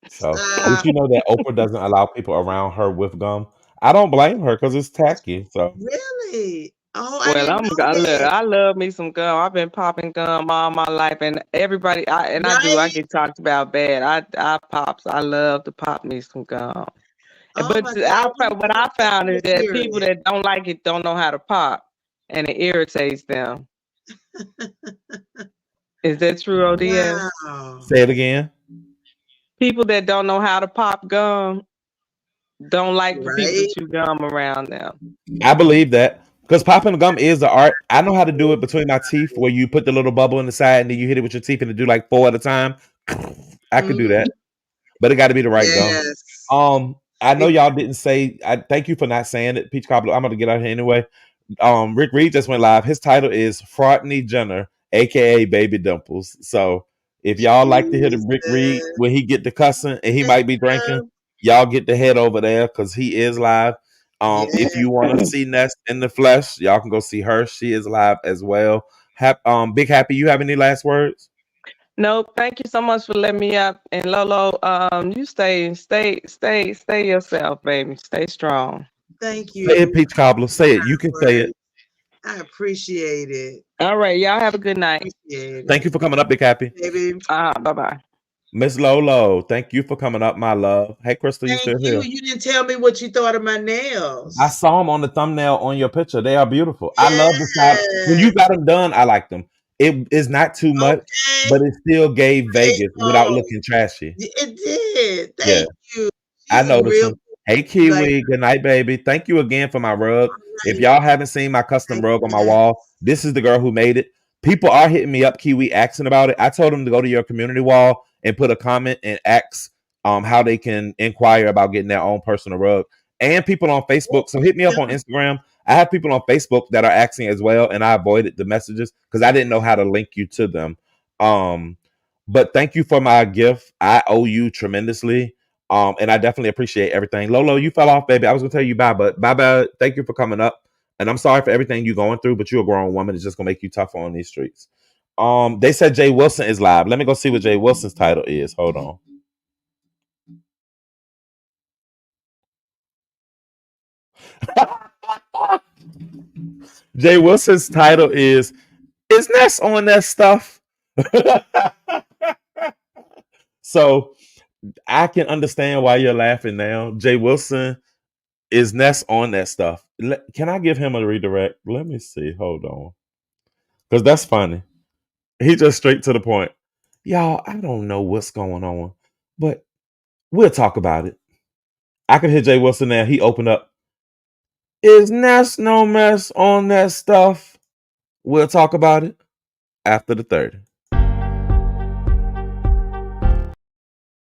So, did stop. you know that Oprah doesn't allow people around her with gum? I don't blame her because it's tacky. So, Really? Oh, I Well, didn't I'm know gonna look. that. I love me some gum. I've been popping gum all my life, and everybody, I do. I Right? get talked about bad. I pops. I love to pop me some gum. Oh But my God, when you what come I up here, I found want is to that hear people it. that don't like it don't know how to pop, and it irritates them. Is that true, ODS? Wow. say it again. People that don't know how to pop gum don't like for people to Right? chew gum around them. I believe that because popping gum is the art. I know how to do it between my teeth, where you put the little bubble in the side and then you hit it with your teeth and it do like 4 at a time. I could do Mhm. that, but it got to be the right gum. Yes. I know It- y'all didn't say. I thank you for not saying it, Peach Cobbler. I'm gonna get out here anyway. Rick Reed just went live. His title is Fraudney Jenner, aka Baby Dimples. So if y'all like to hear the Rick Reed Jesus. when he get the cussing and he might be drinking, Yeah. y'all get the head over there because he is live. If Yeah. you want to see Nest in the flesh, y'all can go see her. She is live as well. Big Happy, you have any last words? No, thank you so much for letting me up. And Lolo, you stay yourself, baby. Stay strong. Thank Say it, you. Peach Cobbler. Say it. You can say it. Right. I appreciate it. All right, y'all have a good night. Appreciate Thank it. you for coming up, Big Happy. Baby. Bye bye. Miss Lolo, thank you for coming up, my love. Hey, Crystal, you Thank still you. here? You didn't tell me what you thought of my I nails. saw them on the thumbnail on your picture. They are beautiful. I love the side. When Yes. you got them done, I like them. It is not too much, but Okay. it still gave Right Vegas without on. looking trashy. It did. Yeah. Thank you. I She's a noticed real them. Hey, like Kiwi. Good night, baby. Thank you again for my rug. If right. y'all haven't seen my custom Thank rug on you, my man. wall, this is the girl who made it. People are hitting me up, Kiwi, asking about it. I told them to go to your community wall and put a comment and ask how they can inquire about getting their own personal rug. And people on Facebook. So hit me up on Instagram. I have people on Facebook that are asking as well, and I avoided the messages because I didn't know how to link you to them. Um, but thank you for my gift. I owe you tremendously. And I definitely appreciate everything. Lolo, you fell off, baby. I was gonna tell you bye, but bye. Thank you for coming up. And I'm sorry for everything you're going through, but you're a grown woman. It's just gonna make you tougher on these streets. They said Jay Wilson is live. Let me go see what Jay Wilson's title is. Hold on. Jay Wilson's title is Ness on that stuff? So I can understand why you're laughing now. Jay Wilson is Ness on that stuff. Can I give him a redirect? Let me see. Hold on. Because that's funny. He just straight to the point. Y'all, I don't know what's going on, but we'll talk about it. I can hear Jay Wilson now. He opened up. Is Ness no mess on that stuff? We'll talk about it after the 30.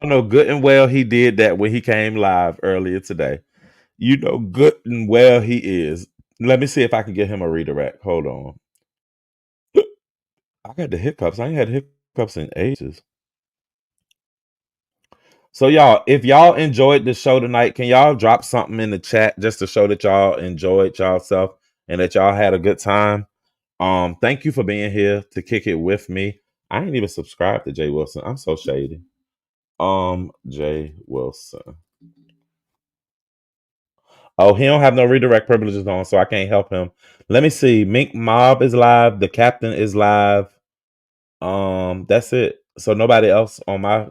I know good and well he did that when he came live earlier today. You know good and well he is. Let me see if I can get him a redirect. Hold on. I got the hiccups. I ain't had hiccups in ages. So y'all, if y'all enjoyed the show tonight, can y'all drop something in the chat just to show that y'all enjoyed y'allself and that y'all had a good time? Thank you for being here to kick it with me. I ain't even subscribed to Jay Wilson. I'm so shady. Jay Wilson. Oh, he don't have no redirect privileges on, so I can't help him. Let me see. Mink Mob is live. The Captain is live. That's it. So nobody else on my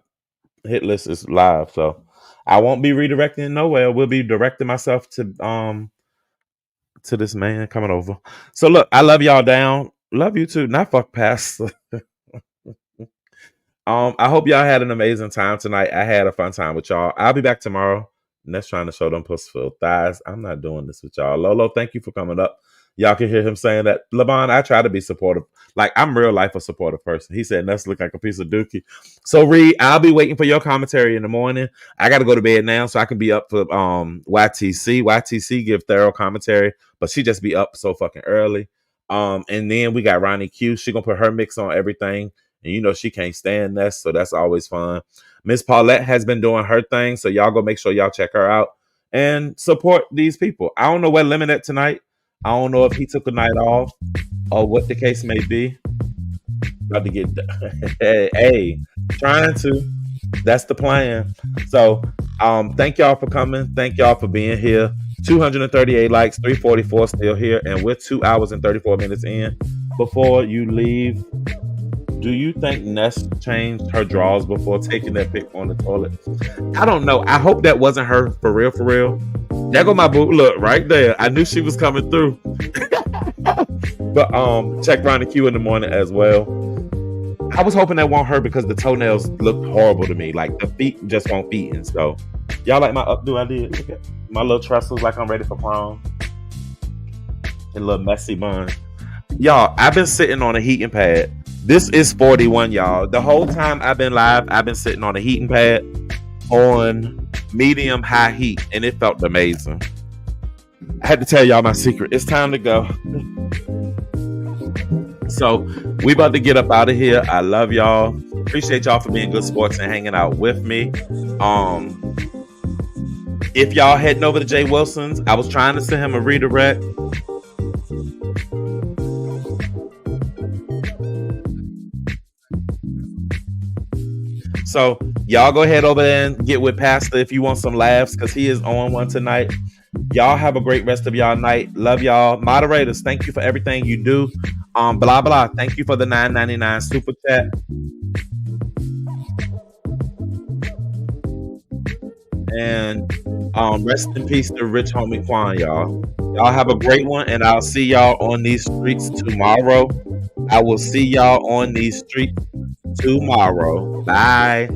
hit list is live. So I won't be redirecting nowhere. We'll be directing myself to to this man coming over. So look, I love y'all down. Love you too. Not fuck Pastor. I hope y'all had an amazing time tonight. I had a fun time with y'all. I'll be back tomorrow. Next, trying to show them pussy thighs. I'm not doing this with y'all. Lolo, thank you for coming up. Y'all can hear him saying that. Levon, I try to be supportive. Like, I'm real life a supportive person. He said, Ness look like a piece of dookie. So, Reed, I'll be waiting for your commentary in the morning. I got to go to bed now so I can be up for YTC. YTC give thorough commentary, but she just be up so fucking early. And then we got Ronnie Q. She going to put her mix on everything. And you know she can't stand Ness, so that's always fun. Miss Paulette has been doing her thing, so y'all go make sure y'all check her out and support these people. I don't know where Lemon at tonight. I don't know if he took a night off or what the case may be. About to get hey, trying to. That's the plan. So thank y'all for coming. Thank y'all for being here. 238 likes, 344 still here, and we're 2 hours and 34 minutes in. Before you leave, do you think Ness changed her drawers before taking that pic on the toilet? I don't know. I hope that wasn't her for real, for real. There go my boo. Look, right there. I knew she was coming through. But check Ronnie Q in the morning as well. I was hoping that wasn't her because the toenails looked horrible to me. Like the feet just won't feet. And so y'all like my updo I did? Look at my little trestles like I'm ready for prom. And a little messy bun. Y'all, I've been sitting on a heating pad. This is 41, y'all. The whole time I've been live, I've been sitting on a heating pad on medium high heat, and it felt amazing. I had to tell y'all my secret. It's time to go. So we about to get up out of here. I love y'all. Appreciate y'all for being good sports and hanging out with me. If y'all heading over to Jay Wilson's, I was trying to send him a redirect. So y'all go ahead over there and get with Pastor if you want some laughs, because he is on one tonight. Y'all have a great rest of y'all night. Love y'all. Moderators, thank you for everything you do. Blah blah. Thank you for the $9.99 super chat. And rest in peace to rich homie Quan, y'all. Y'all have a great one, and I'll see y'all on these streets tomorrow. I will see y'all on these streets tomorrow. Bye.